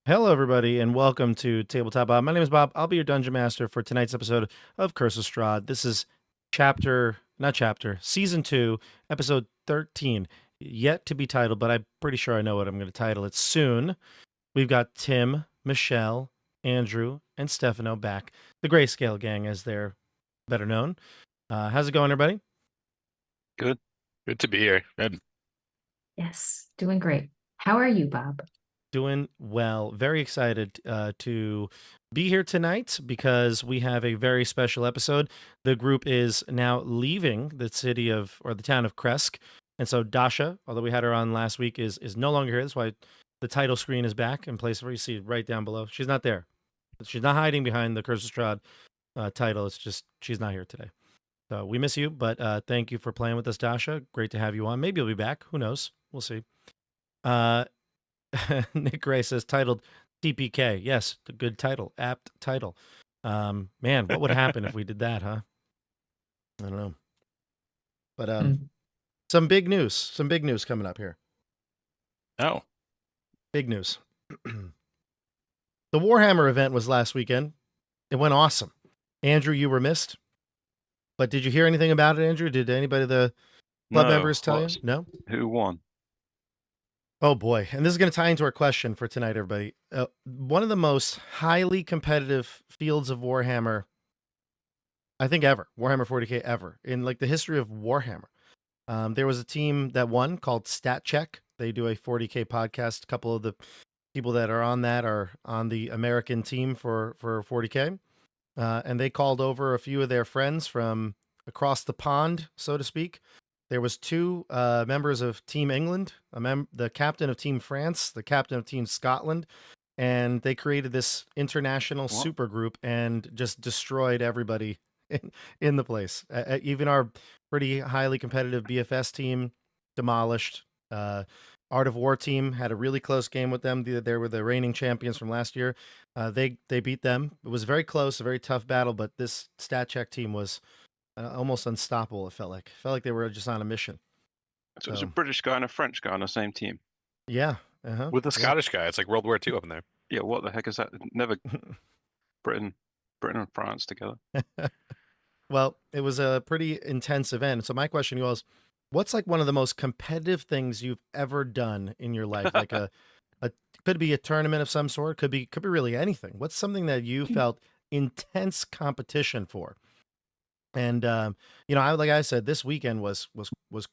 Hello, everybody, and welcome to Tabletop. My name is Bob. I'll be your dungeon master for tonight's episode of Curse of Strahd. This is season 2, episode 13. Yet to be titled, but I'm pretty sure I know what I'm going to title it soon. We've got Tim, Michelle, Andrew, and Stefano back. The Grayscale Gang, as they're better known. How's it going, everybody? Good. Good to be here. Good. Yes, doing great. How are you, Bob? Doing well. Very excited to be here tonight because we have a very special episode. The group is now leaving the town of Krezk. And so Dasha, although we had her on last week, is no longer here. That's why the title screen is back in place where you see it right down below. She's not there. She's not hiding behind the Curse of Strahd title. It's just she's not here today. So we miss you, but thank you for playing with us, Dasha. Great to have you on. Maybe you'll be back. Who knows? We'll see. Nick Gray says titled TPK. Yes, a good title, apt title. Man, what would happen if we did that, huh? I don't know. But some big news coming up here. Oh, Big news. The Warhammer event was last weekend. It went awesome. Andrew, you were missed. But did you hear anything about it, Andrew? Did anybody of the club members tell you? No? Who won? Oh boy. And this is going to tie into our question for tonight, everybody. One of the most highly competitive fields of Warhammer, I think ever, Warhammer 40K ever, in like the history of Warhammer. There was a team that won called Stat Check. They do a 40K podcast. A couple of the people that are on that are on the American team for 40K. And they called over a few of their friends from across the pond, so to speak. There was two members of Team England, the captain of Team France, the captain of Team Scotland, and they created this international super group and just destroyed everybody in the place. Even our pretty highly competitive BFS team demolished. Art of War team had a really close game with them. They were the reigning champions from last year. They beat them. It was very close, a very tough battle, but this Stat Check team was almost unstoppable. It felt like they were just on a mission. So it was a British guy and a French guy on the same team. Yeah. With the Scottish guy. It's like World War II up in there. Yeah, what the heck is that? Never Britain and France together. Well, it was a pretty intense event. So my question was, what's like one of the most competitive things you've ever done in your life? Like a could be a tournament of some sort, could be really anything. What's something that you felt intense competition for? And like I said, this weekend was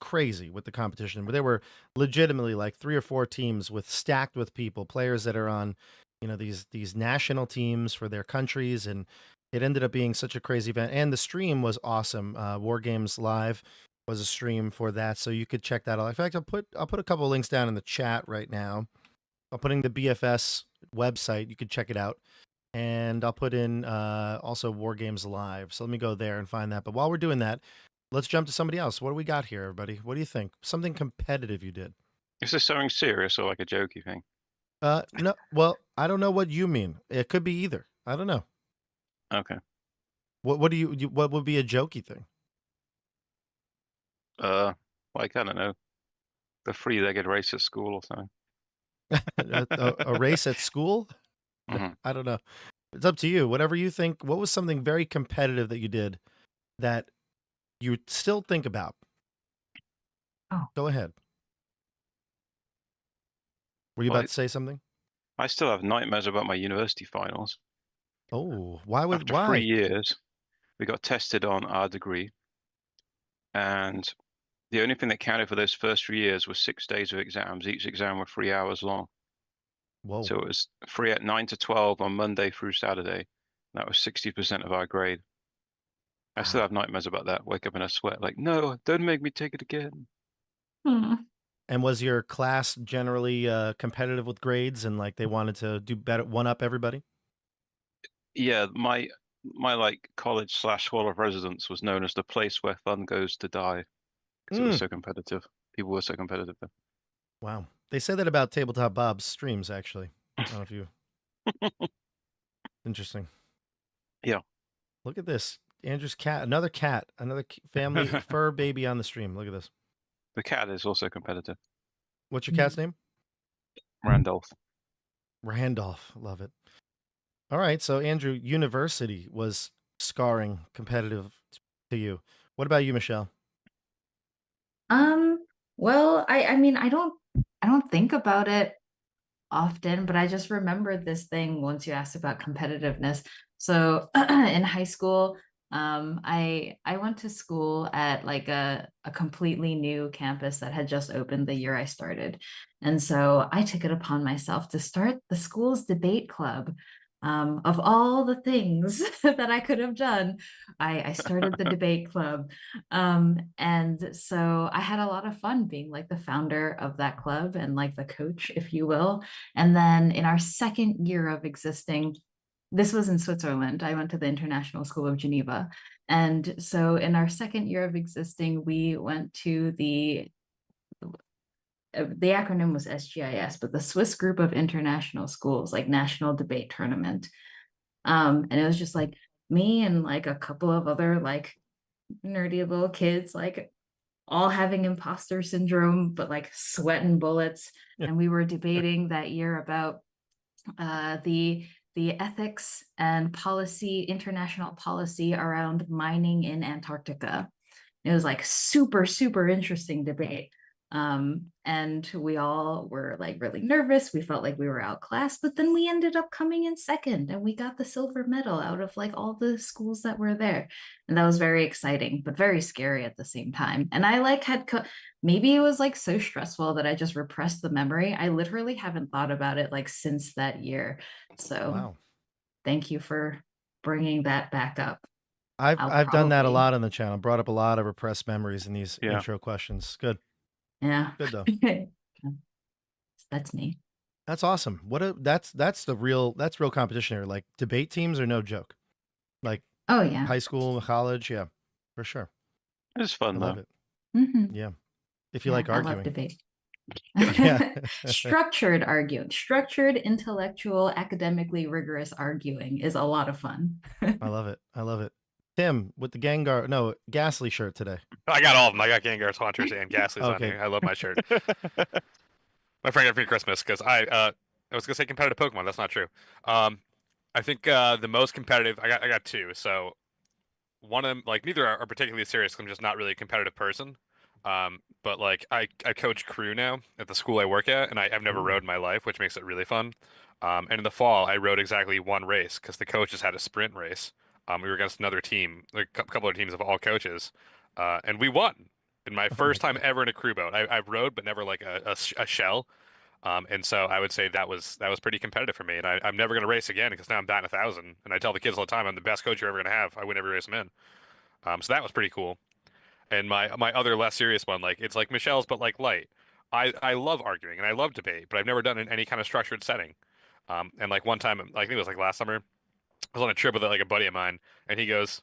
crazy with the competition. But there were legitimately like 3 or 4 teams stacked with people, players that are on, these national teams for their countries, and it ended up being such a crazy event. And the stream was awesome. War Games Live was a stream for that, so you could check that out. In fact, I'll put a couple of links down in the chat right now. I'm putting the BFS website. You could check it out. And I'll put in also War Games Live. So let me go there and find that. But while we're doing that, let's jump to somebody else. What do we got here, everybody? What do you think? Something competitive you did? Is this something serious or like a jokey thing? No. Well, I don't know what you mean. It could be either. I don't know. Okay. What would be a jokey thing? Like, I don't know, the 3-legged race at school or something. a race at school? Mm-hmm. I don't know. It's up to you. Whatever you think. What was something very competitive that you did that you still think about? Oh, go ahead. Were you about to say something? I still have nightmares about my university finals. Oh, why? After 3 years, we got tested on our degree, and the only thing that counted for those first 3 years was 6 days of exams. Each exam were 3 hours long. Whoa. So it was free at 9 to 12 on Monday through Saturday. That was 60% of our grade. I still have nightmares about that. Wake up in a sweat, like, no, don't make me take it again. And was your class generally competitive with grades, and like they wanted to do better, one up everybody? Yeah, my like college / hall of residence was known as the place where fun goes to die, because it was so competitive. People were so competitive there. Wow. They said that about Tabletop Bob's streams, actually. I don't know if you... Interesting. Yeah. Look at this. Andrew's cat. Another family fur baby on the stream. Look at this. The cat is also competitive. What's your cat's name? Randolph. Randolph, love it. All right, so Andrew, university was scarring competitive to you. What about you, Michelle? Well, I mean, I don't think about it often, but I just remembered this thing once you asked about competitiveness. So in high school, I went to school at like a completely new campus that had just opened the year I started. And so I took it upon myself to start the school's debate club. Of all the things that I could have done, I started the debate club. And so I had a lot of fun being like the founder of that club and like the coach, if you will. And then in our second year of existing, this was in Switzerland. I went to the International School of Geneva. And so in our second year of existing, we went to the acronym was SGIS, but the Swiss Group of International Schools, like National Debate Tournament. And it was just like me and like a couple of other like nerdy little kids, like all having imposter syndrome, but like sweating bullets. And we were debating that year about the ethics and policy, international policy around mining in Antarctica. It was like super, super interesting debate. And we all were like really nervous. We felt like we were outclassed, but then we ended up coming in second and we got the silver medal out of like all the schools that were there. And that was very exciting, but very scary at the same time. And I like had, maybe it was like so stressful that I just repressed the memory. I literally haven't thought about it like since that year. So Wow. thank you for bringing that back up. I've done that a lot on the channel. Brought up a lot of repressed memories in these Yeah. intro questions. Good. Yeah. Good though. That's me. That's awesome. That's real competition here. Like debate teams are no joke. Like Oh yeah. high school, college, yeah, for sure. It's fun I though. love it. Mm-hmm. Yeah. If you Yeah, like I love arguing. debate. Yeah. Structured arguing, structured, intellectual, academically rigorous arguing is a lot of fun. I love it. I love it. Tim with the Ghastly shirt today. I got all of them. I got Gengar's Haunters and Ghastly's on Okay. here. I love my shirt. My friend got me for Christmas because I was gonna say competitive Pokemon. That's not true. I think the most competitive I got two. So one of them, like neither are particularly serious. 'Cause I'm just not really a competitive person. But like I coach crew now at the school I work at, and I've never Ooh. rode in my life, which makes it really fun. And in the fall, I rode exactly one race because the coaches had a sprint race. We were against another team, like a couple of teams of all coaches, and we won. In my first time ever in a crew boat, I've rode, but never like a shell. And so I would say that was pretty competitive for me. And I'm never going to race again because now I'm batting 1,000. And I tell the kids all the time, I'm the best coach you're ever going to have. I win every race I'm in. So that was pretty cool. And my other less serious one, like it's like Michelle's, but like light. I love arguing and I love debate, but I've never done it in any kind of structured setting. And like one time, I think it was like last summer, I was on a trip with like a buddy of mine, and he goes,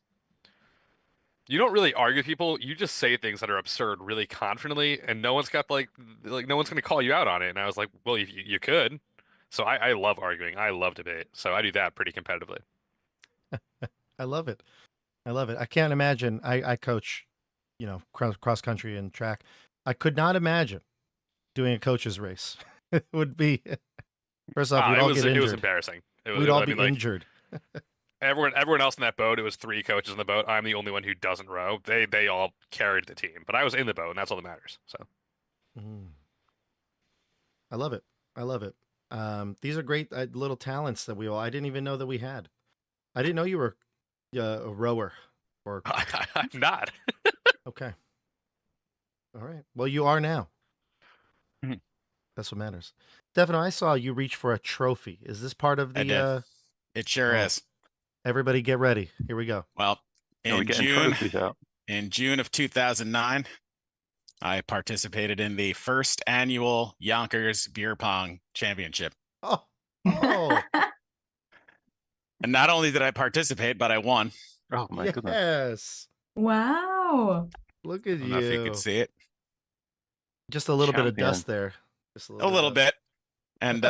"You don't really argue with people. You just say things that are absurd really confidently, and no one's got like no one's gonna call you out on it." And I was like, "Well, you could." So I love arguing. I love debate. So I do that pretty competitively. I love it. I love it. I can't imagine. I coach, cross country and track. I could not imagine doing a coach's race. It would be, first off, we'd all get injured. It was embarrassing. We'd all be injured. Everyone else in that boat, it was three coaches in the boat. I'm the only one who doesn't row. They all carried the team, but I was in the boat, and that's all that matters. So, I love it. I love it. These are great little talents that I didn't even know that we had. I didn't know you were a rower. Or I'm not. Okay. All right. Well, you are now. Mhm. That's what matters. Stefano, I saw you reach for a trophy. Is this part of the? I did. It sure is. Everybody, get ready. Here we go. Well, We're getting trophies out. in June of 2009, I participated in the first annual Yonkers Beer Pong Championship. Oh. And not only did I participate, but I won. Oh my goodness. Yes. Wow. Look at I don't know if you could see it. Just a little bit of Champion. dust there. Just A little bit. And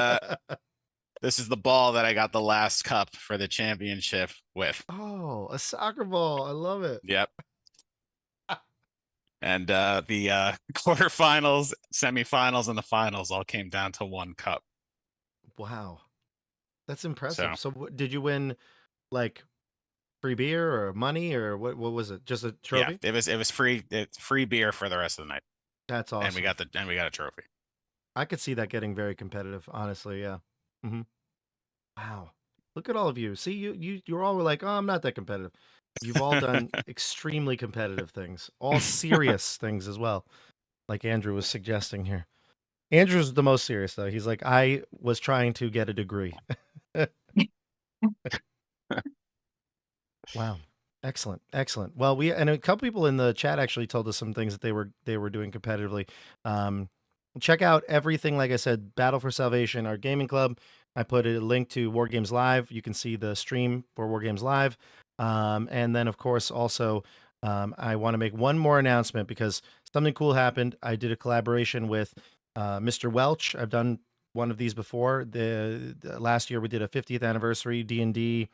this is the ball that I got the last cup for the championship with. Oh, a soccer ball. I love it. Yep. And the quarterfinals, semifinals, and the finals all came down to one cup. Wow. That's impressive. So- So did you win like free beer or money or what was it? Just a trophy? Yeah, it was free free beer for the rest of the night, That's awesome. and we got a trophy. I could see that getting very competitive, honestly. Yeah. Wow. Look at all of you. See, you're all like, oh, I'm not that competitive. You've all done extremely competitive things, all serious things as well, like Andrew was suggesting here. Andrew's the most serious though. He's like, I was trying to get a degree. Wow. Excellent. Excellent. Well, and a couple people in the chat actually told us some things that they were doing competitively. Check out everything, like I said, Battle for Salvation, our gaming club. I put a link to War Games Live. You can see the stream for War Games Live. And then, of course, also, I want to make one more announcement because something cool happened. I did a collaboration with Mr. Welch. I've done one of these before. The last year we did a 50th anniversary D&D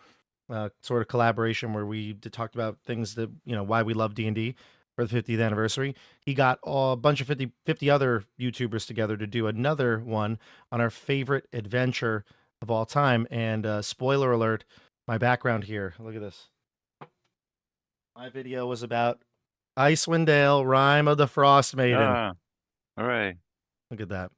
sort of collaboration where we talked about things that, why we love D&D for the 50th anniversary. He got a bunch of 50 other YouTubers together to do another one on our favorite adventure of all time. And spoiler alert, my background here, look at this. My video was about Icewind Dale, Rime of the Frost Maiden. All right. Look at that.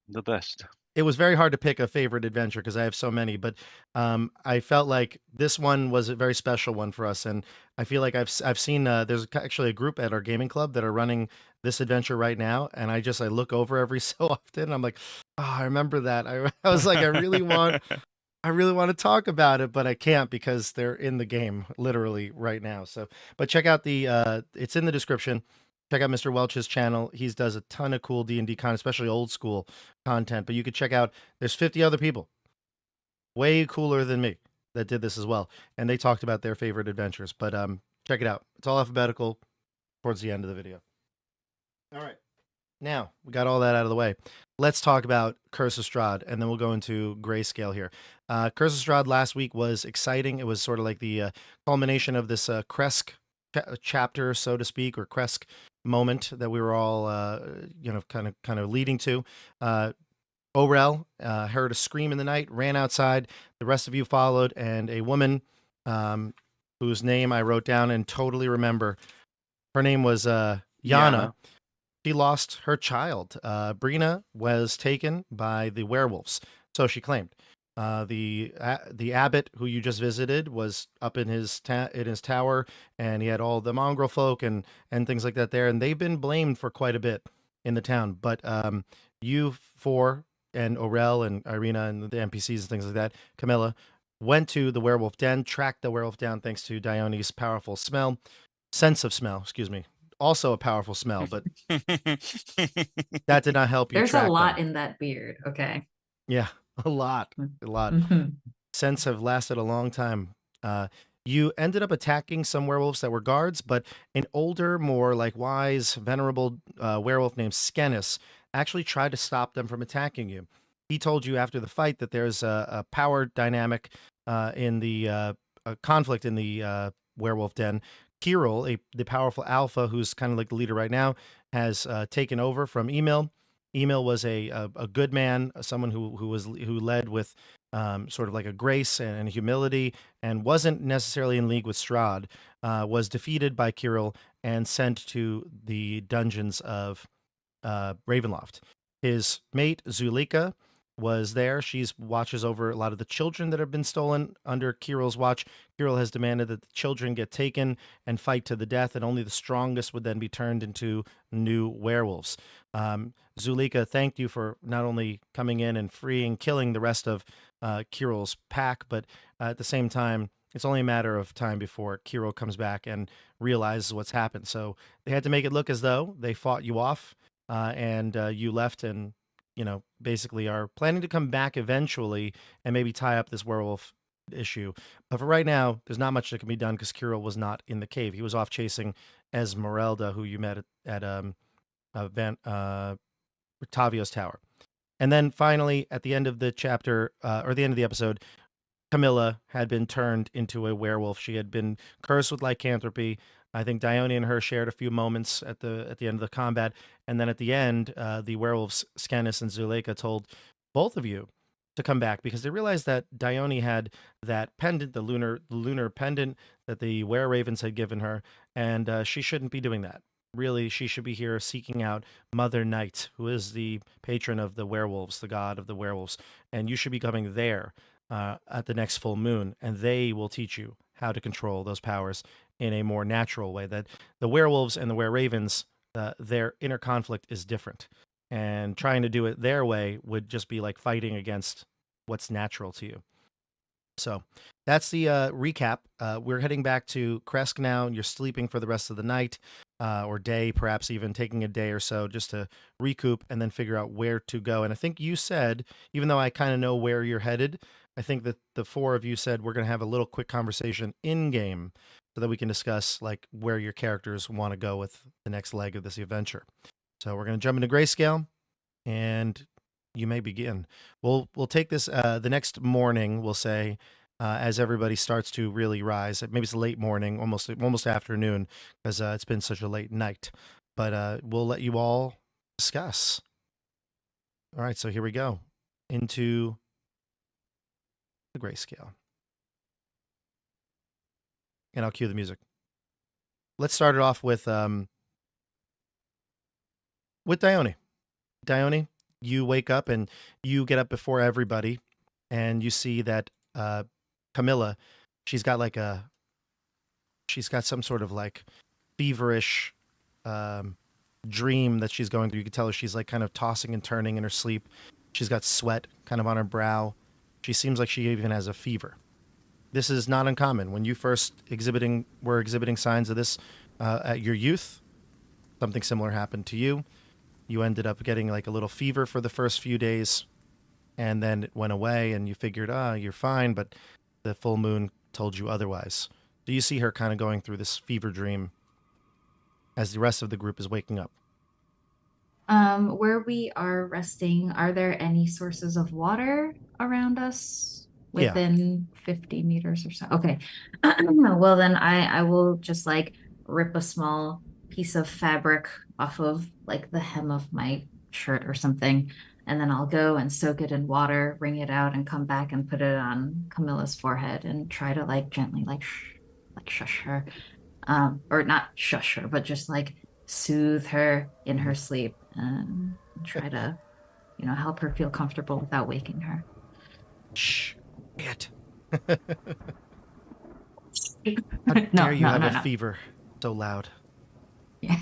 The best. It was very hard to pick a favorite adventure because I have so many, but I felt like this one was a very special one for us, and I feel like I've seen there's actually a group at our gaming club that are running this adventure right now, and I look over every so often, and I'm like, oh, I remember that. I was like, I really want to talk about it, but I can't because they're in the game literally right now. So, but check out it's in the description. Check out Mr. Welch's channel. He does a ton of cool D&D content, especially old school content. But you could check out, there's 50 other people way cooler than me that did this as well. And they talked about their favorite adventures. But check it out. It's all alphabetical towards the end of the video. All right. Now, we got all that out of the way. Let's talk about Curse of Strahd, and then we'll go into grayscale here. Curse of Strahd last week was exciting. It was sort of like the culmination of this Krezk chapter, so to speak, or Krezk moment that we were all, kind of leading to. Orel heard a scream in the night, ran outside. The rest of you followed, and a woman whose name I wrote down and totally remember. Her name was Yana. She lost her child. Brina was taken by the werewolves, so she claimed. The abbot who you just visited was up in his tower, and he had all the mongrel folk and things like that there, and they've been blamed for quite a bit in the town. But you four and Orel and Irina and the NPCs and things like that, Camilla, went to the werewolf den, tracked the werewolf down thanks to Dione's powerful sense of smell. Excuse me. Also a powerful smell, but that did not help you. There's a lot in that beard. Okay. Yeah, a lot. Scents have lasted a long time. You ended up attacking some werewolves that were guards, but an older, more like wise, venerable werewolf named Canas actually tried to stop them from attacking you. He told you after the fight that there's a power dynamic in the a conflict in the werewolf den. Kirill, the powerful alpha, who's kind of like the leader right now, has taken over from Emil. Emil was a good man, someone who led with sort of like a grace and humility, and wasn't necessarily in league with Strahd. Was defeated by Kirill and sent to the dungeons of Ravenloft. His mate Zulika was there. She watches over a lot of the children that have been stolen under Kirill's watch. Kirill has demanded that the children get taken and fight to the death, and only the strongest would then be turned into new werewolves. Zulika thanked you for not only coming in and killing the rest of Kirill's pack, but at the same time, it's only a matter of time before Kirill comes back and realizes what's happened. So they had to make it look as though they fought you off, and you left and basically are planning to come back eventually and maybe tie up this werewolf issue. But for right now, there's not much that can be done because Kirill was not in the cave. He was off chasing Esmeralda, who you met at Octavio's tower. And then finally, at the end of the chapter, or the end of the episode, Camilla had been turned into a werewolf. She had been cursed with lycanthropy. I think Dione and her shared a few moments at the end of the combat, and then at the end, the werewolves Canas and Zuleka told both of you to come back because they realized that Dione had that pendant, the lunar pendant that the were ravens had given her, and she shouldn't be doing that. Really, she should be here seeking out Mother Night, who is the patron of the werewolves, the god of the werewolves, and you should be coming there at the next full moon, and they will teach you how to control those powers in a more natural way. That the werewolves and the were ravens, their inner conflict is different, and trying to do it their way would just be like fighting against what's natural to you. So that's the recap. We're heading back to Krezk now. You're sleeping for the rest of the night or day, perhaps even taking a day or so just to recoup and then figure out where to go. And I think you said, even though I kind of know where you're headed, I think that the four of you said we're going to have a little quick conversation in game so that we can discuss like where your characters want to go with the next leg of this adventure. So we're going to jump into Grayscale, and you may begin. We'll take this the next morning, we'll say, as everybody starts to really rise. Maybe it's late morning, almost afternoon, because it's been such a late night. But we'll let you all discuss. All right, so here we go into the Grayscale. And I'll cue the music. Let's start it off with Dione. Dione, you wake up and you get up before everybody, and you see that Camilla, she's got some sort of like feverish dream that she's going through. You can tell her she's like kind of tossing and turning in her sleep. She's got sweat kind of on her brow. She seems like she even has a fever. This is not uncommon. When you first were exhibiting signs of this at your youth, something similar happened to you. You ended up getting like a little fever for the first few days, and then it went away, and you figured, you're fine, but the full moon told you otherwise. Do you see her kind of going through this fever dream as the rest of the group is waking up? Where we are resting, are there any sources of water around us within 50 meters or so? Okay. Well, then I will just like rip a small piece of fabric off of like the hem of my shirt or something, and then I'll go and soak it in water, wring it out, and come back and put it on Camilla's forehead and try to like gently like shush her, or not shush her, but just like soothe her in her sleep and try to, help her feel comfortable without waking her. Shh, quiet. How dare you have a fever so loud? Yeah.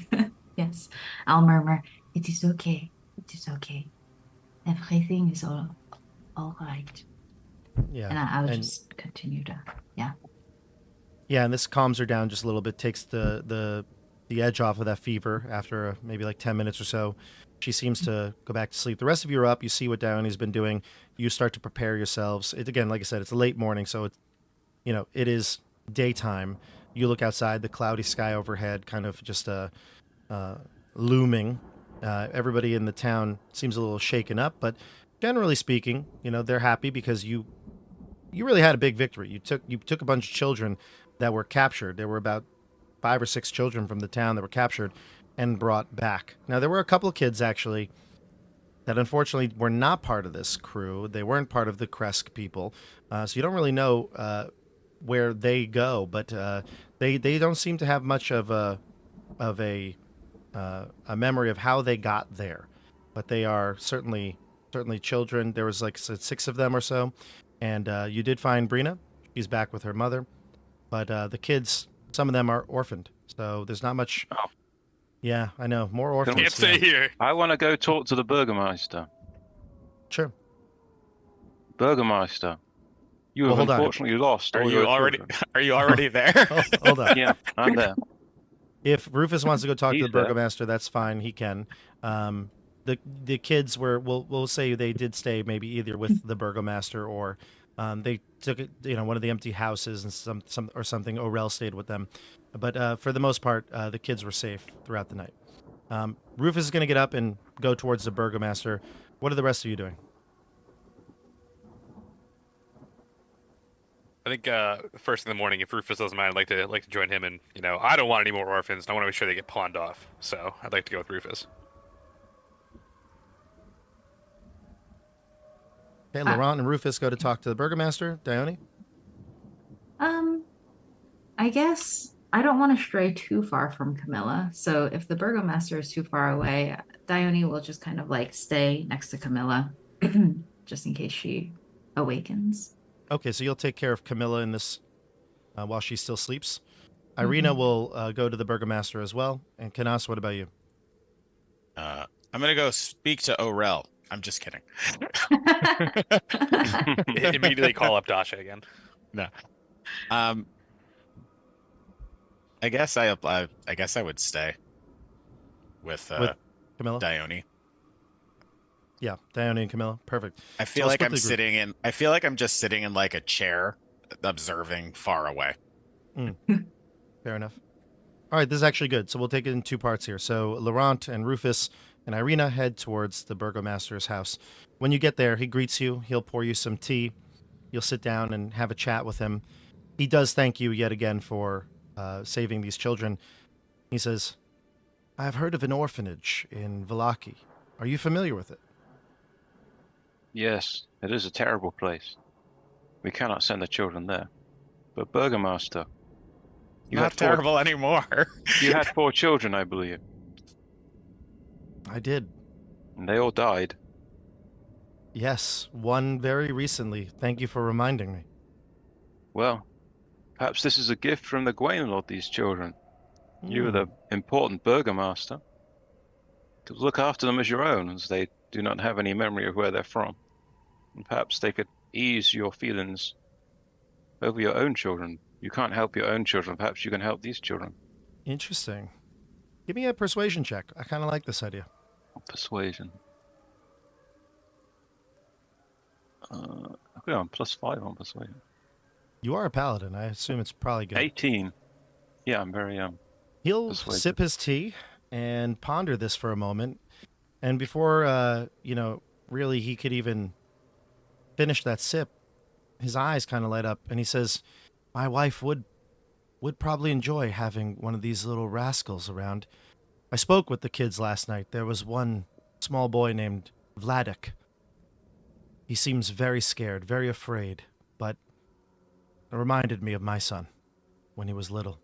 Yes, I'll murmur, "It is okay. It is okay. Everything is all right." Yeah. And I'll just continue to, yeah. Yeah, and this calms her down just a little bit, takes the edge off of that fever after maybe like 10 minutes or so. She seems to go back to sleep. The rest of you are up. You see what Dione's been doing. You start to prepare yourselves. Again, like I said, it's a late morning, so it's, it is daytime. You look outside, the cloudy sky overhead kind of just looming. Everybody in the town seems a little shaken up, but generally speaking, they're happy because you really had a big victory. You took a bunch of children that were captured. There were about 5 or 6 children from the town that were captured and brought back. Now, there were a couple of kids actually that unfortunately were not part of this crew. They weren't part of the Krezk people, so you don't really know where they go. But they don't seem to have much of a memory of how they got there. But they are certainly children. There was like 6 of them or so, and you did find Brina. She's back with her mother, but the kids, some of them are orphaned, so there's not much. Oh. Yeah, I know, more orphans. Can't stay here. I want to go talk to the Burgermeister. Sure. Burgermeister, you have unfortunately lost all your children. Are you already there? Hold on. Yeah, I'm there. If Rufus wants to go talk to He's the Burgomaster, that's fine. He can. The kids were. We'll say they did stay maybe either with the Burgomaster or they took it. One of the empty houses and some or something. Orel stayed with them, but for the most part, the kids were safe throughout the night. Rufus is going to get up and go towards the Burgomaster. What are the rest of you doing? I think first in the morning, if Rufus doesn't mind, I'd like to join him. And I don't want any more orphans. And I want to make sure they get pawned off. So I'd like to go with Rufus. Okay, Laurent and Rufus go to talk to the burgomaster. Dione? I guess I don't want to stray too far from Camilla. So if the burgomaster is too far away, Dione will just kind of like stay next to Camilla just in case she awakens. Okay, so you'll take care of Camilla in this while she still sleeps. Irina will go to the burgomaster as well. And Canas, what about you? I'm gonna go speak to Orel. I'm just kidding. Immediately call up Dasha again. No. I guess I would stay with Camilla? Dione. Yeah, Dione and Camilla. Perfect. I feel like I'm just sitting in like a chair observing far away. Fair enough. All right, this is actually good. So we'll take it in two parts here. So Laurent and Rufus and Irina head towards the burgomaster's house. When you get there, he greets you. He'll pour you some tea. You'll sit down and have a chat with him. He does thank you yet again for saving these children. He says, I've heard of an orphanage in Vallaki. Are you familiar with it? Yes, it is a terrible place. We cannot send the children there. But Burgomaster, Not terrible anymore. you had 4 children, I believe, I did. and they all died. Yes, one very recently. Thank you for reminding me. Well, perhaps this is a gift from the Gwaindire, these children. You are the important Burgomaster. To look after them as your own, as they do not have any memory of where they're from. And perhaps they could ease your feelings over your own children. You can't help your own children. Perhaps you can help these children. Interesting. Give me a persuasion check. I kind of like this idea. Persuasion. Okay, I'm +5 on persuasion. You are a paladin. I assume it's probably good. 18. Yeah, I'm very He'll persuasive. sip his tea and ponder this for a moment. And before, really he could even finish that sip, his eyes kind of light up and he says, my wife would probably enjoy having one of these little rascals around. I spoke with the kids last night. There was one small boy named Vladik. He seems very scared, very afraid, but it reminded me of my son when he was little.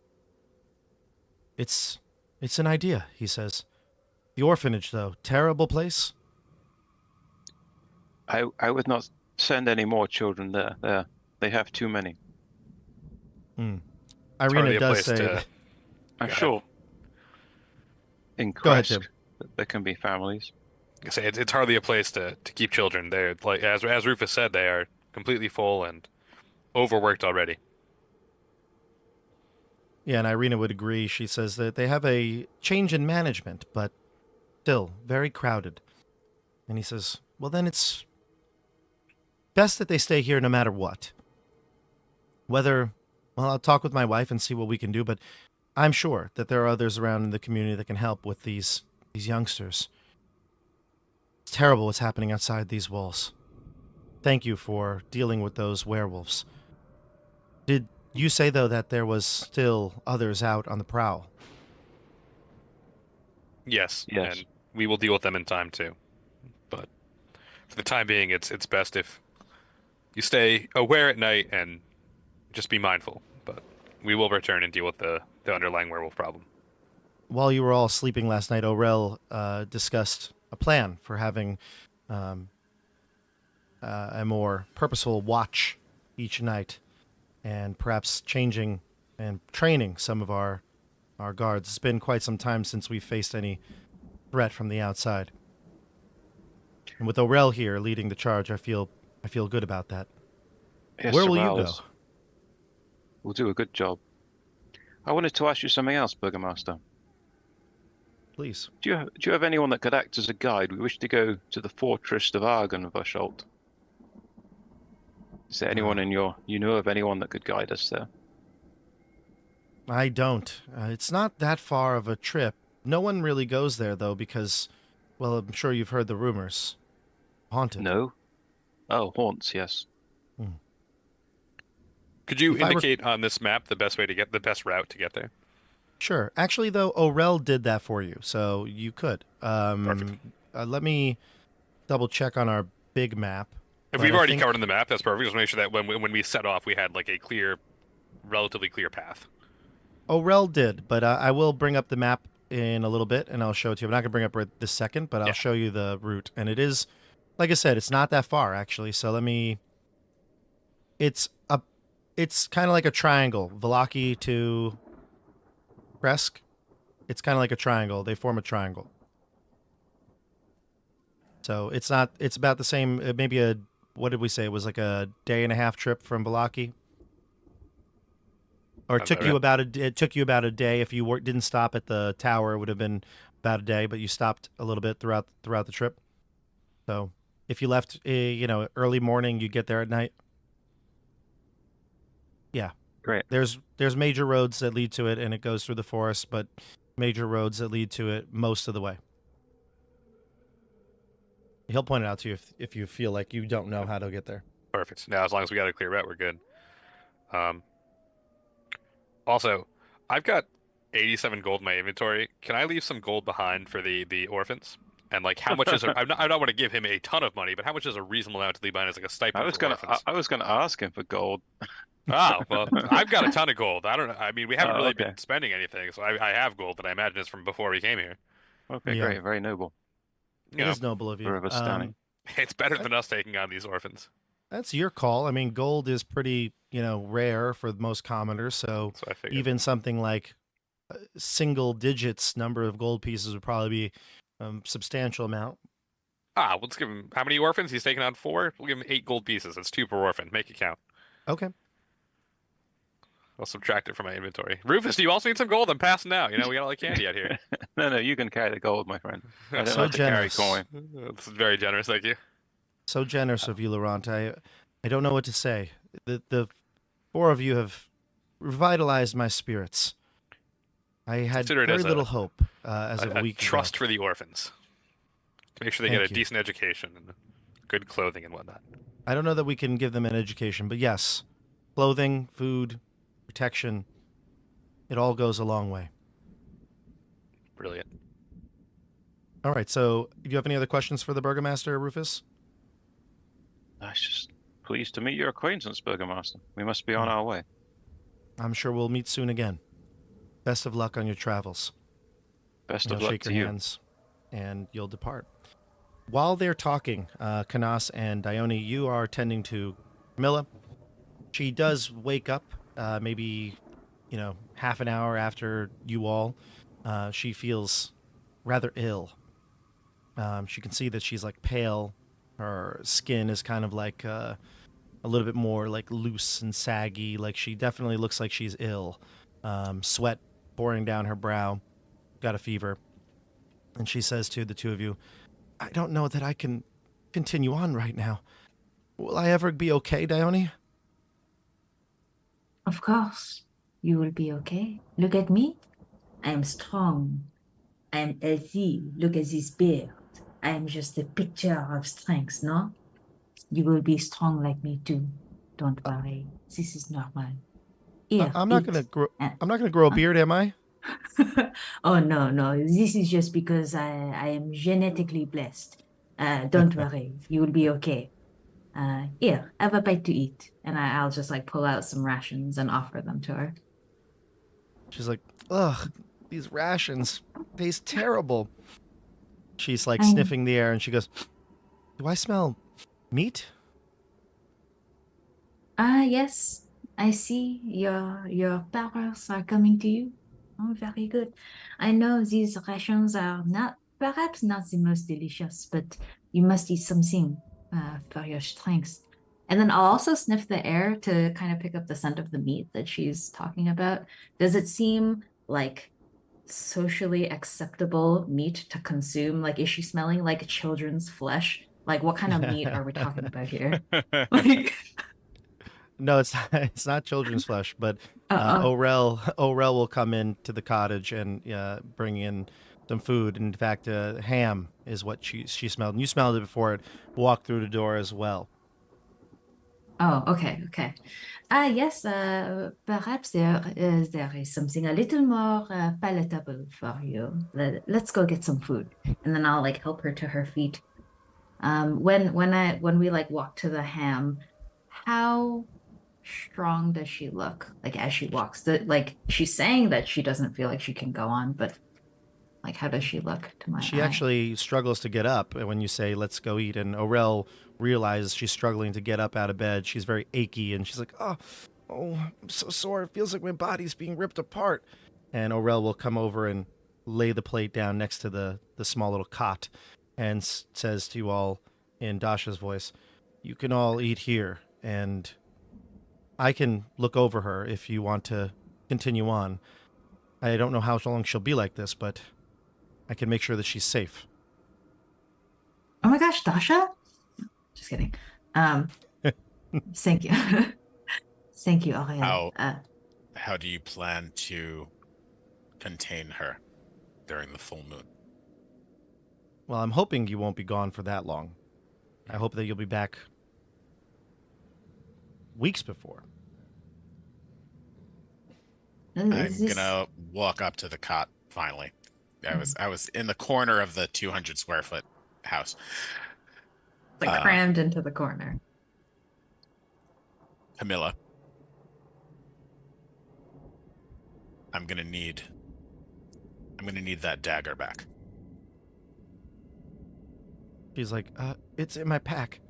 It's an idea, he says. The orphanage, though, terrible place. I would not send any more children there. They have too many. Irina does say... I'm sure in Go ahead, Tim. Krezk there can be families. I say it's hardly a place to keep children. They're like as Rufus said, they are completely full and overworked already. Yeah, and Irina would agree. She says that they have a change in management, but still very crowded. And he says, well, then it's best that they stay here no matter what. I'll talk with my wife and see what we can do, but I'm sure that there are others around in the community that can help with these youngsters. It's terrible what's happening outside these walls. Thank you for dealing with those werewolves. Did you say, though, that there was still others out on the prowl? Yes. Yes. And we will deal with them in time too. But for the time being, it's best if you stay aware at night and just be mindful. But we will return and deal with the underlying werewolf problem. While you were all sleeping last night, Orel discussed a plan for having a more purposeful watch each night, and perhaps changing and training some of our guards. It's been quite some time since we've faced any threat from the outside. And with Orel here leading the charge, I feel good about that. Yes, Where will you go? Sorrels. We'll do a good job. I wanted to ask you something else, Burgomaster. Please. Do you have anyone that could act as a guide? We wish to go to the fortress of Argynvostholt. Is there anyone you know of anyone that could guide us there? I don't. It's not that far of a trip. No one really goes there, though, because, well, I'm sure you've heard the rumors. Haunted. No? Oh, haunts, yes. Could you If I indicate on this map the best route to get there? Sure. Actually, though, Orel did that for you, so you could. Perfect. Let me double check on our big map. If But we've I already think- covered in the map, that's perfect. Just make sure that when we set off, we had like a relatively clear path. Orel did, but I will bring up the map in a little bit, and I'll show it to you. I'm not going to bring it up right this second, but I'll Yeah. show you the route. And it is, like I said, it's not that far, actually. So let me... It's kind of like a triangle. Vallaki to Krezk. It's kind of like a triangle. They form a triangle. So it's not... It's about the same... Maybe a... What did we say? It was like a day and a half trip from Vallaki. Or it Sounds took about you right. about a day. If you didn't stop at the tower, it would have been about a day. But you stopped a little bit throughout the trip. So if you left, early morning, you get there at night. Yeah, Great. there's major roads that lead to it, and it goes through the forest. But major roads that lead to it most of the way. He'll point it out to you if you feel like you don't know how to get there. Perfect. Now, as long as we got a clear route, we're good. Also, I've got 87 gold in my inventory. Can I leave some gold behind for the orphans? And like, how much is I don't want to give him a ton of money, but how much is a reasonable amount to leave behind as like a stipend for orphans? I was gonna ask him for gold. Oh, well, I've got a ton of gold. I don't know. I mean, we haven't Oh, really okay. been spending anything, so I have gold that I imagine is from before we came here. Okay, Yeah. great, very noble. You It know, is noble of you. Wherever standing. it's better than us taking on these orphans. That's your call. I mean, gold is pretty, rare for most commoners. So So I figured. even something like single digits number of gold pieces would probably be substantial amount. Let's give him how many orphans? He's taking on 4. We'll give him 8 gold pieces. That's 2 per orphan. Make it count. Okay. I'll subtract it from my inventory. Rufus, do you also need some gold? I'm passing out. We got all the candy out here. No, you can carry the gold, my friend. I don't So like to carry generous. coin. That's very generous, thank you. So generous of you, Laurent. I don't know what to say. The 4 of you have revitalized my spirits. I had Consider it very as little hope as of a week trust ago. for the orphans. To make sure they get Thank a you. decent education and good clothing and whatnot. I don't know that we can give them an education, but yes, clothing, food, protection, it all goes a long way. Brilliant. All right, so do you have any other questions for the Burgomaster, Rufus? I was just pleased to meet your acquaintance, Burgomaster. We must be on our way. I'm sure we'll meet soon again. Best of luck on your travels. Best And of he'll luck shake to your you. hands, and you'll depart. While they're talking, Canas and Dione, you are tending to Camilla. She does wake up, maybe, half an hour after you all. She feels rather ill. She can see that she's like pale. Her skin is kind of like a little bit more like loose and saggy. Like she definitely looks like she's ill. Sweat pouring down her brow. Got a fever. And she says to the two of you, I don't know that I can continue on right now. Will I ever be okay, Dione? Of course, you will be okay. Look at me. I am strong. I am healthy. Look at this beard. I am just a picture of strength, no? You will be strong like me too. Don't worry. This is normal. Here, I'm not eat. gonna grow. I'm not gonna grow a beard, am I? Oh, no. This is just because I am genetically blessed. Don't worry. You will be okay. Here, have a bite to eat. And I'll just like pull out some rations and offer them to her. She's like, ugh, these rations taste terrible. She's like I- sniffing the air, and she goes, do I smell meat? Yes. I see your powers are coming to you. Oh, very good. I know these rations are perhaps not the most delicious, but you must eat something for your strength. And then I'll also sniff the air to kind of pick up the scent of the meat that she's talking about. Does it seem like socially acceptable meat to consume? Like, is she smelling like children's flesh? Like, what kind of meat are we talking about here? Like, No, it's not children's flesh, but Orel will come into the cottage and bring in some food. In fact, ham is what she smelled. And you smelled it before it walked through the door as well. Oh, okay. Yes, perhaps there is something a little more palatable for you. Let's go get some food. And then I'll like help her to her feet. When we like walk to the ham, how strong does she look? Like as she walks, like she's saying that she doesn't feel like she can go on, but like how does she look to my She eye? actually struggles to get up when you say, let's go eat. And Aurel realizes she's struggling to get up out of bed. She's very achy and she's like, oh, I'm so sore. It feels like my body's being ripped apart. And Aurel will come over and lay the plate down next to the small little cot and says to you all in Dasha's voice, you can all eat here. And I can look over her if you want to continue on. I don't know how long she'll be like this, but I can make sure that she's safe. Oh my gosh, Dasha? Just kidding. Thank you. Thank you, Ariel. How do you plan to contain her during the full moon? Well, I'm hoping you won't be gone for that long. I hope that you'll be back weeks before. I'm gonna walk up to the cot finally. I was in the corner of the 200 square foot house. Like crammed into the corner. Camilla, I'm gonna need that dagger back. She's like, it's in my pack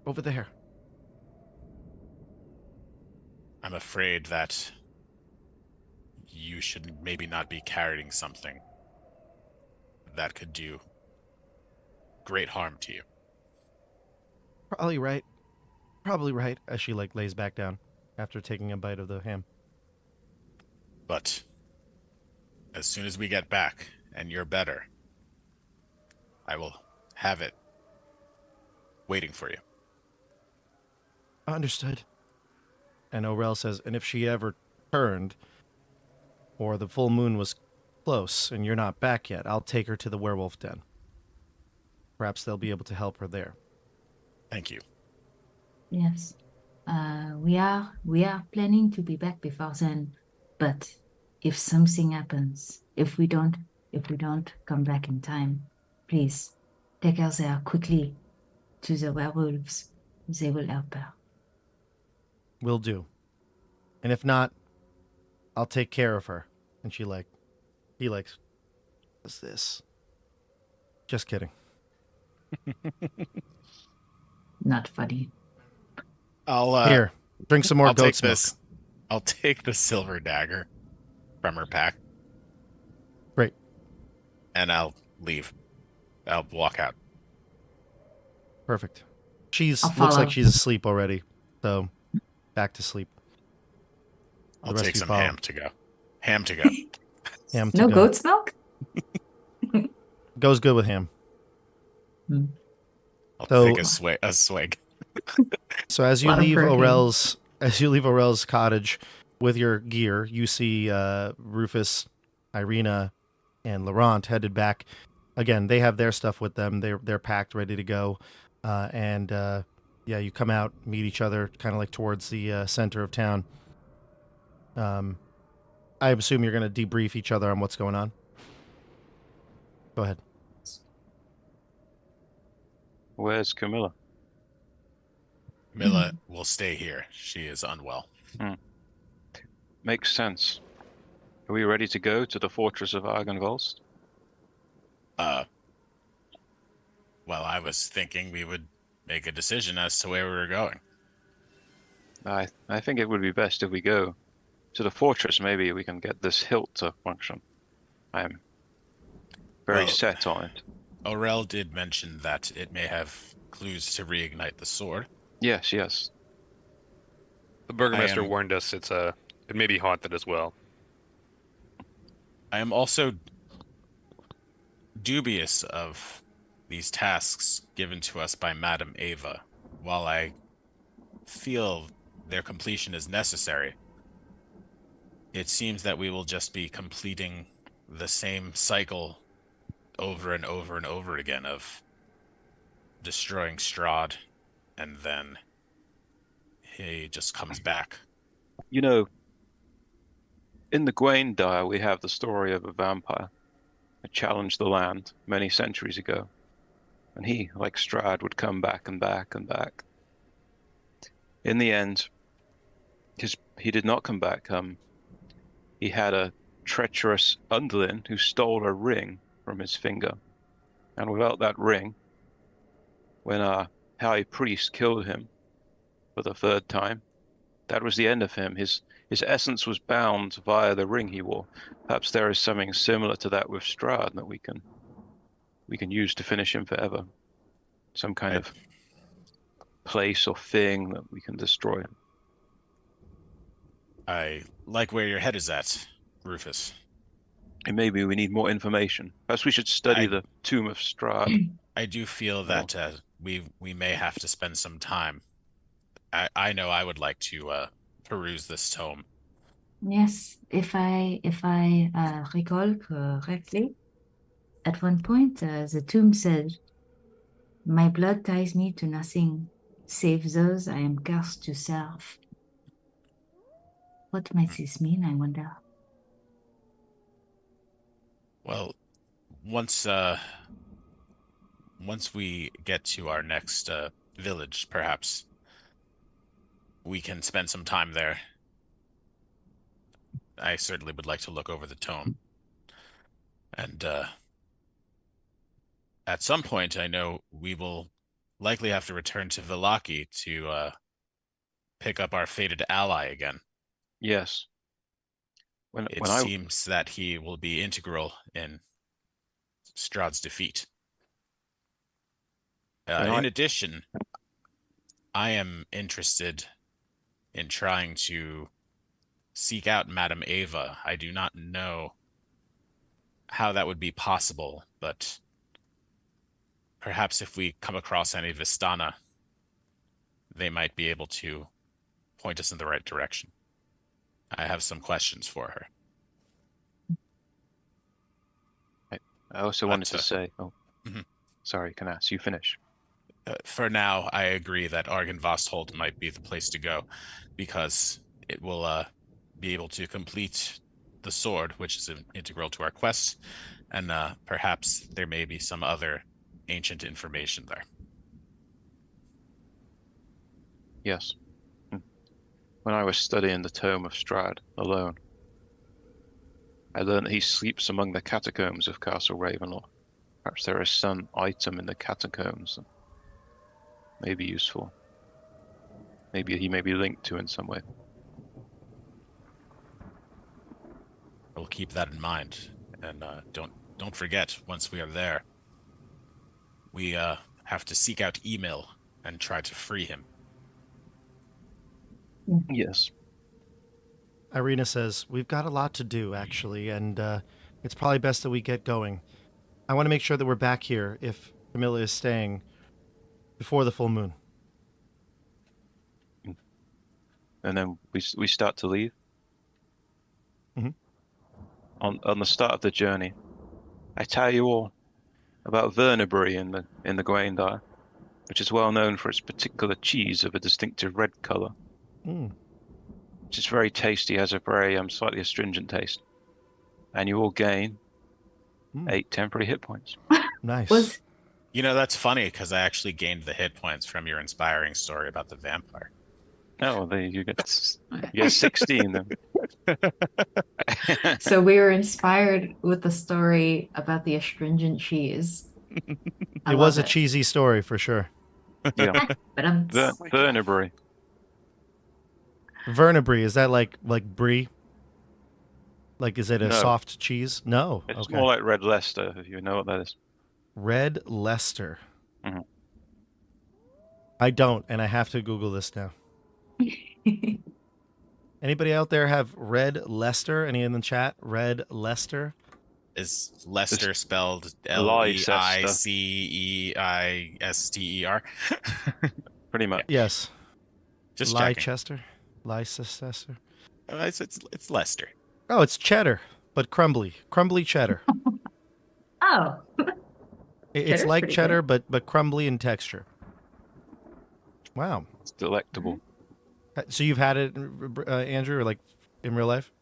over there. I'm afraid that you should maybe not be carrying something that could do great harm to you. Probably right. As she like lays back down after taking a bite of the ham. But as soon as we get back and you're better, I will have it waiting for you. Understood. And Aurel says, and if she ever turned, or the full moon was close and you're not back yet, I'll take her to the werewolf den. Perhaps they'll be able to help her there. Thank you. Yes. We are planning to be back before then, but if something happens, if we don't come back in time, please take her there quickly to the werewolves. They will help her. Will do. And if not, I'll take care of her. And he what's this? Just kidding. Not funny. Here, drink some more goat milk. I'll take the silver dagger from her pack. Great. And I'll leave. I'll walk out. Perfect. Looks like she's asleep already. So, back to sleep. I'll take some ham to go. Ham to go. Ham to no go. goat's milk? Goes good with ham. I'll take a swig. So as you leave Aurel's cottage with your gear, you see Rufus, Irina, and Laurent headed back. Again, they have their stuff with them. They're packed, ready to go. You come out, meet each other, kind of like towards the center of town. I assume you're going to debrief each other on what's going on. Go ahead. Where's Camilla? Camilla will stay here. She is unwell. Makes sense. Are we ready to go to the fortress of Argynvostholt? Well, I was thinking we would make a decision as to where we were going. I think it would be best if we go to the fortress. Maybe we can get this hilt to function. I'm very set on it. Aurel did mention that it may have clues to reignite the sword. Yes. The burgomaster warned us it may be haunted as well. I am also dubious of these tasks given to us by Madame Ava. While I feel their completion is necessary, it seems that we will just be completing the same cycle over and over and over again of destroying Strahd, and then he just comes back. You know, in the Gwaindire, we have the story of a vampire that challenged the land many centuries ago. And he, like Strahd, would come back and back and back. In the end, he did not come back. He had a treacherous underling who stole a ring from his finger. And without that ring, when our high priest killed him for the third time, that was the end of him. His essence was bound via the ring he wore. Perhaps there is something similar to that with Strahd that we can use to finish him forever. Some kind of place or thing that we can destroy him. I like where your head is at, Rufus. And maybe we need more information. Perhaps we should study the tomb of Strahd. I do feel that we may have to spend some time. I know I would like to peruse this tome. Yes, if I recall correctly, at one point the tomb said, "My blood ties me to nothing save those I am cursed to serve." What might this mean, I wonder? Well, once we get to our next village, perhaps we can spend some time there. I certainly would like to look over the tome. And at some point, I know we will likely have to return to Villaki to pick up our fated ally again. Yes. It seems that he will be integral in Strahd's defeat. In addition, I am interested in trying to seek out Madame Ava. I do not know how that would be possible, but perhaps if we come across any Vistana, they might be able to point us in the right direction. I have some questions for her. I also wanted to say, sorry, Canas, you finish. For now, I agree that Argynvostholt might be the place to go, because it will be able to complete the sword, which is integral to our quest, and perhaps there may be some other ancient information there. Yes. When I was studying the Tome of Strahd alone, I learned that he sleeps among the catacombs of Castle Ravenloft. Perhaps there is some item in the catacombs that may be useful. Maybe he may be linked to in some way. We'll keep that in mind, and don't forget, once we are there, we have to seek out Emil and try to free him. Yes. Irina says, "We've got a lot to do, actually, and it's probably best that we get going. I want to make sure that we're back here if Camilla is staying before the full moon." And then we start to leave. Mhm. On the start of the journey, I tell you all about Vernabury in the Gwaindire, which is well known for its particular cheese of a distinctive red color. Which is very tasty, has a very slightly astringent taste. And you all gain 8 temporary hit points. Nice. You know, that's funny, because I actually gained the hit points from your inspiring story about the vampire. Oh, you get 16 then. So we were inspired with the story about the astringent cheese. It was a cheesy story for sure. Yeah. Vernabury. Vernabury, is that like brie? Like, is it a soft cheese? No. It's more like Red Leicester, if you know what that is. Red Leicester. Mm-hmm. I don't, and I have to Google this now. Anybody out there have Red Leicester? Any in the chat? Red Leicester? Is Leicester spelled Leicester? Pretty much. Yes. Just Leicester. Leicester. It's Leicester. Oh, it's cheddar, but crumbly cheddar. Oh. It's like cheddar, but crumbly in texture. Wow. It's delectable. So you've had it, Andrew, or like in real life?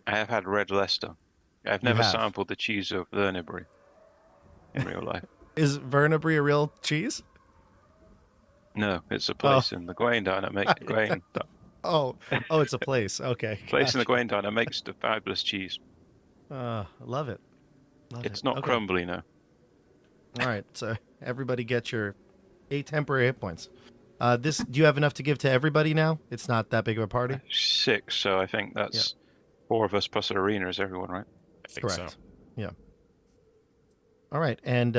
I have had Red Leicester. I've never sampled the cheese of Vernabury in real life. Is Vernabry a real cheese? No, it's a place in the Gwaindire that makes Gwain. Oh, it's a place. Okay. Place in the Gotcha. Gwaindire that makes the fabulous cheese. Love it. It's not crumbly, no. All right, so everybody get your 8 temporary hit points. Do you have enough to give to everybody now? It's not that big of a party. 6, so I think that's 4 of us plus Arena is everyone, right? I think so. Yeah. All right, and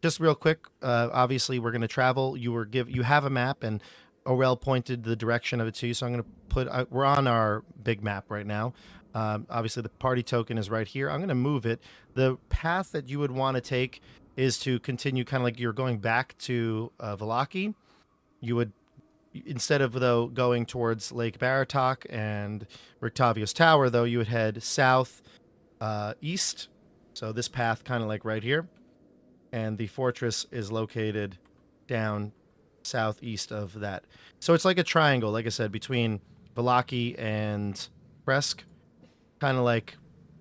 just real quick, obviously we're going to travel. You have a map, and Orel pointed the direction of it to you. So I'm going to put. We're on our big map right now. Obviously, the party token is right here. I'm going to move it. The path that you would want to take is to continue, kind of like you're going back to Vallaki. You would, instead of though going towards Lake Baratok and Rictavio's Tower, though, you would head south east. So this path, kind of like right here, and the fortress is located down southeast of that. So it's like a triangle, like I said, between Vallaki and Krezk, kind of like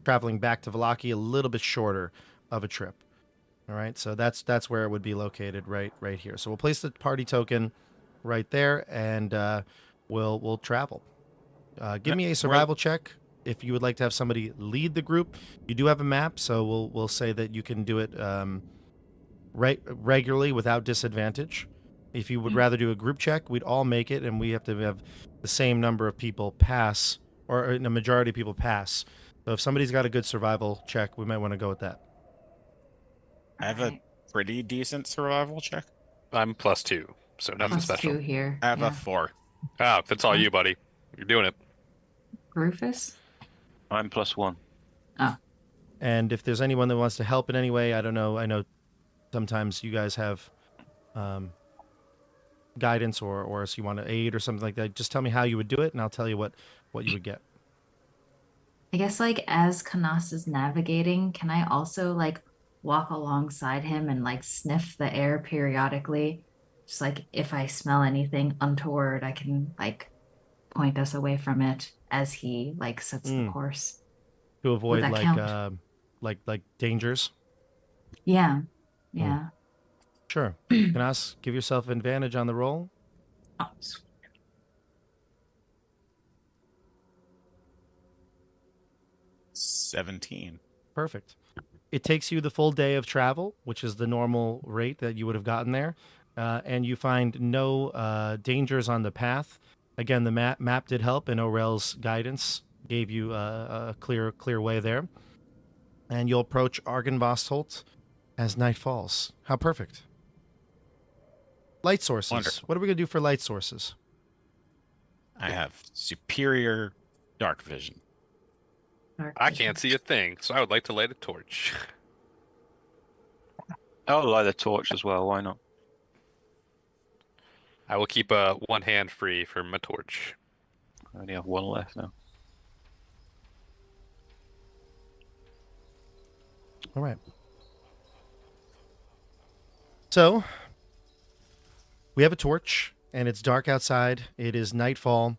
traveling back to Vallaki, a little bit shorter of a trip. All right, so that's where it would be located, right here. So we'll place the party token right there, and we'll travel. Give me a survival check if you would like to have somebody lead the group. You do have a map, so we'll say that you can do it regularly without disadvantage. If you would rather do a group check, we'd all make it, and we have to have the same number of people pass, or a majority of people pass. So if somebody's got a good survival check, we might want to go with that. I have a pretty decent survival check. I'm +2, so nothing Plus special. 2 here. I have yeah. a 4. Ah, that's all you, buddy. You're doing it. Rufus? I'm +1. Oh. And if there's anyone that wants to help in any way, I don't know. I know sometimes you guys have guidance or if you want to aid or something like that. Just tell me how you would do it, and I'll tell you what you would get. I guess like as Canas is navigating, can I also like walk alongside him and like sniff the air periodically? Just like if I smell anything untoward, I can like point us away from it as he like sets the course. To avoid that like count? like dangers. Yeah. Yeah. Sure. Canas, give yourself advantage on the roll. Oh, sweet. 17. Perfect. It takes you the full day of travel, which is the normal rate that you would have gotten there, and you find no dangers on the path. Again, the map did help, and Orel's guidance gave you a clear way there. And you'll approach Argynvostholt as night falls. How perfect. Light sources. Wonderful. What are we going to do for light sources? I have superior dark vision. Dark I vision. can't see a thing, so I would like to light a torch. I'll light a torch as well, why not? I will keep one hand free for my torch. I only have 1 left now. All right. So, we have a torch, and it's dark outside. It is nightfall.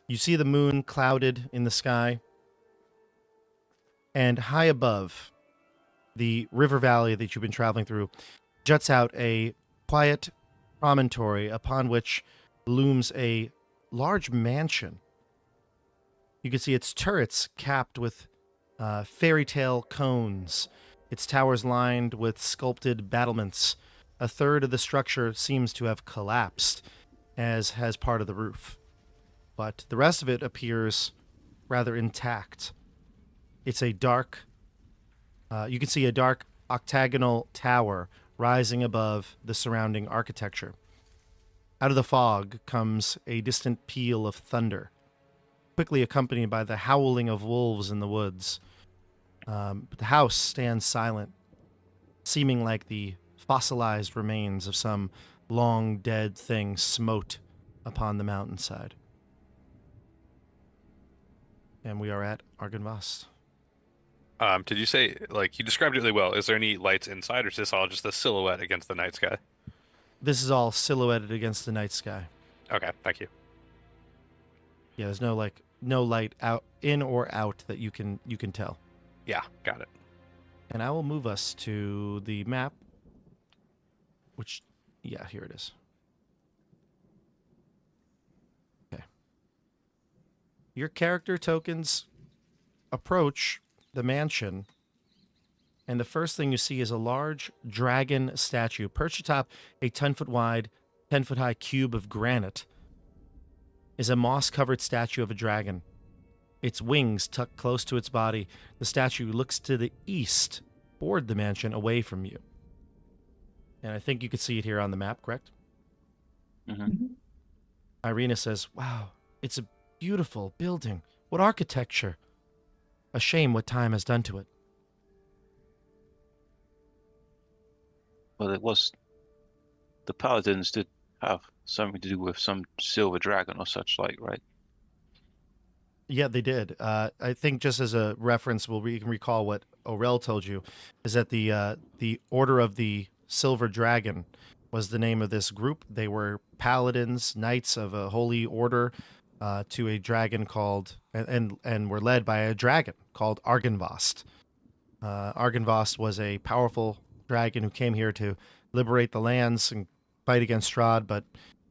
You see the moon clouded in the sky. And high above the river valley that you've been traveling through juts out a quiet promontory upon which looms a large mansion. You can see its turrets capped with fairy tale cones, its towers lined with sculpted battlements. A third of the structure seems to have collapsed, as has part of the roof. But the rest of it appears rather intact. It's a dark, you can see a dark octagonal tower rising above the surrounding architecture. Out of the fog comes a distant peal of thunder, quickly accompanied by the howling of wolves in the woods. But the house stands silent, seeming like the fossilized remains of some long dead thing smote upon the mountainside. And we are at Argynvost. Did you say, like, you described it really well. Is there any lights inside, or is this all just a silhouette against the night sky? This is all silhouetted against the night sky. Okay, thank you. Yeah, there's no light out in or out that you can tell. Yeah, got it. And I will move us to the map Yeah, here it is. Okay. Your character tokens approach the mansion, and the first thing you see is a large dragon statue perched atop a 10-foot wide, 10-foot high cube of granite. Is a moss-covered statue of a dragon. Its wings tucked close to its body. The statue looks to the east, toward the mansion, away from you. And I think you can see it here on the map, correct? Mm-hmm. Irina says, wow, it's a beautiful building. What architecture. A shame what time has done to it. Well, it was... The paladins did have something to do with some silver dragon or such like, right? Yeah, they did. I think just as a reference, we can recall what Aurel told you, is that the Order of the Silver Dragon was the name of this group. They were paladins, knights of a holy order to a dragon called, and were led by a dragon called Argynvostholt. Argynvostholt was a powerful dragon who came here to liberate the lands and fight against Strahd, but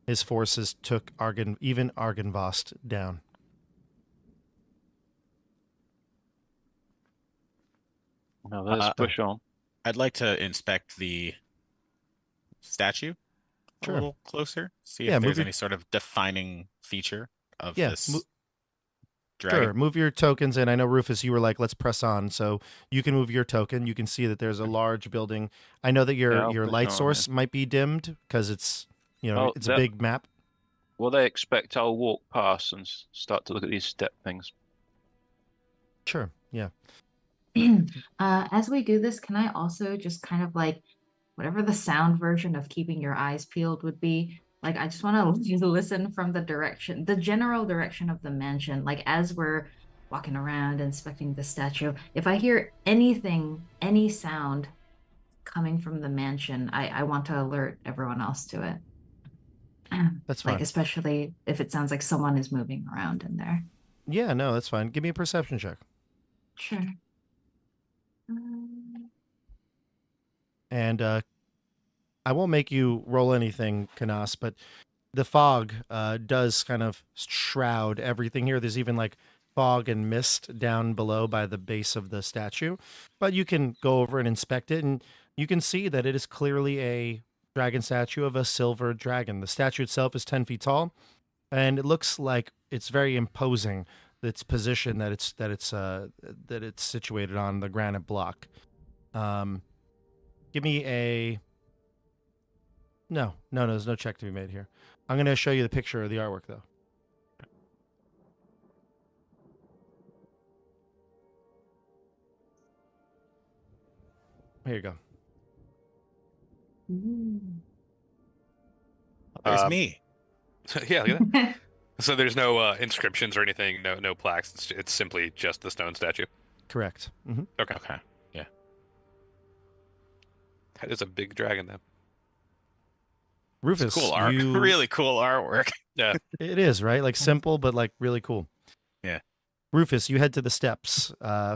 his forces took even Argynvostholt down. Now let's push on. I'd like to inspect the statue a little closer. See if there's any sort of defining feature of this dragon. Sure, move your tokens in. I know, Rufus, you were like, let's press on. So you can move your token. You can see that there's a large building. I know that your light source might be dimmed because it's, it's a big map. Well, they expect I'll walk past and start to look at these step things. Sure, yeah. As we do this, can I also just kind of like, whatever the sound version of keeping your eyes peeled would be, like, I just want to listen from the general direction of the mansion, like as we're walking around inspecting the statue. If I hear anything, any sound coming from the mansion, I want to alert everyone else to it. That's fine. Like, especially if it sounds like someone is moving around in there. Yeah, no, that's fine. Give me a perception check. Sure. And I won't make you roll anything, Canas, but the fog does kind of shroud everything here. There's even like fog and mist down below by the base of the statue. But you can go over and inspect it, and you can see that it is clearly a dragon statue of a silver dragon. The statue itself is 10 feet tall, and it looks like it's very imposing. Its position that it's situated on the granite block. Give me a... No, there's no check to be made here. I'm going to show you the picture of the artwork, though. Here you go. There's me. Yeah, look at that. So there's no inscriptions or anything, no plaques. It's simply just the stone statue. Correct. Mm-hmm. Okay. Yeah. That is a big dragon, though. Rufus, cool art. Really cool artwork. Yeah. It is, right? Like simple, but like really cool. Yeah. Rufus, you head to the steps.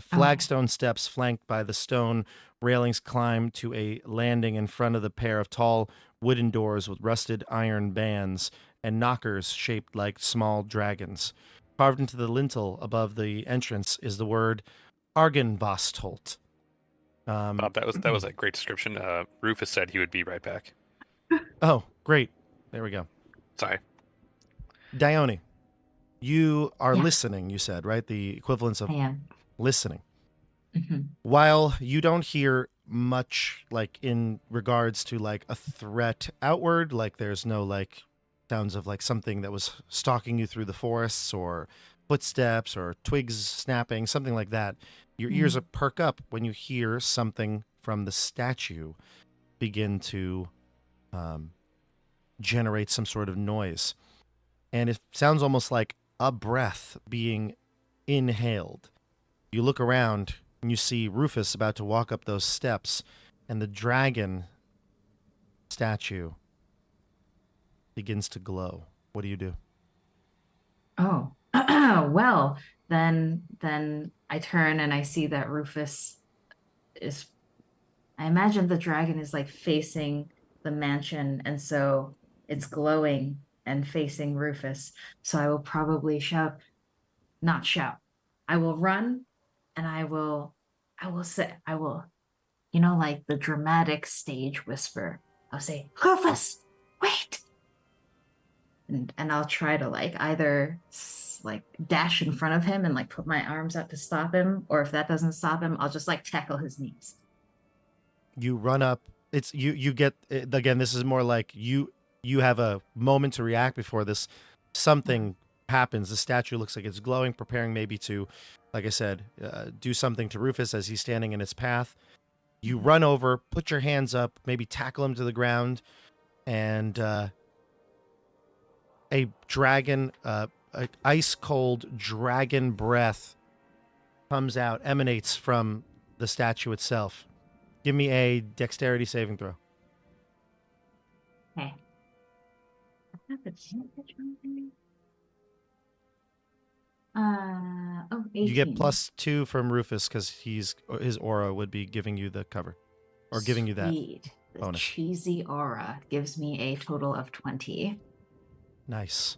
Flagstone steps flanked by the stone railings climb to a landing in front of the pair of tall wooden doors with rusted iron bands and knockers shaped like small dragons. Carved into the lintel above the entrance is the word Argynvostholt. Bob, that was a great description. Rufus said he would be right back. Oh, great. There we go. Sorry. Dione, you are listening, you said, right? The equivalence of listening. Mm-hmm. While you don't hear much like in regards to like a threat outward, like there's no like sounds of like something that was stalking you through the forests or footsteps or twigs snapping, something like that. Your ears are perk up when you hear something from the statue begin to generate some sort of noise. And it sounds almost like a breath being inhaled. You look around and you see Rufus about to walk up those steps, and the dragon statue begins to glow. What do you do? Oh, well, then I turn and I see that Rufus is, I imagine the dragon is like facing the mansion, and so it's glowing and facing Rufus. So I will probably not shout. I will run, and I will say, like the dramatic stage whisper. I'll say, Rufus, wait. And I'll try to like either like dash in front of him and like put my arms out to stop him, or if that doesn't stop him, I'll just like tackle his knees. You run up. It's you get again. This is more like you have a moment to react before this something happens. The statue looks like it's glowing, preparing maybe to, like I said, do something to Rufus as he's standing in its path. You run over, put your hands up, maybe tackle him to the ground, and a dragon, ice cold dragon breath comes out, emanates from the statue itself. Give me a dexterity saving throw. Okay. I have advantage on there. 18. You get +2 from Rufus because his aura would be giving you the cover, or giving you that Sweet. The bonus. cheesy aura gives me a total of 20. Nice.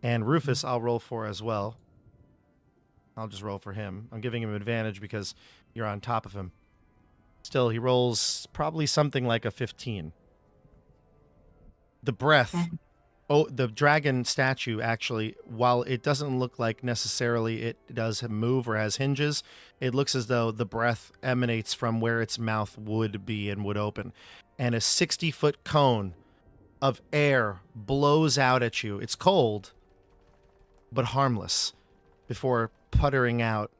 And Rufus, I'll roll for as well. I'll just roll for him. I'm giving him advantage because you're on top of him. Still, he rolls probably something like a 15. The breath. Okay. Oh, the dragon statue, actually, while it doesn't look like necessarily it does move or has hinges, it looks as though the breath emanates from where its mouth would be and would open. And a 60-foot cone of air blows out at you. It's cold, but harmless, before sputtering out,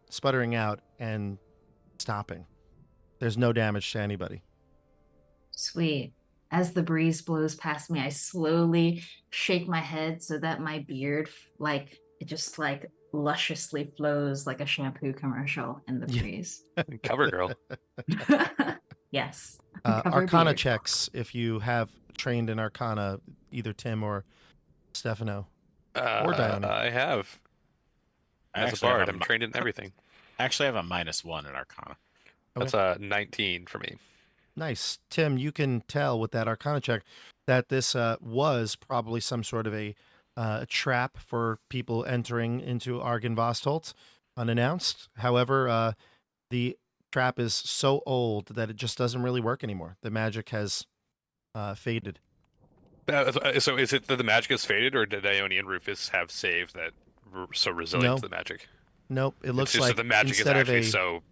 and stopping. There's no damage to anybody. Sweet. As the breeze blows past me, I slowly shake my head so that my beard, it just lusciously flows like a shampoo commercial in the breeze. Cover girl. Yes. Arcana beard. checks, if you have trained in Arcana, either Tim or Stefano. Or Dione. I have. As a bard, I'm trained in everything. I actually have a -1 in Arcana. Okay. That's a 19 for me. Nice. Tim, you can tell with that Arcana check that this was probably some sort of a trap for people entering into Argynvostholt unannounced. However, the trap is so old that it just doesn't really work anymore. The magic has faded. So is it that the magic has faded, or did Dione and Rufus have save that were so resilient to the magic? Nope. It looks it's just like that the magic is instead of actually a so...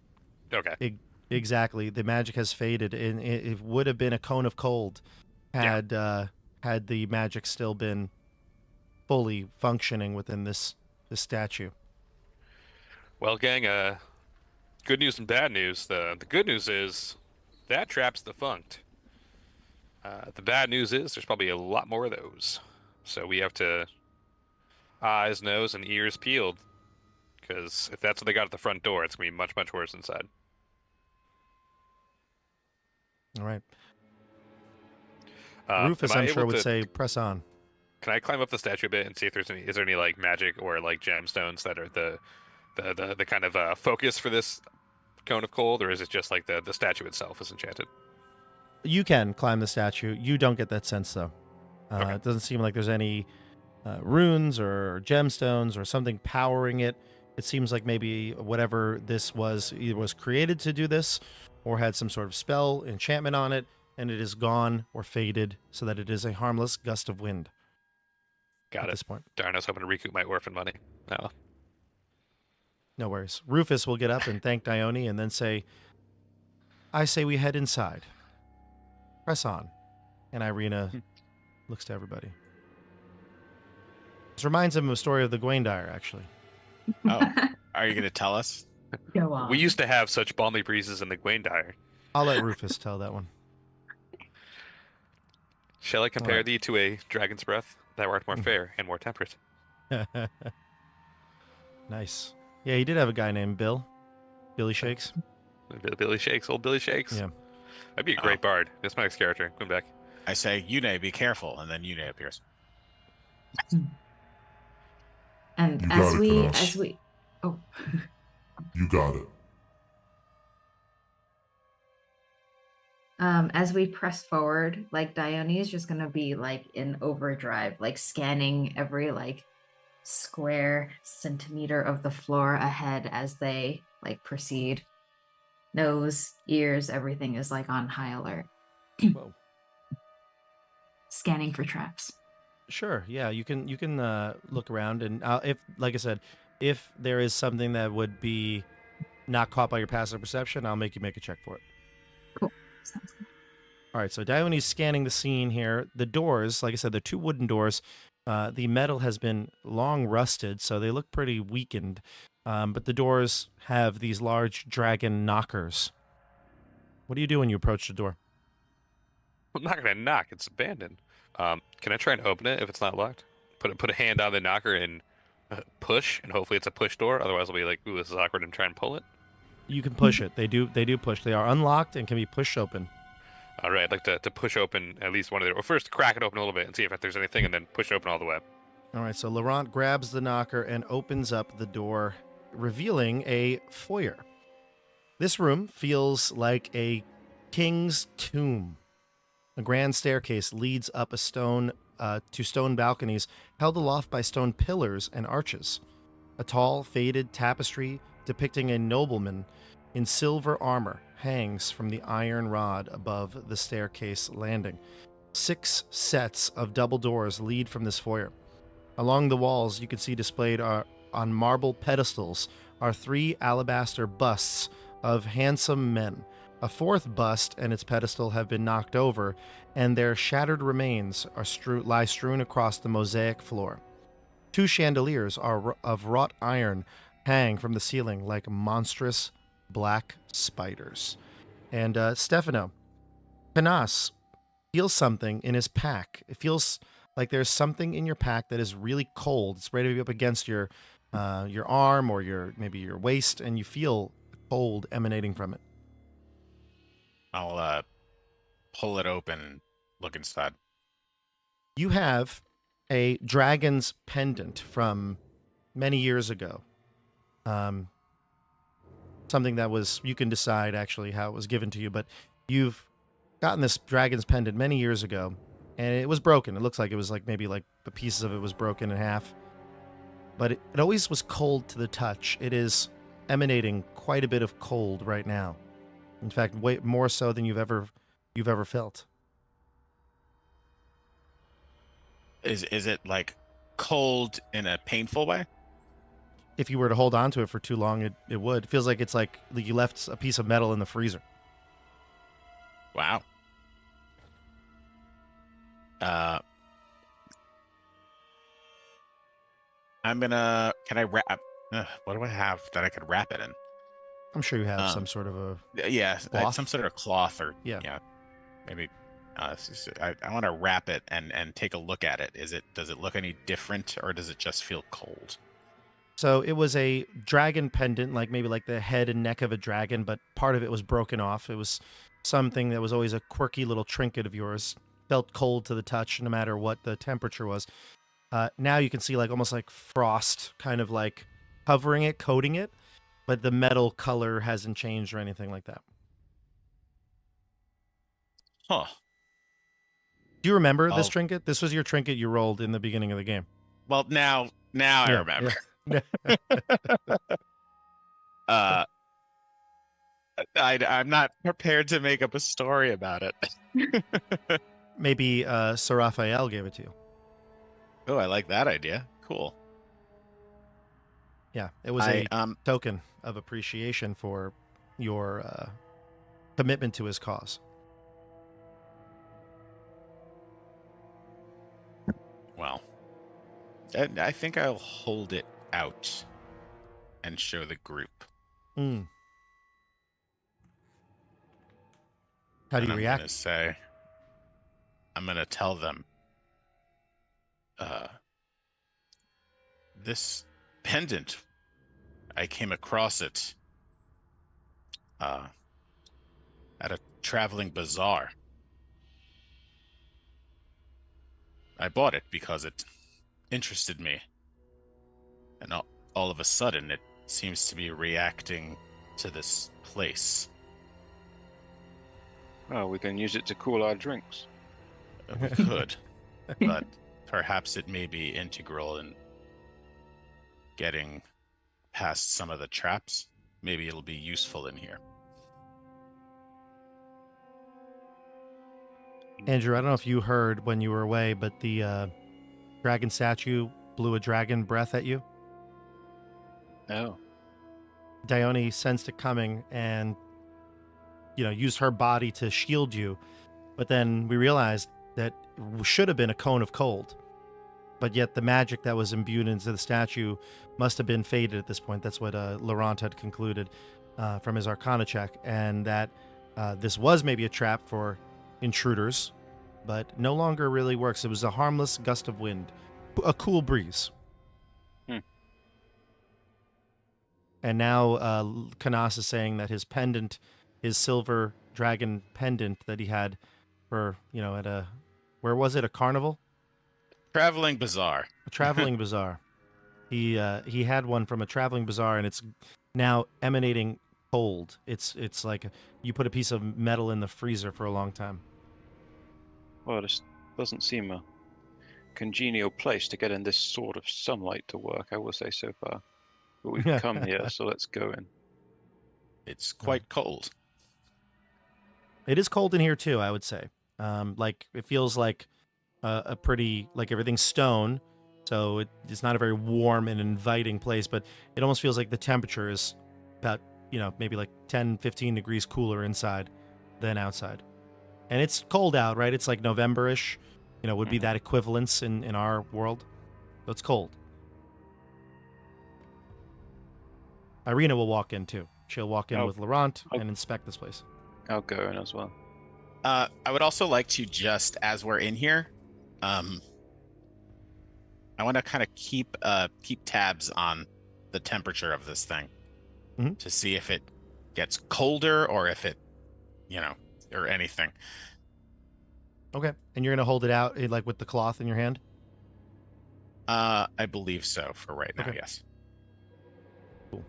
Okay. Exactly. The magic has faded, and it would have been a cone of cold had had the magic still been fully functioning within this statue. Well, gang, good news and bad news. The good news is that trap's defunct. The bad news is there's probably a lot more of those. So we have to eyes, nose, and ears peeled. Because if that's what they got at the front door, it's going to be much, much worse inside. All right. Rufus, I'm sure, would say, press on. Can I climb up the statue a bit and see if is there any like magic or like gemstones that are the kind of focus for this cone of cold, or is it just like the statue itself is enchanted? You can climb the statue. You don't get that sense, though. Okay. It doesn't seem like there's any runes or gemstones or something powering it. It seems like maybe whatever this was either was created to do this or had some sort of spell, enchantment on it, and it is gone or faded so that it is a harmless gust of wind. Got at it. This point. Darn, I was hoping to recoup my orphan money. Oh. No worries. Rufus will get up and thank Dione and then say, I say we head inside. Press on. And Irina looks to everybody. This reminds him of a story of the Gwaindire, actually. Oh, are you going to tell us? Go on. We used to have such balmy breezes in the Gwaindire. I'll let Rufus tell that one. Shall I compare Alright. thee to a dragon's breath? Thou art more fair and more temperate. Nice. Yeah, he did have a guy named Bill. Billy Shakes. Billy Shakes, old Billy Shakes. Yeah. That'd be a great bard. That's my next character. Come back. I say, Yune, be careful, and then Yune appears. And You got it, Canas. as we oh You got it. As we press forward, like Dione is just gonna be like in overdrive, like scanning every like square centimeter of the floor ahead as they like proceed. Nose, ears, everything is like on high alert. Whoa. Scanning for traps. Sure. Yeah, you can look around, and if, like I said, if there is something that would be not caught by your passive perception, I'll make you make a check for it. Cool. Sounds good. All right. So Dione's scanning the scene here. The doors, like I said, they're two wooden doors. The metal has been long rusted, so they look pretty weakened. But the doors have these large dragon knockers. What do you do when you approach the door? I'm not gonna knock. It's abandoned. Can I try and open it if it's not locked? Put a hand on the knocker and push, and hopefully it's a push door. Otherwise, I'll be like, "Ooh, this is awkward," and try and pull it. You can push it. They do push. They are unlocked and can be pushed open. All right, I'd like to push open at least one of the. Or first, crack it open a little bit and see if there's anything, and then push it open all the way. All right, so Laurent grabs the knocker and opens up the door, revealing a foyer. This room feels like a king's tomb. A grand staircase leads up to stone balconies held aloft by stone pillars and arches. A tall, faded tapestry depicting a nobleman in silver armor hangs from the iron rod above the staircase landing. 6 sets of double doors lead from this foyer. Along the walls, you can see displayed on marble pedestals are 3 alabaster busts of handsome men. A 4th bust and its pedestal have been knocked over, and their shattered remains lie strewn across the mosaic floor. 2 chandeliers of wrought iron hang from the ceiling like monstrous black spiders. And Stefano, Canas feels something in his pack. It feels like there's something in your pack that is really cold. It's ready to be up against your arm or maybe your waist, and you feel cold emanating from it. I'll pull it open and look inside. You have a dragon's pendant from many years ago. Something that you can decide actually how it was given to you, but you've gotten this dragon's pendant many years ago, and it was broken. It looks like it was maybe the pieces of it was broken in half. But it always was cold to the touch. It is emanating quite a bit of cold right now. In fact, way more so than you've ever felt. Is it cold in a painful way? If you were to hold on to it for too long, it would. It feels like it's like you left a piece of metal in the freezer. Wow. Can I wrap? What do I have that I could wrap it in? I'm sure you have some sort of a cloth? Some sort of cloth or yeah. Maybe. I want to wrap it and take a look at it. Does it look any different, or does it just feel cold? So it was a dragon pendant, maybe the head and neck of a dragon, but part of it was broken off. It was something that was always a quirky little trinket of yours. Felt cold to the touch, no matter what the temperature was. Now you can see almost like frost, kind of covering it, coating it, but the metal color hasn't changed or anything like that. Huh. Do you remember this trinket? This was your trinket you rolled in the beginning of the game. Well, now I remember. Yeah. I'm not prepared to make up a story about it. Maybe Sir Raphael gave it to you. Oh, I like that idea. Cool. Yeah, it was a token of appreciation for your commitment to his cause. Well, I think I'll hold it out and show the group. Mm. How do you react? I'm going to tell them, this pendant, I came across it at a traveling bazaar. I bought it because it interested me, and all of a sudden it seems to be reacting to this place. Oh, we can use it to cool our drinks. We could, but perhaps it may be integral in getting past some of the traps. Maybe it'll be useful in here. Andrew, I don't know if you heard when you were away, but the dragon statue blew a dragon breath at you. Oh. Dione sensed it coming and, used her body to shield you. But then we realized that it should have been a cone of cold. But yet the magic that was imbued into the statue must have been faded at this point. That's what Laurent had concluded from his Arcana check. And that this was maybe a trap for intruders, but no longer really works. It was a harmless gust of wind, a cool breeze. And now Canas is saying that his pendant, his silver dragon pendant that he had for, at a, where was it? A carnival? Traveling bazaar. A traveling bazaar. He had one from a traveling bazaar, and it's now emanating cold. It's like you put a piece of metal in the freezer for a long time. Well, this doesn't seem a congenial place to get in this sort of sunlight to work, I will say so far. But we've come here, so let's go in. It's quite cold. It is cold in here too, I would say. Like it feels like a pretty, like everything's stone, so it's not a very warm and inviting place, but it almost feels like the temperature is about, maybe like 10, 15 degrees cooler inside than outside. And it's cold out, right? It's like November-ish, would be that equivalence in our world. So it's cold. Irina will walk in too. She'll walk in with Laurent and inspect this place. I'll go in as well. I would also like to just, as we're in here, I want to kind of keep tabs on the temperature of this thing to see if it gets colder or if it, or anything. Okay. And you're going to hold it out like with the cloth in your hand? I believe so for right now, yes. Cool.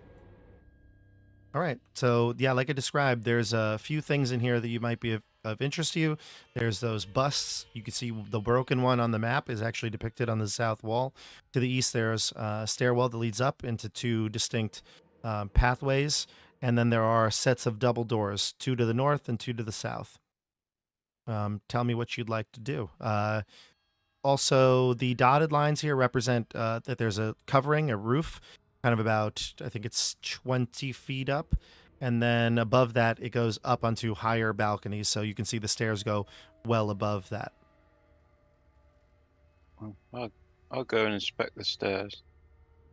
All right. So, yeah, like I described, there's a few things in here that you might be of interest to you. There's those busts. You can see the broken one on the map is actually depicted on the south wall. To the east, there's a stairwell that leads up into two distinct pathways. And then there are sets of double doors, 2 to the north and 2 to the south. Tell me what you'd like to do. Also, the dotted lines here represent that there's a covering, a roof, kind of about, I think it's 20 feet up. And then above that, it goes up onto higher balconies. So you can see the stairs go well above that. I'll go and inspect the stairs.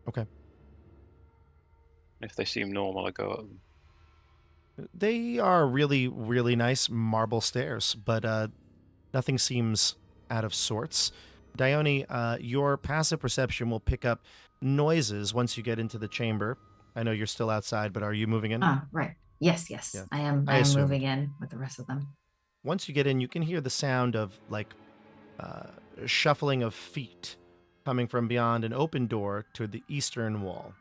Okay. If they seem normal, I go up them. They are really, really nice marble stairs, but nothing seems out of sorts. Dione, your passive perception will pick up noises once you get into the chamber. I know you're still outside, but are you moving in? Right. Yes. Yeah. I am moving in with the rest of them. Once you get in, you can hear the sound of like shuffling of feet coming from beyond an open door to the eastern wall.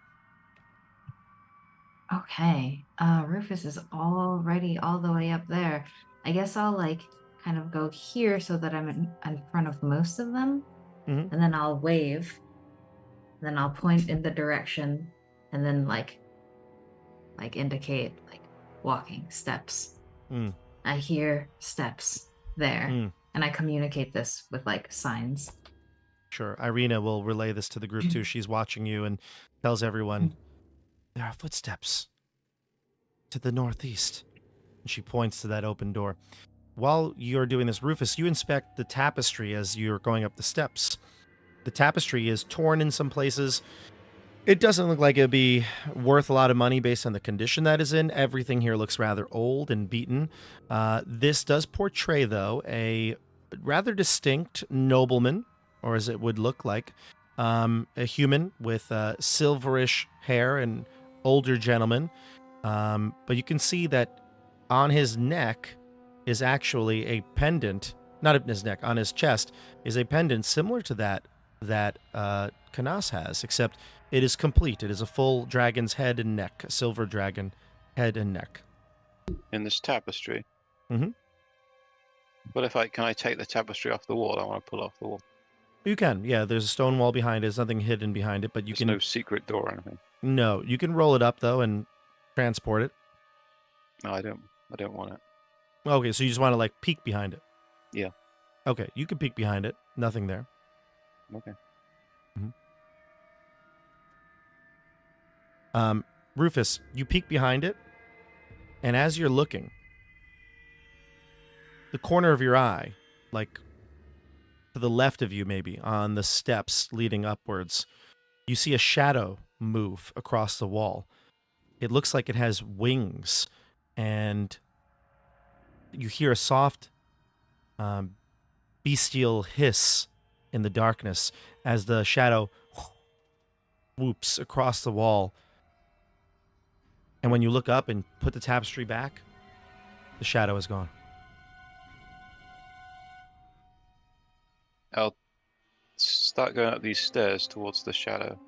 Okay. Rufus is already all the way up there. I guess I'll like kind of go here so that I'm in front of most of them. And then I'll wave. Then I'll point in the direction and then like indicate like walking steps. I hear steps there. And I communicate this with like signs. Sure. Irina will relay this to the group too. She's watching you and tells everyone, there are footsteps to the northeast. And she points to that open door. While you're doing this, Rufus, you inspect the tapestry as you're going up the steps. The tapestry is torn in some places. It doesn't look like it'd be worth a lot of money based on the condition that is in. Everything here looks rather old and beaten. This does portray, though, a rather distinct nobleman, or as it would look like, a human with silverish hair, an older gentleman. But you can see that on his neck is actually a pendant, not on his neck, on his chest is a pendant similar to that Canas has, except it is complete. It is a full dragon's head and neck, a silver dragon head and neck. In this tapestry? But if can I take the tapestry off the wall? I want to pull off the wall. You can, yeah. There's a stone wall behind it. There's nothing hidden behind it, but you There's can. no secret door or anything. No, you can roll it up though and transport it. No, I don't. I don't want it. Okay, so you just want to like peek behind it. Yeah. Okay, you can peek behind it. Nothing there. Okay. Rufus, you peek behind it, and as you're looking, the corner of your eye, like to the left of you maybe, on the steps leading upwards, you see a shadow move across the wall. It looks like it has wings, and you hear a soft bestial hiss in the darkness as the shadow whoops across the wall. And when you look up and put the tapestry back, the shadow is gone. I'll start going up these stairs towards the shadow.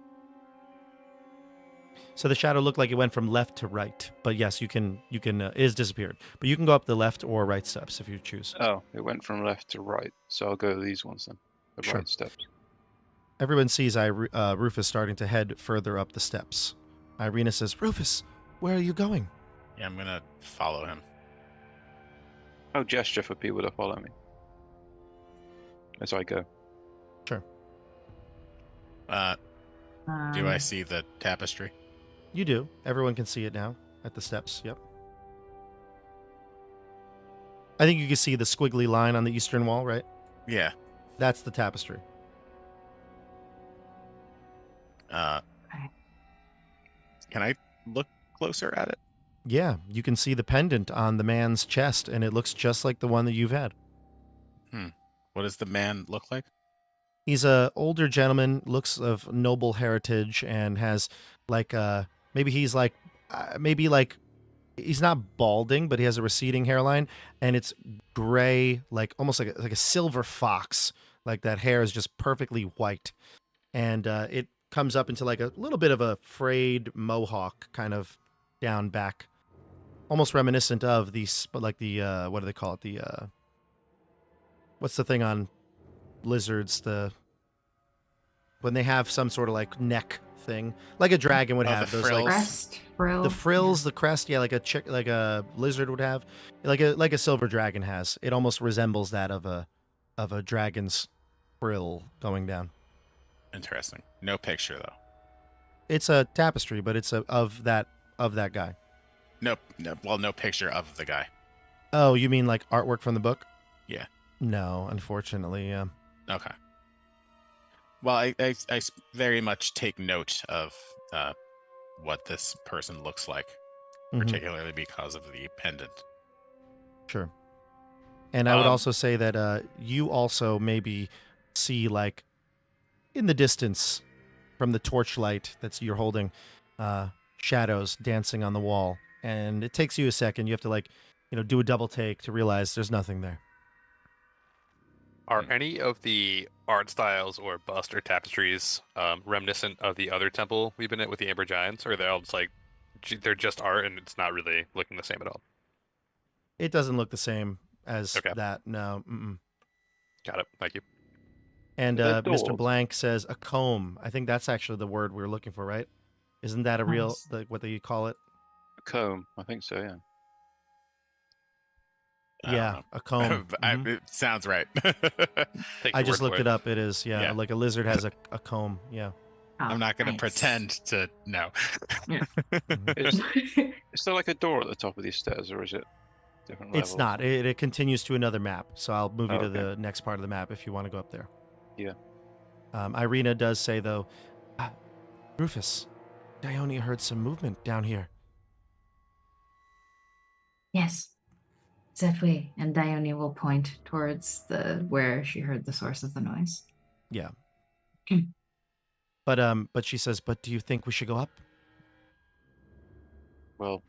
So the shadow looked like it went from left to right. But yes, you can it is disappeared. But you can go up the left or right steps if you choose. Oh, it went from left to right. So I'll go to these ones then. The Sure. right steps. Everyone sees Rufus starting to head further up the steps. Irina says, "Rufus, where are you going?" Yeah, I'm gonna follow him. I'll gesture for people to follow me as I go. Sure. Do I see the tapestry? You do. Everyone can see it now at the steps. Yep. I think you can see the squiggly line on the eastern wall, right? Yeah. That's the tapestry. Can I look closer at it? Yeah, you can see the pendant on the man's chest, and it looks just like the one that you've had. What does the man look like? He's a older gentleman, looks of noble heritage, and has like maybe he's like he's not balding, but he has a receding hairline, and it's gray, like almost like a silver fox. Like that hair is just perfectly white, and it comes up into like a little bit of a frayed mohawk, kind of down back, almost reminiscent of these, but like the what do they call it? The what's the thing on lizards? When they have some sort of like neck thing, like a dragon would Oh, have the those like frills? Crest, frill. the frills, the crest, yeah, like a lizard would have, like a silver dragon has. It almost resembles that of a dragon's frill going down. Interesting. No picture though. It's a tapestry, but it's of that guy. No, well, no picture of the guy. Oh, you mean like artwork from the book? Yeah. No, unfortunately, yeah. Okay. Well, I very much take note of what this person looks like, Mhm. particularly because of the pendant. Sure. And I would Um, also say that you also maybe see like in the distance from the torchlight you're holding, shadows dancing on the wall, and it takes you a second. You have to like, do a double take to realize there's nothing there. Are any of the art styles or bust or tapestries reminiscent of the other temple we've been at with the Amber Giants, or are they all just like they're just art and it's not really looking the same at all? It doesn't look the same as Okay. that. No. Mm-mm. Got it. Thank you. And Are there Mr. doors? Blank says a comb. I think that's actually the word we were looking for, right? Isn't that a real Nice. what they call it? A comb. I think so, yeah. I don't Yeah, know. a comb. Mhm. It sounds right. Take I your just word looked for it up. It is, yeah, Yeah. like a lizard has a comb. Yeah. I'm not going to nice. pretend to know. Mhm. Is there like a door at the top of these stairs, or is it different levels? It's not. It continues to another map. So I'll move you to Okay. the next part of the map if you want to go up there. Yeah. Irina does say, though, Rufus, Dione heard some movement down here. Yes, that way. And Dione will point towards where she heard the source of the noise. Yeah. Hmm. But she says, but do you think we should go up? Well,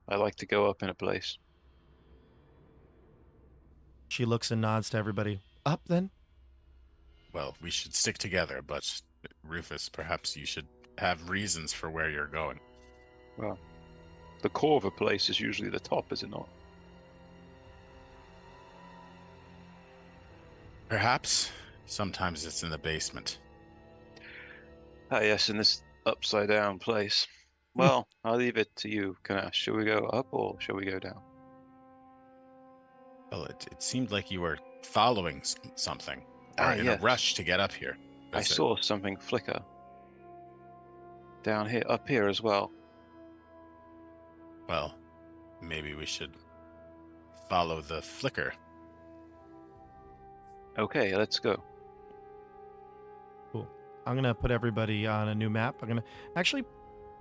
I like to go up in a place. She looks and nods to everybody. Up then? Well, we should stick together, but Rufus, perhaps you should have reasons for where you're going. Well, the core of a place is usually the top, is it not? Perhaps. Sometimes it's in the basement. Ah, yes, in this upside down place. Well, I'll leave it to you, Canas. Shall we go up or shall we go down? Well, it seemed like you were following something, or in a Yes. rush to get up here. I saw something flicker down here, up here as well. Well, maybe we should follow the flicker. Okay, let's go. Cool. I'm going to put everybody on a new map. I'm going to actually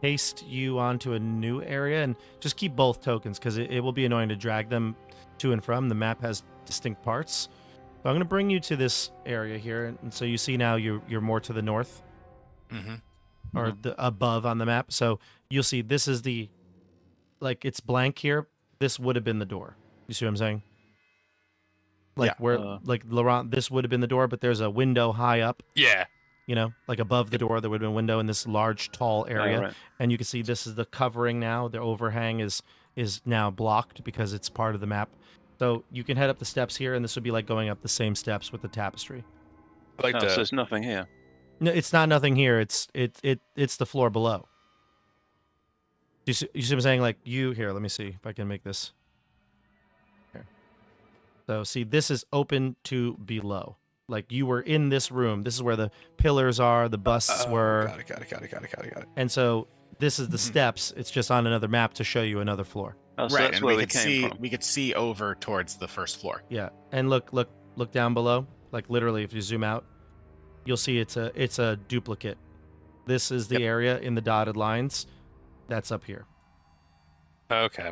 paste you onto a new area and just keep both tokens because it will be annoying to drag them to and from. The map has distinct parts. So I'm going to bring you to this area here. And so you see now you're more to the north or the above on the map. So you'll see this is the, like it's blank here. This would have been the door. You see what I'm saying? Like where, like Laurent, this would have been the door, but there's a window high up. Yeah. You know, like above the door, there would have been a window in this large, tall area. Right. And you can see this is the covering now. The overhang is now blocked because it's part of the map. So you can head up the steps here, and this would be like going up the same steps with the tapestry. I like So to. there's nothing here. No, it's not nothing here. It's the floor below. You see what I'm saying? Like here, let me see if I can make this. Here. So see, this is open to below. Like you were in this room. This is where the pillars are, the busts were. Got it. And so this is the steps. It's just on another map to show you another floor. Oh, so Right, that's and where we we could came see from. we could see over towards the first floor. Yeah. And look down below. Like literally if you zoom out, you'll see it's a duplicate. This is the area in the dotted lines. That's up here. Okay.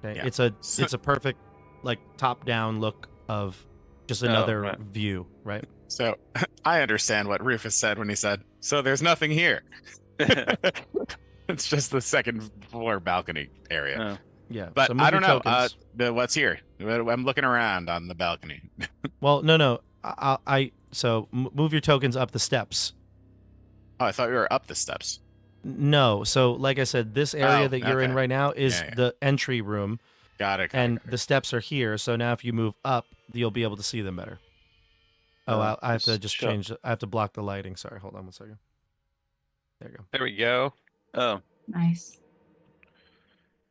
Okay. Yeah. It's a perfect like top down look of just another right. view, right? So I understand what Rufus said when he said, "So there's nothing here." It's just the second floor balcony area. Oh. Yeah. But so move I don't your know. tokens. What's here? I'm looking around on the balcony. Well, no. So move your tokens up the steps. Oh, I thought we were up the steps. No. So like I said, this area that you're in okay. right now is Yeah. the entry room. Got it. And the steps are here, so now if you move up, you'll be able to see them better. Oh, I have to just shut. change. I have to block the lighting. Sorry, hold on 1 second. There you go. There we go. Oh. Nice.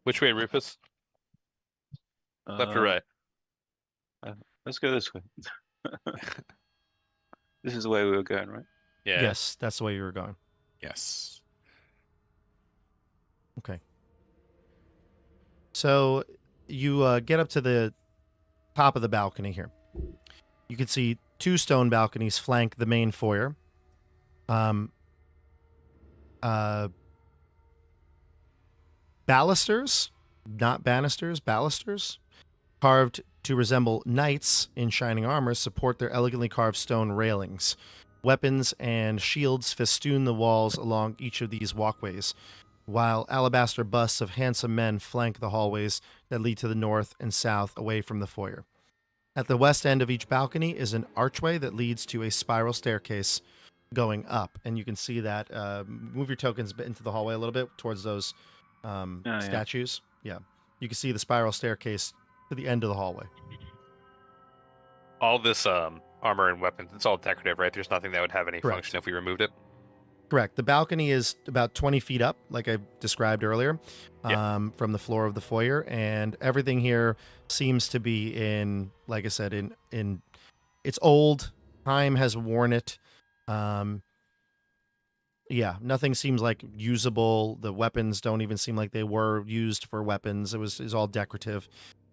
Which way, Rufus? Left or right? Let's go this way. This is the way we were going, right? Yeah. Yes, that's the way you were going. Yes. Okay. So you get up to the top of the balcony here. You can see 2 stone balconies flank the main foyer. Balusters, not banisters, balusters, carved to resemble knights in shining armor, support their elegantly carved stone railings. Weapons and shields festoon the walls along each of these walkways, while alabaster busts of handsome men flank the hallways that lead to the north and south away from the foyer. At the west end of each balcony is an archway that leads to a spiral staircase going up, and you can see that. Move your tokens into the hallway a little bit towards those statues. Yeah, you can see the spiral staircase to the end of the hallway. All this armor and weapons, it's all decorative, right? There's nothing that would have any Correct. function if we removed it. Correct. The balcony is about 20 feet up, like I described earlier, from the floor of the foyer, and everything here seems to be in, like I said, in it's old. Time has worn it. Yeah, nothing seems like usable. The weapons don't even seem like they were used for weapons. It's all decorative.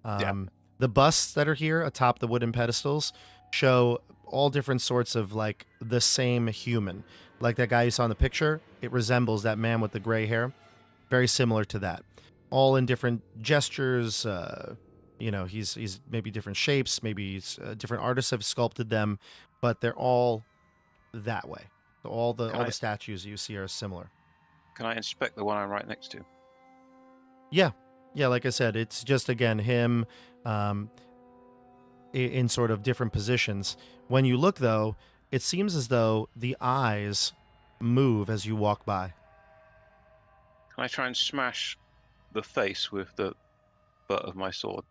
The busts that are here atop the wooden pedestals show all different sorts of like the same human. Like that guy you saw in the picture, it resembles that man with the gray hair. Very similar to that. All in different gestures. He's maybe different shapes. Maybe different artists have sculpted them, but they're all that way. So all the statues you see are similar. Can I inspect the one I'm right next to? Yeah. Like I said, it's just again him in sort of different positions. When you look, though, it seems as though the eyes move as you walk by. Can I try and smash the face with the butt of my sword?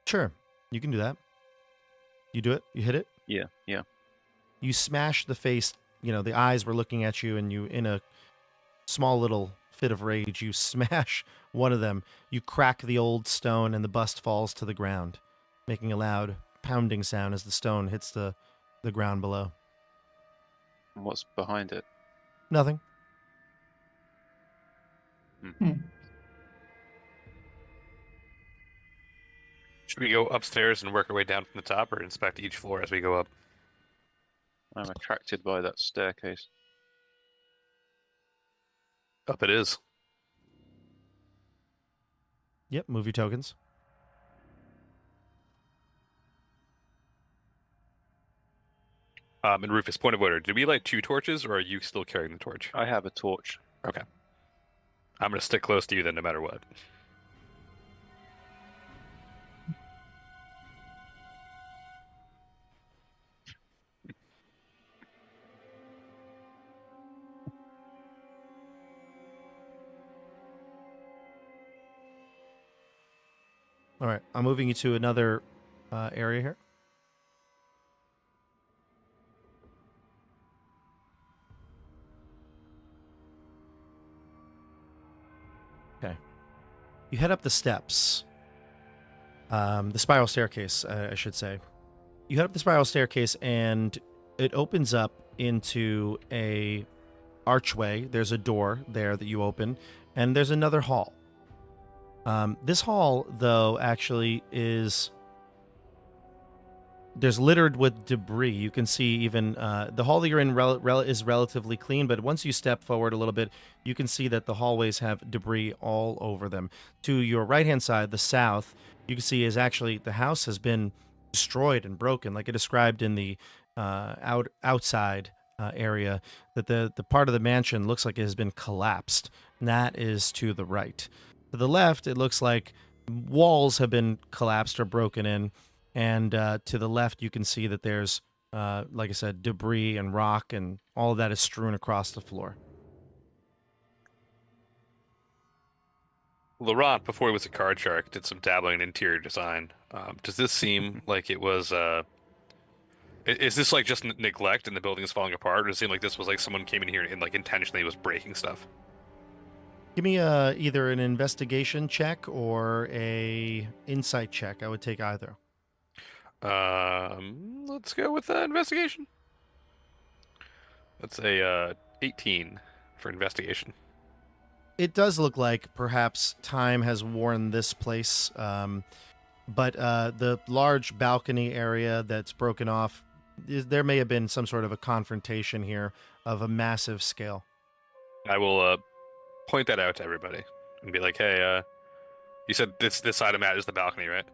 Sure, you can do that. You do it? You hit it? Yeah, yeah. You smash the face. The eyes were looking at you, and you, in a small little fit of rage, you smash one of them. You crack the old stone, and the bust falls to the ground, making a loud pounding sound as the stone hits the ground below. And what's behind it? Nothing. Should we go upstairs and work our way down from the top, or inspect each floor as we go up? I'm attracted by that staircase. Up it is. Yep, move your tokens. And Rufus, point of order. Did we light 2 torches, or are you still carrying the torch? I have a torch. Okay. I'm going to stick close to you then, no matter what. All right, I'm moving you to another area here. Okay. You head up the steps. The spiral staircase, I should say. You head up the spiral staircase, and it opens up into a archway. There's a door there that you open, and there's another hall. This hall, though, actually there's littered with debris. You can see even the hall that you're in is relatively clean, but once you step forward a little bit, you can see that the hallways have debris all over them. To your right-hand side, the south, you can see is actually the house has been destroyed and broken, like I described in the outside area, that the part of the mansion looks like it has been collapsed, and that is to the right. To the left, it looks like walls have been collapsed or broken in, and to the left, you can see that there's, like I said, debris and rock, and all of that is strewn across the floor. Laurent, before he was a card shark, did some dabbling in interior design. Does this seem like it was... Is this like just neglect and the building is falling apart, or does it seem like this was like someone came in here and like intentionally was breaking stuff? Give me either an investigation check or a insight check. I would take either. Let's go with investigation. That's a 18 for investigation. It does look like perhaps time has worn this place, but the large balcony area that's broken off, there may have been some sort of a confrontation here of a massive scale. I will point that out to everybody and be like, hey, you said this side of Matt is the balcony, right?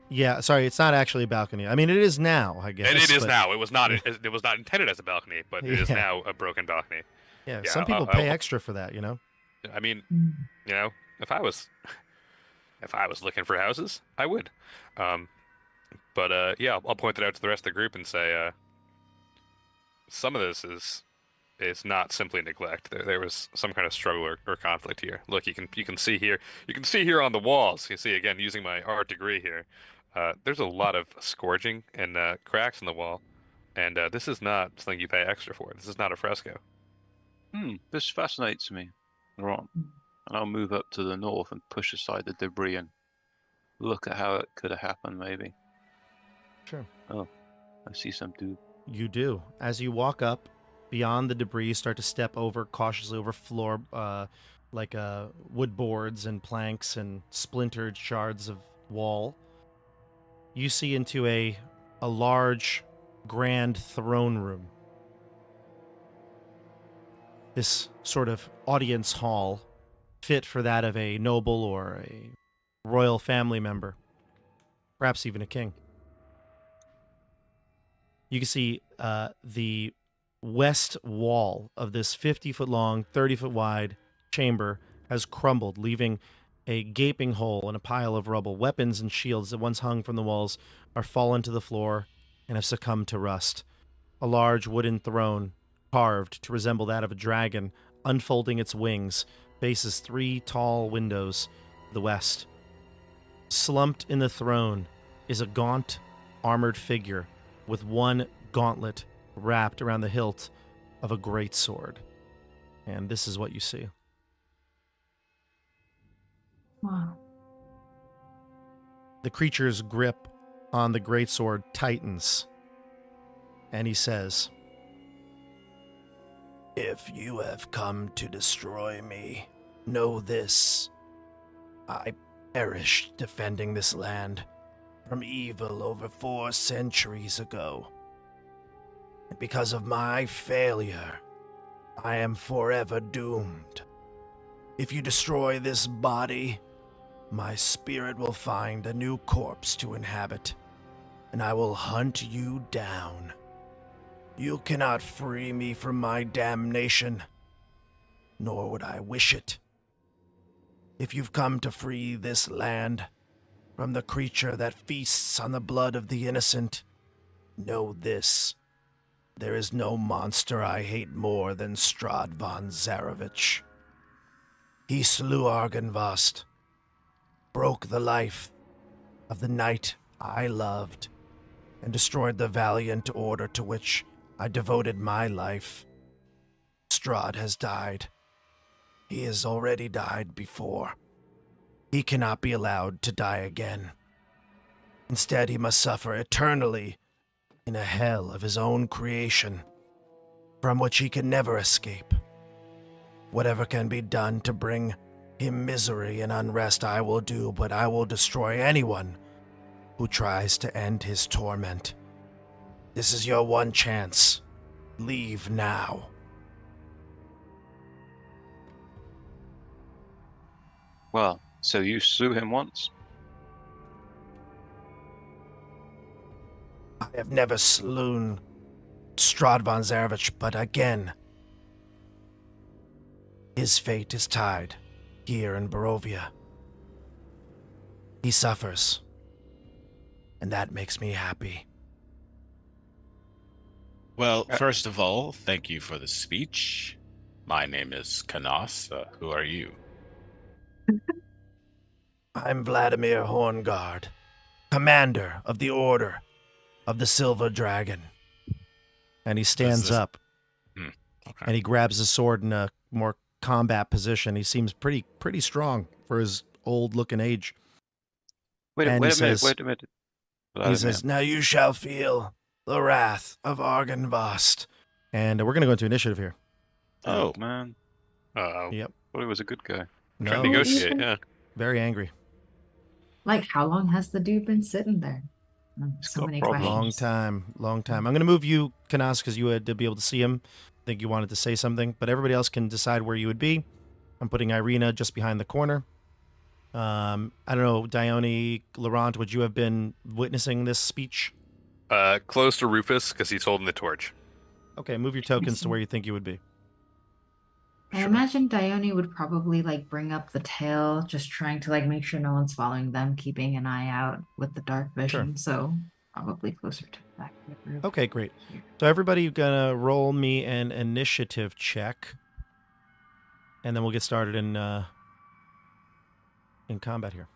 Yeah, sorry, it's not actually a balcony. I mean, it is now, I guess. And it is but... now. It was not. It was not intended as a balcony, but it is now a broken balcony. Yeah, some people pay extra for that, I mean, if I was looking for houses, I would. But yeah, I'll point that out to the rest of the group and say, some of this is not simply neglect. There was some kind of struggle or conflict here. Look, you can see here on the walls. You see again using my art degree here. There's a lot of scourging and cracks in the wall, and this is not something you pay extra for. This is not a fresco. This fascinates me, Laurent. And I'll move up to the north and push aside the debris and look at how it could have happened, maybe. Sure. Oh, I see some dude. You do. As you walk up, beyond the debris, you start to step cautiously over floor, like wood boards and planks and splintered shards of wall. You see into a large, grand throne room. This sort of audience hall, fit for that of a noble or a royal family member, perhaps even a king. You can see the west wall of this 50-foot long, 30-foot wide chamber has crumbled, leaving a gaping hole and a pile of rubble. Weapons and shields that once hung from the walls are fallen to the floor and have succumbed to rust. A large wooden throne, carved to resemble that of a dragon, unfolding its wings, faces 3 tall windows to the west. Slumped in the throne is a gaunt, armored figure with one gauntlet wrapped around the hilt of a great sword. And this is what you see. Wow. The creature's grip on the greatsword tightens, and he says, "If you have come to destroy me, know this. I perished defending this land from evil over 4 centuries ago. And because of my failure, I am forever doomed. If you destroy this body, my spirit will find a new corpse to inhabit, and I will hunt you down. You cannot free me from my damnation, nor would I wish it. If you've come to free this land from the creature that feasts on the blood of the innocent, know this. There is no monster I hate more than Strahd von Zarevich. He slew Argynvost, broke the life of the knight I loved, and destroyed the valiant order to which I devoted my life. Strahd has died. He has already died before. He cannot be allowed to die again. Instead, he must suffer eternally in a hell of his own creation, from which he can never escape. Whatever can be done to bring him misery and unrest I will do, but I will destroy anyone who tries to end his torment. This is your one chance. Leave now." Well, so you slew him once? I have never slewn Strahd von Zarevich, but again, his fate is tied here in Barovia. He suffers, and that makes me happy. Well, first of all, thank you for the speech. My name is Canas. Who are you? I'm Vladimir Horngard, commander of the Order of the Silver Dragon. And he stands up, Okay. and he grabs his sword in a more combat position. He seems pretty strong for his old-looking age. Wait And a he minute, says- wait a minute. He Vladimir. says, "Now you shall feel the wrath of Argynvost." And we're going to go into initiative here. Oh, man. Yep. Thought he was a good guy. No, Trying to negotiate, even- yeah. very angry. Like, how long has the dude been sitting there? He's So got many problems. questions. Long time. I'm going to move you, Canas, because you had to be able to see him. I think you wanted to say something, but everybody else can decide where you would be. I'm putting Irina just behind the corner. I don't know, Dione, Laurent, would you have been witnessing this speech? Close to Rufus, because he's holding the torch. Okay, move your tokens to where you think you would be. I Sure. imagine Dione would probably like bring up the tail, just trying to like make sure no one's following them, keeping an eye out with the dark vision. So probably closer to the back of the group. Okay, great. So everybody gonna roll me an initiative check, and then we'll get started in combat here.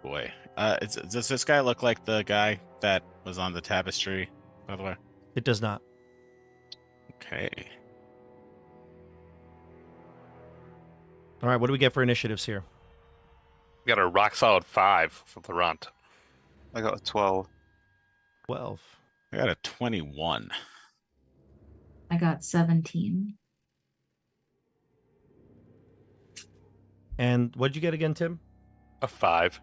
boy. Does this guy look like the guy that was on the tapestry, by the way? It does not. Okay. All right, what do we get for initiatives here? We got a rock solid 5 for Laurent. I got a 12. 12. I got a 21. I got 17. And what'd you get again, Tim? A 5.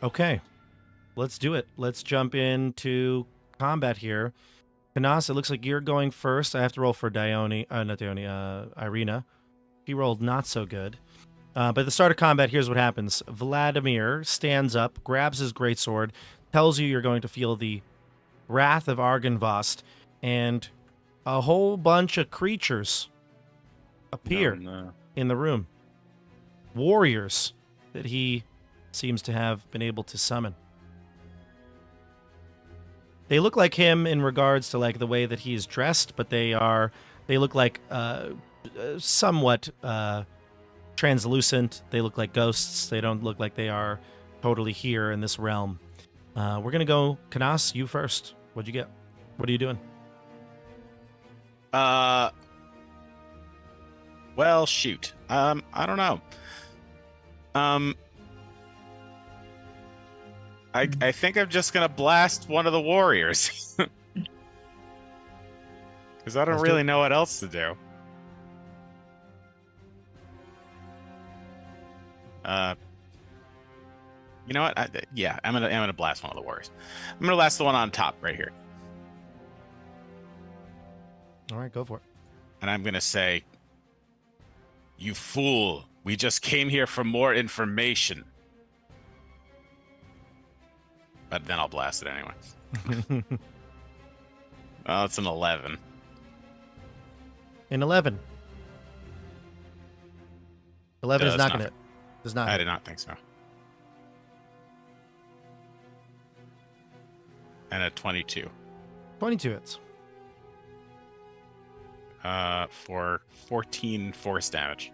Okay, let's do it. Let's jump into combat here. Canas, it looks like you're going first. I have to roll for Irina. He rolled not so good. But at the start of combat, here's what happens. Vladimir stands up, grabs his greatsword, tells you you're going to feel the wrath of Argynvost, and a whole bunch of creatures appear No. in the room. Warriors that he seems to have been able to summon. They look like him in regards to like the way that he's dressed, but they look like somewhat translucent. They look like ghosts. They don't look like they are totally here in this realm. We're gonna go, Canas, you first. What'd you get? What are you doing? Well, shoot. I don't know. I think I'm just gonna blast one of the warriors. Because I don't Let's do really it. know what else to do. You know what? I'm gonna blast one of the warriors. I'm gonna blast the one on top right here, All right, go for it. and I'm gonna say, "You fool! We just came here for more information." But then I'll blast it anyway. Oh, it's an 11. In 11. 11 is Does not not. gonna. Does not. I hit. did not think so. And a 22. 22 hits. For 14 force damage.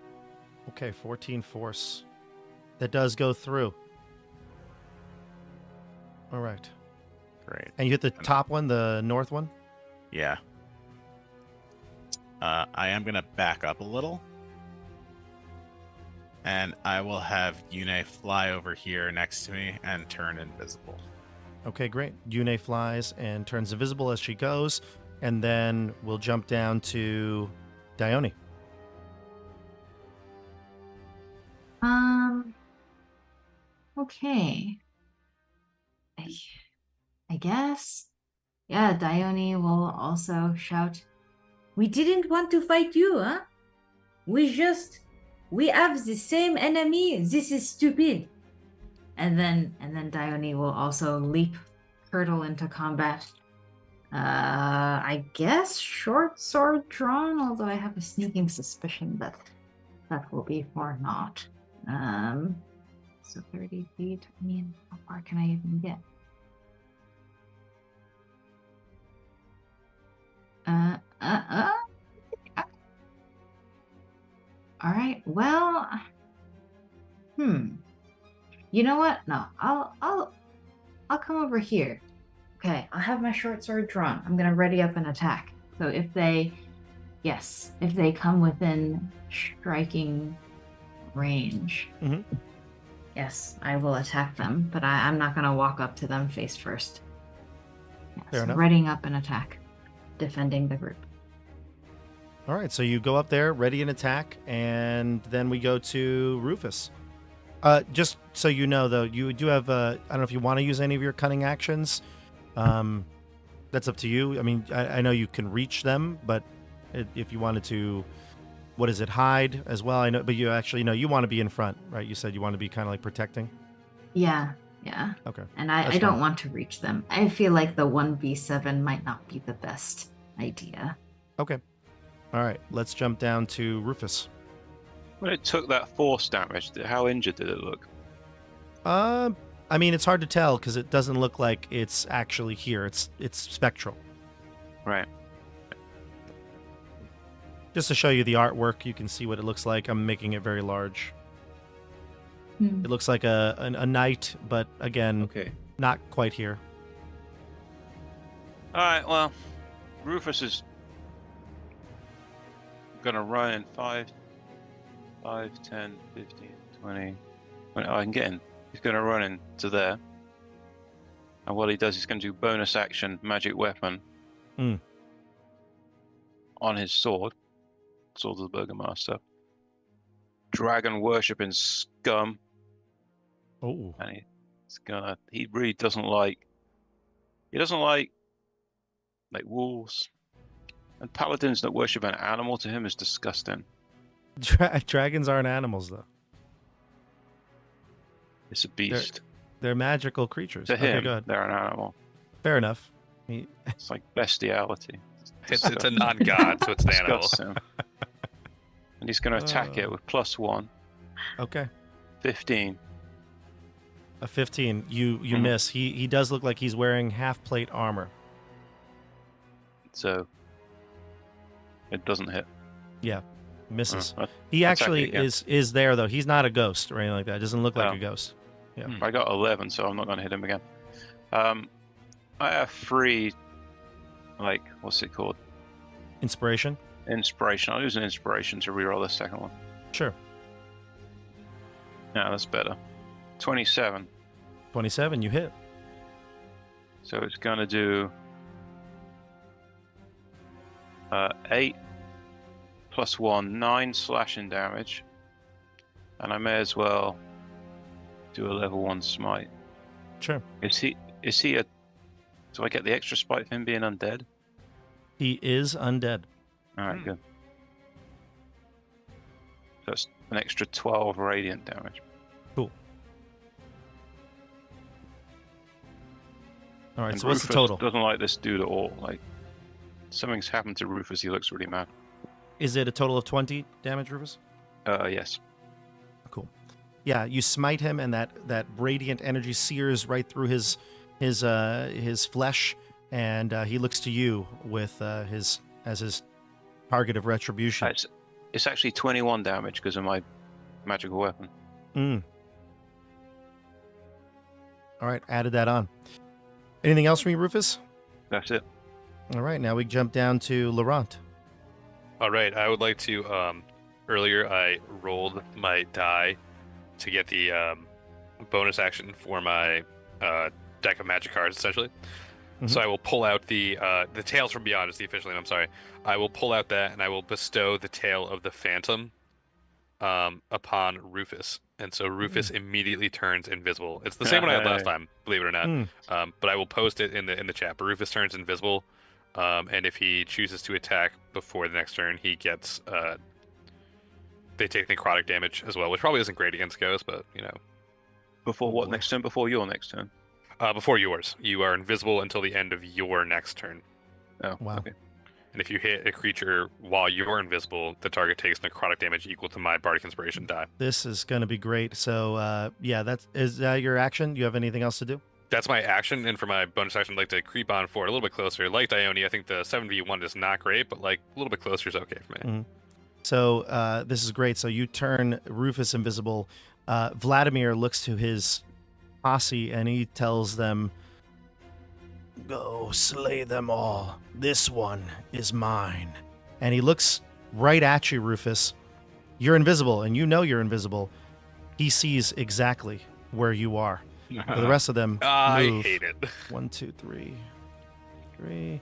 Okay, 14 force. That does go through. All right. Great. And you hit the top one, the north one? Yeah. I am gonna back up a little. And I will have Yune fly over here next to me and turn invisible. Okay, great. Yune flies and turns invisible as she goes. And then we'll jump down to Dione. Okay. I guess. Yeah, Dione will also shout, "We didn't want to fight you, huh? We have the same enemy. This is stupid." And then Dione will also leap, hurtle into combat. I guess short sword drawn, although I have a sneaking suspicion that will be for naught. So 30 feet. I mean, how far can I even get? All right. Well, you know what? No, I'll come over here. Okay, I'll have my short sword drawn. I'm gonna ready up an attack. So if they come within striking range, yes, I will attack them. But I'm not gonna walk up to them face first. Yeah, Fair enough. readying up an attack, defending the group. All right, so you go up there, ready an attack, and then we go to Rufus. Just so you know, though, you do have, I don't know if you want to use any of your cunning actions. That's up to you. I mean, I know you can reach them, but if you wanted to, what is it, hide as well? I know, but you actually know you want to be in front, right? You said you want to be kind of like protecting. Yeah. Okay. And I don't want to reach them. I feel like the 1v7 might not be the best idea. Okay. All right, let's jump down to Rufus. When it took that force damage, how injured did it look? I mean, it's hard to tell because it doesn't look like it's actually here. It's spectral. Right. Just to show you the artwork, you can see what it looks like. I'm making it very large. It looks like a knight, but again, Okay. not quite here. All right. Well, Rufus is gonna run in 5, 10, 15, 20. I can get in. He's gonna run into there. And what he does, he's gonna do bonus action magic weapon on his sword of the Burgomaster. Dragon worshipping scum. Oh. And he really doesn't like wolves. And paladins that worship an animal to him is disgusting. Dragons aren't animals, though. It's a beast. They're magical creatures. To Okay, him, go ahead. they're an animal. Fair enough. It's like bestiality. It's a non-god, so it's an animal. Disgusting. And he's going to attack it with +1. Okay. 15. A 15. You miss. He does look like he's wearing half plate armor. so it doesn't hit. Yeah, misses. Uh, He attack actually again. is there though. He's not a ghost or anything like that. It doesn't look like Oh. a ghost. Yeah. I got 11, so I'm not going to hit him again. I have 3, like, what's it called? Inspiration. Inspiration. I'll use an inspiration to reroll the second one. Sure. Yeah, that's better. 27. 27. You hit. So it's going to do 8 plus 1, 9 slashing damage. And I may as well do a level 1 smite. Sure. Is he a... Do I get the extra spite for him being undead? He is undead. Alright, good. So it's an extra 12 radiant damage. Cool. All right. And So what's the Rufus total? doesn't like this dude at all. Like, something's happened to Rufus. He looks really mad. Is it a total of 20 damage, Rufus? Yes. Cool. Yeah, you smite him, and that radiant energy sears right through his flesh, and he looks to you with his target of retribution. It's actually 21 damage because of my magical weapon. All right, added that on. Anything else from you, Rufus? That's it. All right, now we jump down to Laurent. All right, I would like to. Earlier, I rolled my die to get the bonus action for my deck of magic cards, essentially. Mhm. So I will pull out the Tales from Beyond is the official name. I'm sorry. I will pull out that, and I will bestow the Tale of the Phantom upon Rufus. And so Rufus immediately turns invisible. It's the same one I had last time, believe it or not. But I will post it in the chat. But Rufus turns invisible, and if he chooses to attack before the next turn, he gets they take necrotic damage as well, which probably isn't great against ghosts, but you know. Before what next turn? Before your next turn? Before yours. You are invisible until the end of your next turn. Oh, Wow. okay. And if you hit a creature while you're invisible, the target takes necrotic damage equal to my Bardic Inspiration die. This is going to be great. So, yeah, is that your action? Do you have anything else to do? That's my action, and for my bonus action, I'd like to creep on forward a little bit closer. Like Dione, I think the 7v1 is not great, but like a little bit closer is okay for me. So this is great. So you turn Rufus invisible. Vladimir looks to his posse and he tells them, "Go slay them all. This one is mine." And he looks right at you, Rufus. You're invisible, and you know you're invisible. He sees exactly where you are. The rest of them I move. hate it. 1, 2, 3.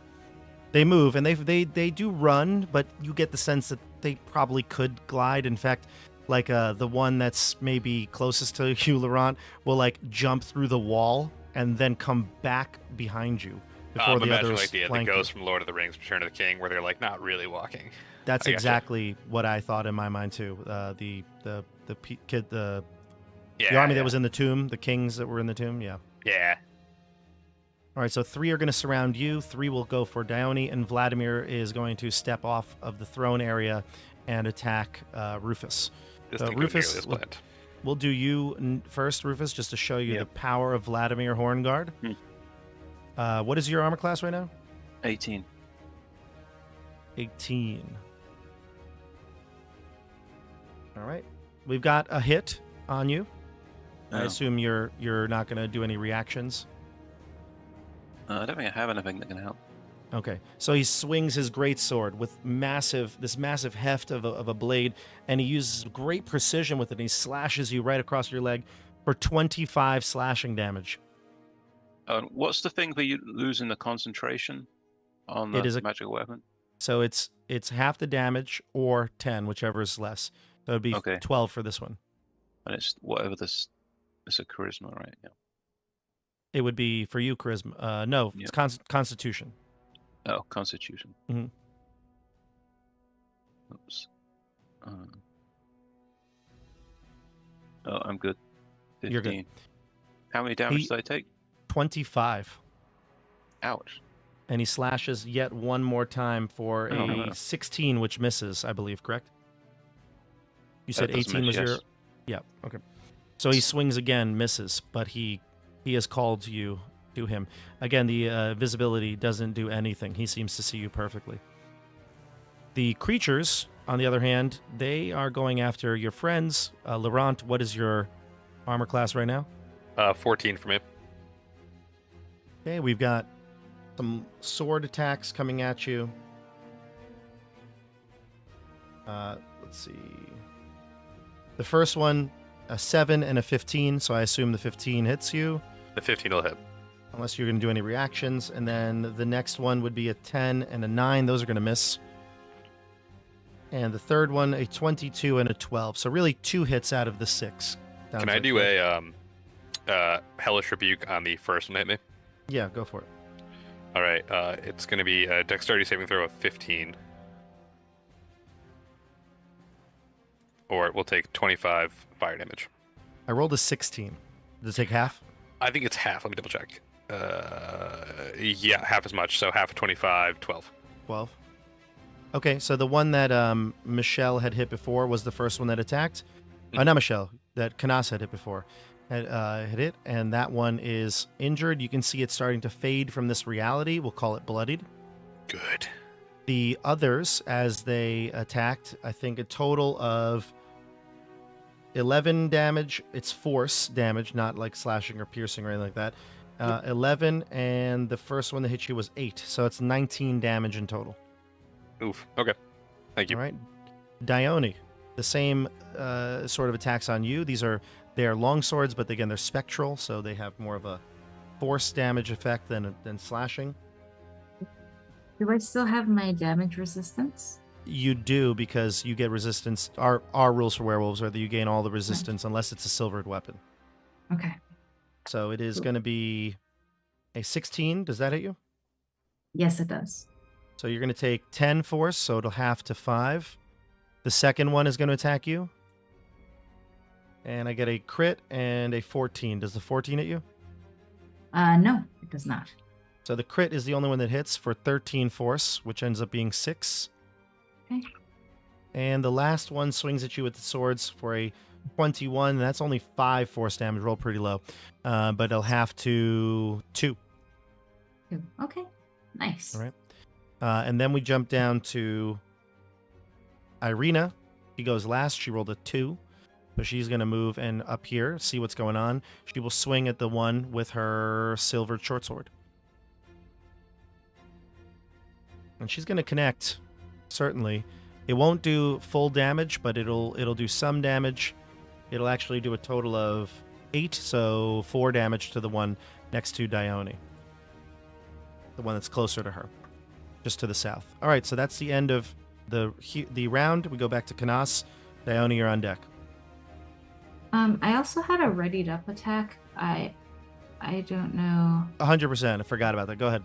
They move, and they do run, but you get the sense that they probably could glide. In fact, like the one that's maybe closest to you, Laurent, will like jump through the wall and then come back behind you before the imagine others like the flank you. ghosts from Lord of the Rings, Return of the King, where they're like not really walking. That's I gotcha. exactly what I thought in my mind too. The Yeah, army that was in the tomb, the kings that were in the tomb. Yeah. Yeah. All right, so 3 are going to surround you. 3 will go for Dione, and Vladimir is going to step off of the throne area and attack Rufus. This So didn't go nearly Rufus, as planned. we'll do you first, Rufus, just to show you the power of Vladimir Hornguard. What is your armor class right now? 18. 18. All right. We've got a hit on you. I Oh. assume you're not going to do any reactions. I don't think I have anything that can help. Okay, so he swings his greatsword with this massive heft of a blade, and he uses great precision with it. And he slashes you right across your leg for 25 slashing damage. What's the thing for you losing the concentration on the magical weapon? So it's half the damage or 10, whichever is less. So it'd be 12 for this one. And it's whatever this. It's a charisma, right? Yeah. It would be for you charisma. No, it's constitution. Oh, constitution. Mm-hmm. Oops. Oh, I'm good. 15. You're good. How many damage did I take? 25. Ouch. And he slashes yet one more time for a 16, which misses, I believe, correct? You said 18 was your... Yeah, okay. So he swings again, misses, but he has called you to him. Again, the visibility doesn't do anything. He seems to see you perfectly. The creatures, on the other hand, they are going after your friends. Laurent, what is your armor class right now? 14 for me. Okay, we've got some sword attacks coming at you. Let's see. The first one, a 7 and a 15, so I assume the 15 hits you. The 15 will hit. Unless you're going to do any reactions. And then the next one would be a 10 and a 9. Those are going to miss. And the third one, a 22 and a 12. So really 2 hits out of the 6. Can I do a Hellish Rebuke on the first one hit me? Yeah, go for it. All right. It's going to be a Dexterity saving throw of 15. Or it will take 25 fire damage. I rolled a 16. Does it take half? I think it's half. Let me double check. Yeah, half as much. So half of 25, 12. 12. Okay, so the one that Michelle had hit before was the first one that attacked. Not Michelle, that Canas had hit before. Had hit, and that one is injured. You can see it starting to fade from this reality. We'll call it bloodied. Good. The others, as they attacked, I think a total of 11 damage. It's force damage, not like slashing or piercing or anything like that. 11, and the first one that hit you was 8. So it's 19 damage in total. Oof. Okay. Thank you. All right. Dione, the same sort of attacks on you. They are long swords, but again, they're spectral, so they have more of a force damage effect than slashing. Do I still have my damage resistance? You do, because you get resistance. Our rules for werewolves are that you gain all the resistance unless it's a silvered weapon. Okay. So it is going to be a 16. Does that hit you? Yes, it does. So you're going to take 10 force, so it'll half to 5. The second one is going to attack you. And I get a crit and a 14. Does the 14 hit you? No, it does not. So the crit is the only one that hits for 13 force, which ends up being 6. Okay. And the last one swings at you with the swords for a 21. That's only 5 force damage. Roll pretty low. But it'll have to 2. 2. Okay. Nice. All right. And then we jump down to Irina. She goes last. She rolled a 2. So she's going to move and up here, see what's going on. She will swing at the one with her silvered short sword. And she's going to connect, certainly. It won't do full damage, but it'll do some damage. It'll actually do a total of 8, so 4 damage to the one next to Dione. The one that's closer to her, just to the south. All right, so that's the end of the round. We go back to Canas. Dione, you're on deck. I also had a readied up attack. I don't know. 100%. I forgot about that. Go ahead.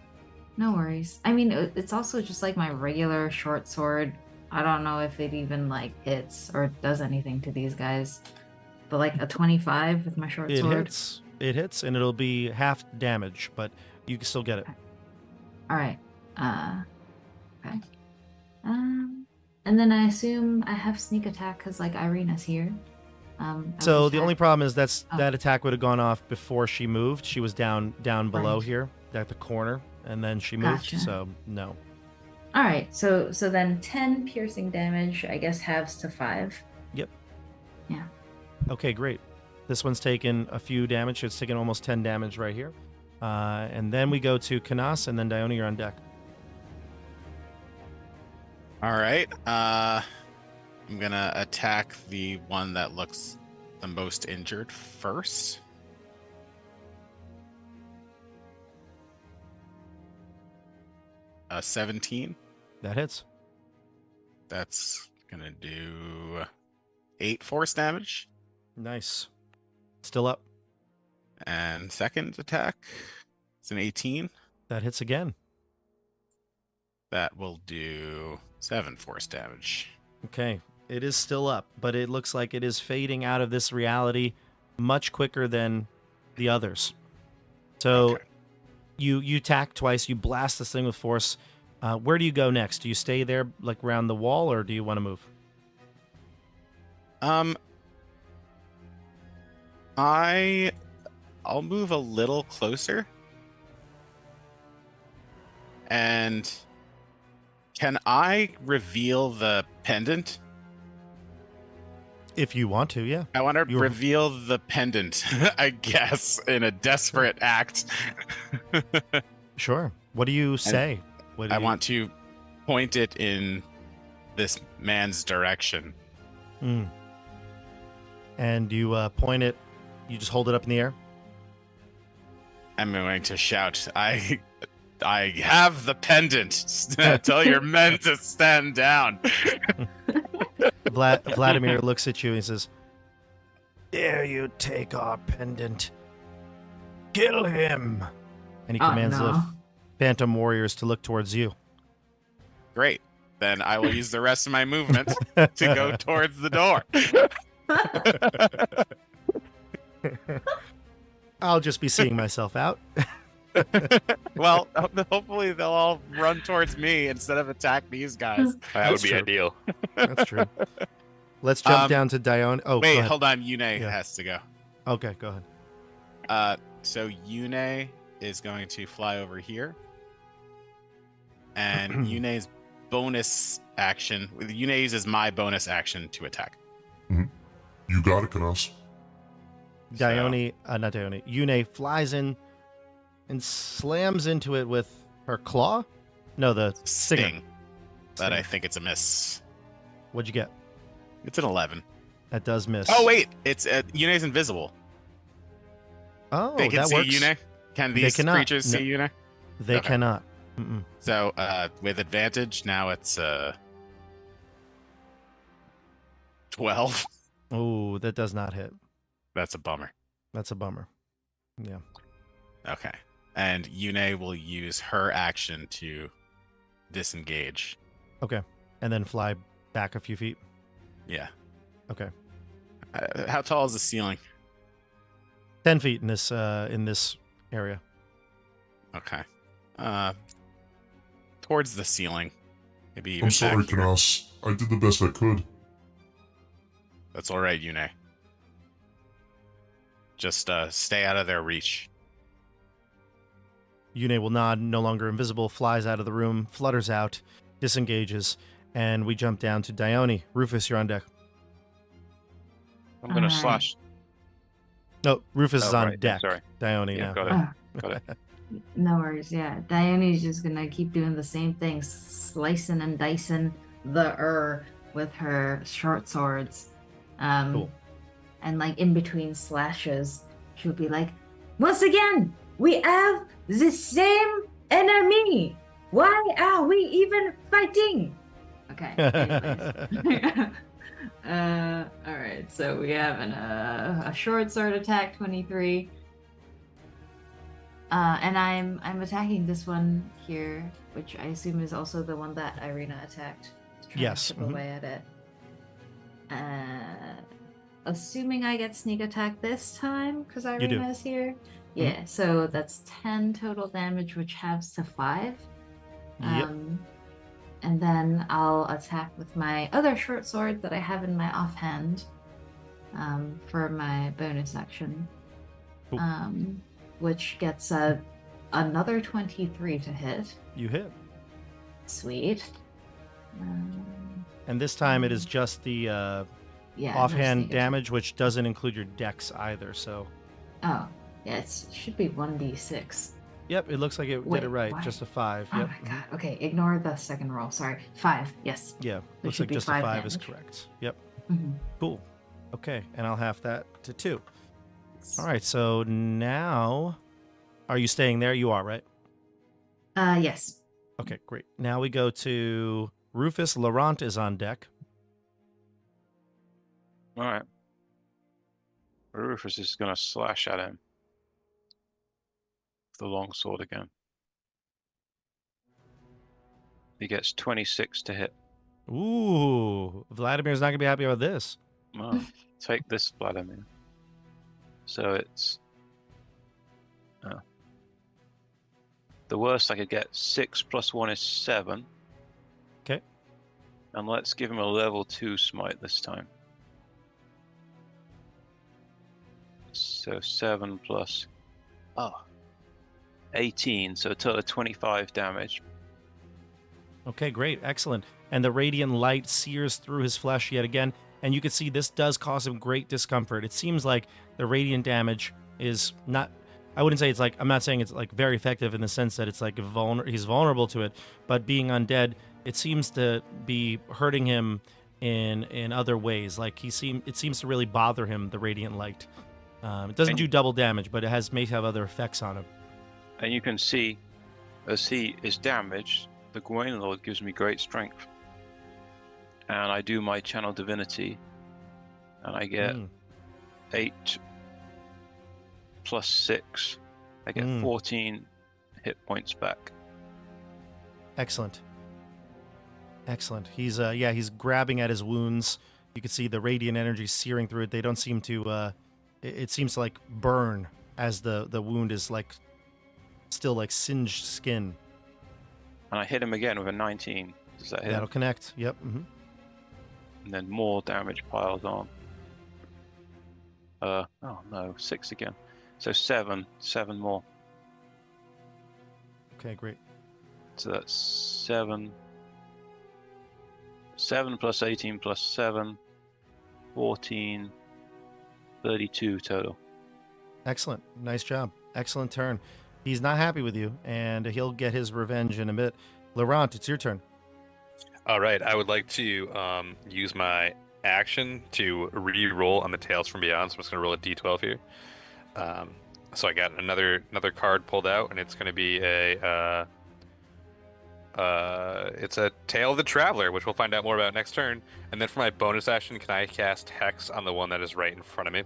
No worries. I mean, it's also just like my regular short sword. I don't know if it even like hits or does anything to these guys. But like a 25 with my short sword. It hits, and it'll be half damage, but you can still get it. All right. Okay. And then I assume I have sneak attack because like Irina's here. So the only problem is that attack would have gone off before she moved. She was down below here at the corner, and then she moved. Gotcha. So no. All right. So then 10 piercing damage, I guess, halves to 5. Yep. Yeah. Okay, great. This one's taken a few damage. It's taken almost 10 damage right here. And then we go to Canas, and then Dione, you're on deck. All right. I'm going to attack the one that looks the most injured first. A 17. That hits. That's going to do 8 force damage. Nice. Still up. And second attack, it's an 18. That hits again. That will do 7 force damage. Okay. It is still up, but it looks like it is fading out of this reality much quicker than the others. So Okay. you attack twice. You blast this thing with force. Where do you go next? Do you stay there, like around the wall, or do you want to move? I'll move a little closer And can I reveal the pendant? If you want to, yeah. I want to You're- reveal the pendant, I guess, in a desperate act. Sure. What do you say? What do I you... want to point it in this man's direction. Mm. And you point it, you just hold it up in the air? I'm going to shout, I have the pendant. Tell your men to stand down. Vladimir looks at you and says, "Dare you take our pendant? Kill him!" And he commands the phantom warriors to look towards you. Great. Then I will use the rest of my movement to go towards the door. I'll just be seeing myself out. Well, hopefully they'll all run towards me instead of attack these guys. That would That's be true. ideal. That's true. Let's jump down to Dione. Oh, Wait, go ahead. hold on. Yune Yeah. has to go. Okay, go ahead. So Yune is going to fly over here. And Yune's bonus action. Yune uses my bonus action to attack. You got it, Canas. Dione, not Dione, Yune flies in and slams into it with her claw? No, the stinger. Sting. But I think it's a miss. What'd you get? It's an 11. That does miss. Oh, wait. It's Yune's invisible. Oh, They can that see works. Yune? Can They these cannot. creatures No. see Yune? They Okay. cannot. Mm-mm. So, with advantage, now it's 12. Oh, that does not hit. That's a bummer. That's a bummer. Yeah. Okay. And Yune will use her action to disengage. Okay. And then fly back a few feet. Yeah. Okay. How tall is the ceiling? 10 feet in this area. Okay. Towards the ceiling. Maybe even I'm sorry, back here. Canas. I did the best I could. That's all right, Yune. Just stay out of their reach. Yune will nod, no longer invisible, flies out of the room, flutters out, disengages, and we jump down to Dione. Rufus, you're on deck. I'm going to Alright. slash. No, Rufus is Oh, on right, deck. sorry. Dione Yeah, now. got it. Oh, Got it. no worries. Yeah, Dione's just gonna keep doing the same thing, slicing and dicing the with her short swords. Cool. And like in between slashes, she'll be like, "Once again, we have the same enemy. Why are we even fighting?" Okay. anyways. All right. So we have a short sword attack, 23. And I'm attacking this one here, which I assume is also the one that Irina attacked. Trying to Yes, chip mhm. away at it. Assuming I get sneak attack this time because do. Irina is here. Yeah, so that's 10 total damage, which halves to 5. Yep. And then I'll attack with my other short sword that I have in my offhand for my bonus action. Cool. Which gets another 23 to hit. You hit. Sweet. And this time it is just the Yeah. no offhand sneak attack. damage, which doesn't include your dex either. So, Oh, yeah, it should be 1d6. yep, it looks like it Wait, did it right. why? Just a 5. Oh Yep. my god. Okay, ignore the second roll. Sorry. 5. Yes. Yeah, looks should like be just a 5 5 is damage. correct. Yep. Mhm. Cool. Okay, and I'll half that to 2. All right, so now, are you staying there? You are, right? Yes. Okay, great. Now we go to Rufus. Laurent is on deck. All right. Rufus is going to slash at him. The long sword again. He gets 26 to hit. Ooh, Vladimir's not going to be happy about this. Oh, take this, Vladimir. So it's... Oh. The worst I could get, 6 plus 1 is 7. Okay. And let's give him a level 2 smite this time. So 7 plus... Oh. 18, so a total of 25 damage. Okay, great. Excellent. And the radiant light sears through his flesh yet again. And you can see this does cause him great discomfort. It seems like the radiant damage is not... I wouldn't say it's like... I'm not saying it's like very effective in the sense that it's like he's vulnerable to it. But being undead, it seems to be hurting him in other ways. Like it seems to really bother him, the radiant light. It doesn't do double damage, but it may have other effects on him. And you can see, as he is damaged, the Gwaindire gives me great strength. And I do my channel divinity, and I get 8 plus 6. I get 14 hit points back. Excellent. Excellent. He's grabbing at his wounds. You can see the radiant energy searing through it. They don't seem to it seems to like burn as the wound is like still like singed skin. And I hit him again with a 19. Does that hit? That'll connect. Yep. Mm-hmm. And then more damage piles on. Oh no, 6 again. So 7 more. Okay, great. So that's 7 plus 18 plus 7, 14, 32 total. Excellent. Nice job. Excellent turn. He's not happy with you, and he'll get his revenge in a bit. Laurent, it's your turn. All right, I would like to use my action to re-roll on the Tales from Beyond. So I'm just going to roll a d12 here. So I got another card pulled out, and it's going to be it's a Tale of the Traveler, which we'll find out more about next turn. And then for my bonus action, can I cast Hex on the one that is right in front of me?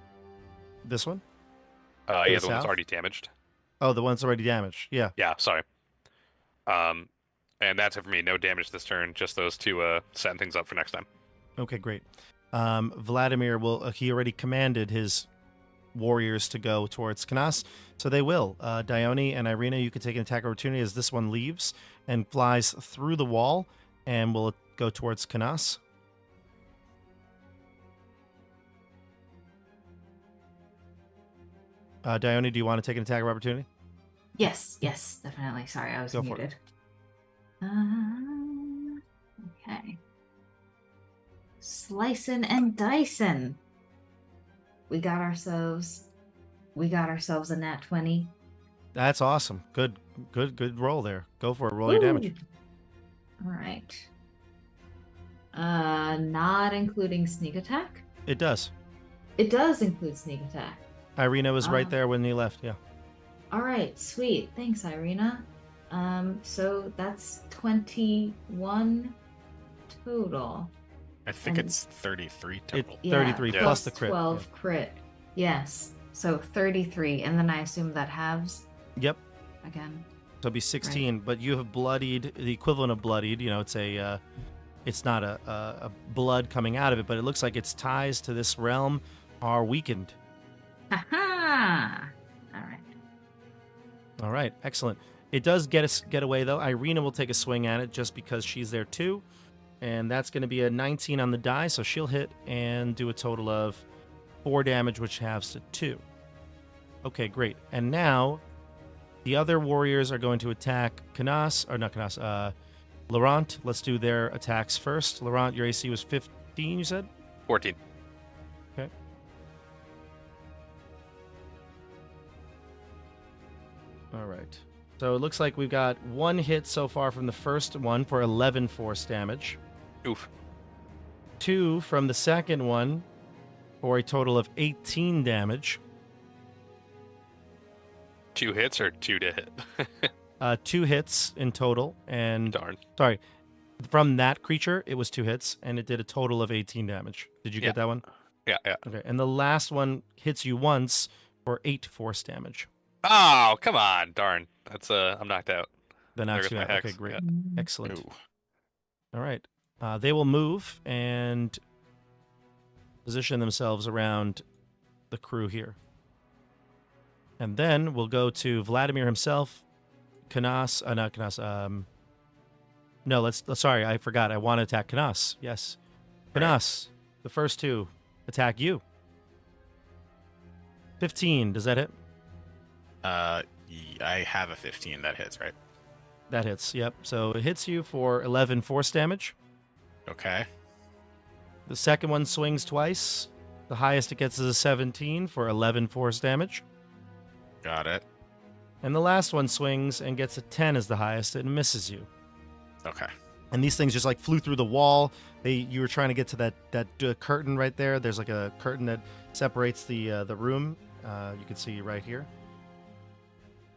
This one? Yeah, the one south? that's already damaged. Oh, the one that's already damaged. Yeah. Yeah, sorry. And that's it for me. No damage this turn. Just those two setting things up for next time. Okay, great. Vladimir he already commanded his warriors to go towards Canas, so they will. Dione and Irina, you can take an attack opportunity as this one leaves and flies through the wall and will go towards Canas. Dione, do you want to take an attack of opportunity? Yes, definitely. Sorry, I was Go for muted. Okay. Slicing and dicing. We got ourselves a nat 20. That's awesome. Good roll there. Go for it. Roll your damage. All right. Not including sneak attack. It does. It does include sneak attack. Irina was right there when he left. Yeah. All right, sweet. Thanks, Irina. So that's 21 total. I think it's 33 total. Yeah, 33 plus the crit. 12 crit. Yes. So 33, and then I assume that halves Yep. again. So it'll be 16, but you have bloodied, the equivalent of bloodied. You know, it's not a blood coming out of it, but it looks like its ties to this realm are weakened. Aha! All right, excellent. It does get away though. Irina will take a swing at it just because she's there too, and that's going to be a 19 on the die, so she'll hit and do a total of 4 damage, which halves to 2. Okay, great. And now the other warriors are going to attack Canas, or not Canas, Laurent. Let's do their attacks first. Laurent, your AC was 15, you said? 14. Okay. All right. So it looks like we've got 1 hit so far from the first one for 11 force damage. Oof. 2 from the second one for a total of 18 damage. 2 hits or 2 to hit? 2 hits in total. And Darn. sorry, from that creature, it was 2 hits, and it did a total of 18 damage. Did you get that one? Yeah. Okay. And the last one hits you once for 8 force damage. Oh, come on. Darn. That's I'm knocked out. Then There knocks goes you my out. hex. Okay, great. Yeah. Excellent. Ooh. All right. They will move and position themselves around the crew here. And then we'll go to Vladimir himself. Canas, not Canas. No, sorry, I forgot. I want to attack Canas. Yes. Canas, the first 2 attack you. 15, does that hit? I have a 15 that hits, right? That hits. Yep. So it hits you for 11 force damage. Okay. The second one swings twice. The highest it gets is a 17 for 11 force damage. Got it. And the last one swings and gets a 10 as the highest and misses you. Okay. And these things just like flew through the wall. You were trying to get to that curtain right there. There's like a curtain that separates the room. You can see right here.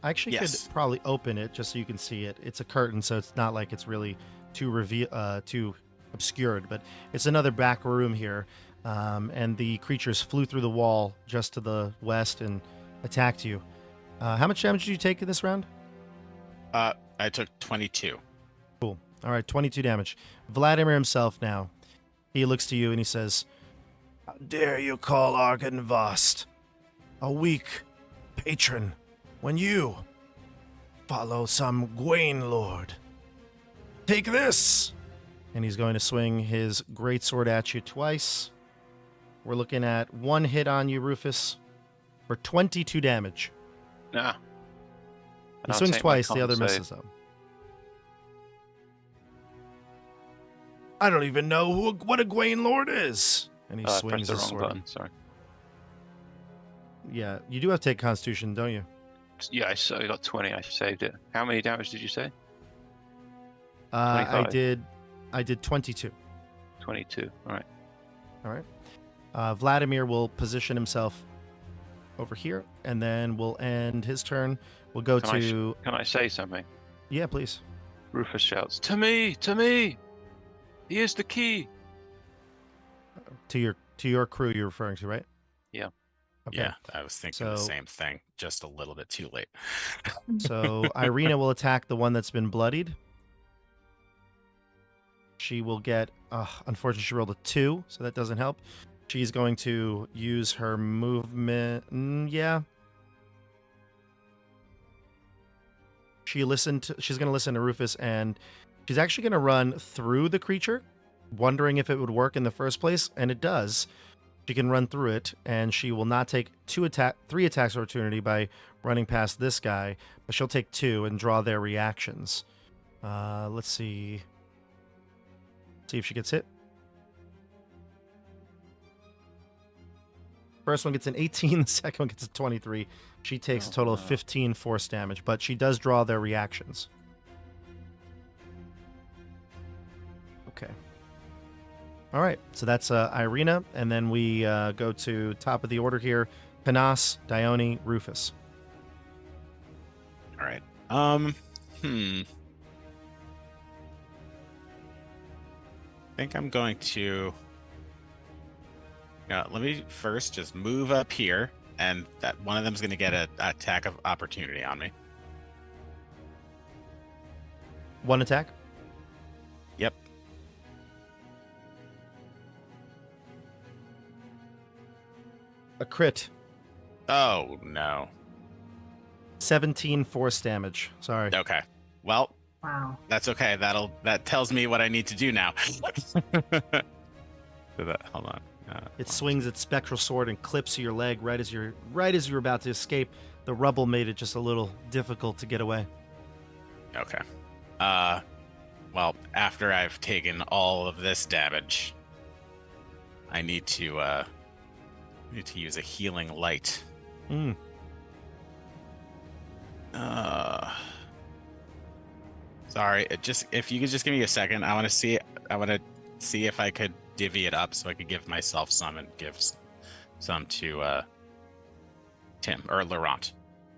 I actually could probably open it just so you can see it. It's a curtain, so it's not like it's really too obscured, but it's another back room here. And the creatures flew through the wall just to the west and attacked you. How much damage did you take this round? I took 22. Cool. All right, 22 damage. Vladimir himself now. He looks to you and he says, "How dare you call Argynvostholt a weak patron when you follow some Gwain lord? Take this!" And he's going to swing his greatsword at you twice. We're looking at one hit on you, Rufus, for 22 damage. Nah. He swings twice, the other misses though. I don't even know what a Gwain lord is. And he swings his sword. Button, sorry. Yeah, you do have to take Constitution, don't you? Yeah, I got 20. I saved it. How many damage did you say? I did 22. 22. All right. Vladimir will position himself over here, and then we'll end his turn. We'll go Can I say something? Yeah, please. Rufus shouts, "To me! To me! He is the key!" To your crew you're referring to, right? Yeah. Okay. Yeah, I was thinking the same thing, just a little bit too late. So Irina will attack the one that's been bloodied. She will get, unfortunately, she rolled a 2, so that doesn't help. She's going to use her movement. Yeah. She's going to listen to Rufus, and she's actually going to run through the creature, wondering if it would work in the first place, and it does. She can run through it, and she will not take 3 attacks of opportunity by running past this guy, but she'll take 2 and draw their reactions. Let's see. See if she gets hit. First one gets an 18, the second one gets a 23. She takes a total of 15 force damage, but she does draw their reactions. Okay. All right, so that's Irina, and then we go to top of the order here. Canas, Dione, Rufus. All right. I think I'm going to... let me first just move up here, and that one of them is going to get an attack of opportunity on me. One attack? Yep. A crit. Oh, no. 17 force damage. Sorry. Okay. Well, Wow. that's okay. That tells me what I need to do now. Hold on. It swings its spectral sword and clips your leg right as you're about to escape. The rubble made it just a little difficult to get away. Okay. Well, after I've taken all of this damage, I need to use a healing light. Sorry, if you could just give me a second, I want to see if I could divvy it up so I could give myself some and give some to Tim or Laurent.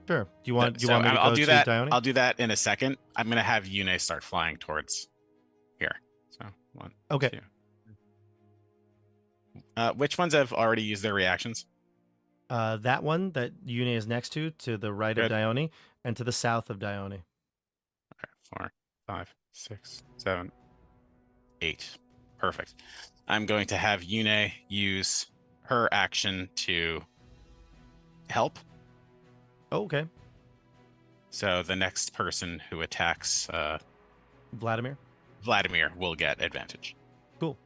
Sure. Do you want me to I'll go do to that. Dione? I'll do that in a second. I'm gonna have Yune start flying towards here. So 1, Okay. 2. Which ones have already used their reactions? That one that Yune is next to the right of Dione, and to the south of Dione. Okay, 4, 5, 6, 7, 8. Perfect. I'm going to have Yune use her action to help. Oh, okay. So the next person who attacks Vladimir will get advantage. Cool.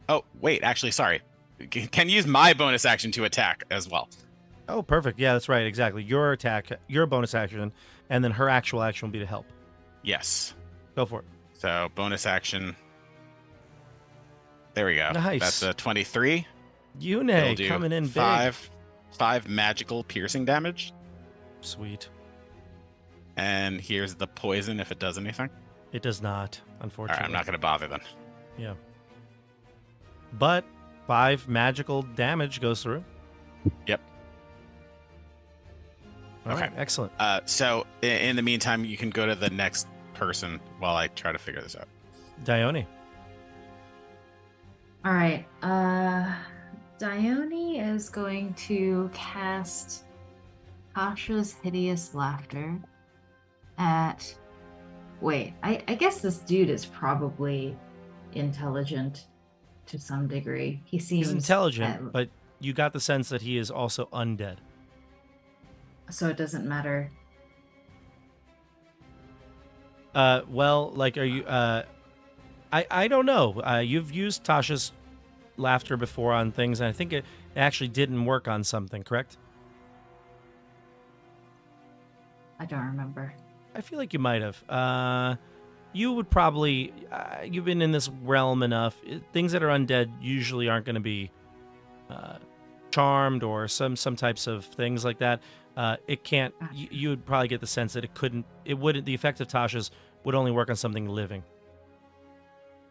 Oh, wait, actually, sorry. Can use my bonus action to attack as well. Oh, perfect. Yeah, that's right. Exactly. Your bonus action, and then her actual action will be to help. Yes. Go for it. So bonus action. There we go. Nice. That's a 23. It'll Yune do coming in big. five magical piercing damage. Sweet. And here's the poison if it does anything. It does not, All unfortunately. right, I'm not going to bother then. Yeah. But 5 magical damage goes through. Yep. All Okay. right, excellent. So in the meantime, you can go to the next person while I try to figure this out. Dione. All right. Dione is going to cast Tasha's Hideous Laughter at... Wait, I guess this dude is probably intelligent to some degree. He seems... He's intelligent, but you got the sense that he is also undead. So it doesn't matter. Well, like, are you... I don't know. You've used Tasha's laughter before on things, and I think it actually didn't work on something, correct? I don't remember. I feel like you might have. You would probably... you've been in this realm enough. Things that are undead usually aren't going to be charmed or some types of things like that. It can't... You would probably get the sense that it couldn't... It wouldn't... The effect of Tasha's would only work on something living.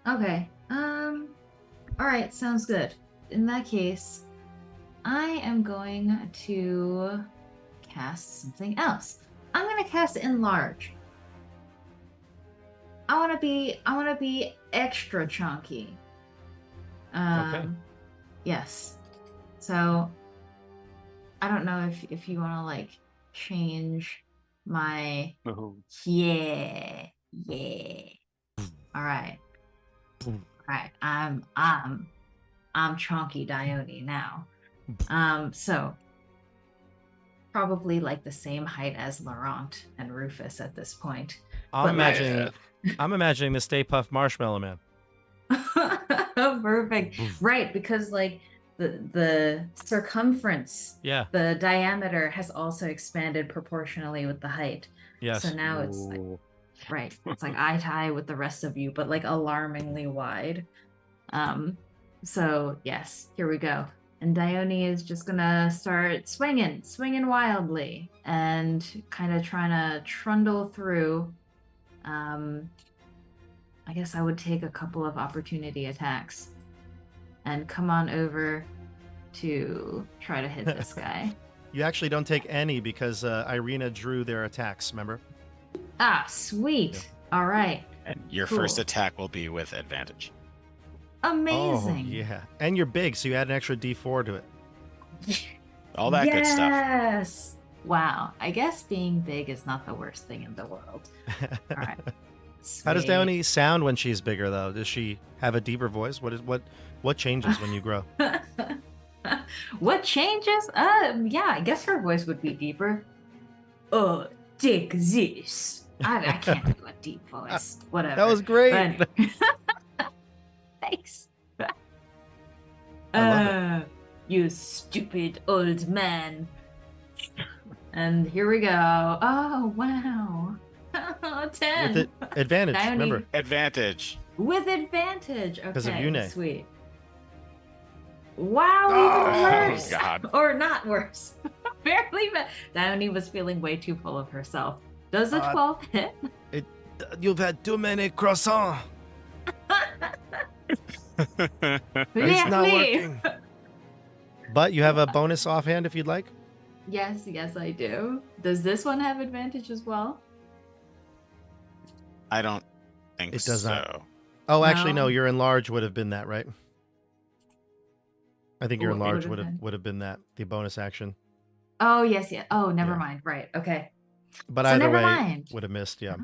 Okay. All right, sounds good. In that case, I am going to cast something else. I'm going to cast Enlarge. I want to be extra chunky. Okay. Yes. So I don't know if you want to like change my Oh. yeah. All right. Right. I'm chunky Dione now. So probably like the same height as Laurent and Rufus at this point. I'm But, imagining the Stay Puft Marshmallow Man. Perfect. Right, because like the circumference, Yeah. the diameter has also expanded proportionally with the height. Yes. So now it's like, right, it's like eye to eye with the rest of you, but like alarmingly wide. So yes, here we go. And Dione is just gonna start swinging wildly and kind of trying to trundle through. I guess I would take a couple of opportunity attacks and come on over to try to hit this guy. You actually don't take any because Irina drew their attacks, remember? Ah, sweet. All right. And your Cool. first attack will be with advantage. Amazing. Oh, yeah. And you're big, so you add an extra D4 to it. All that good stuff. Yes. Wow. I guess being big is not the worst thing in the world. All right. How does Sweet. Dione sound when she's bigger, though? Does she have a deeper voice? What changes when you grow? What changes? Yeah, I guess her voice would be deeper. Oh, take this. I can't do a deep voice. Whatever. That was great. But- Thanks. I love You stupid old man. And here we go. Oh, wow. 10. With advantage, Dione- remember. Advantage. With advantage. Okay, 'Cause of Yune. sweet. Wow, even Oh, worse. God. Or not worse. Barely, but Dione was feeling way too full of herself. Does a 12 hit? You've had too many croissants. It's not Clearly. working. But you have a bonus offhand if you'd like. Yes, I do. Does this one have advantage as well? I don't think It does so. not. Oh, actually, no. No. Your enlarge would have been that, right? I think your What enlarge would have been? would have been that, the bonus action. Oh, yes. Oh, never Yeah. mind. Right. Okay. But So either never way, mind. would have missed. Yeah. Uh-huh.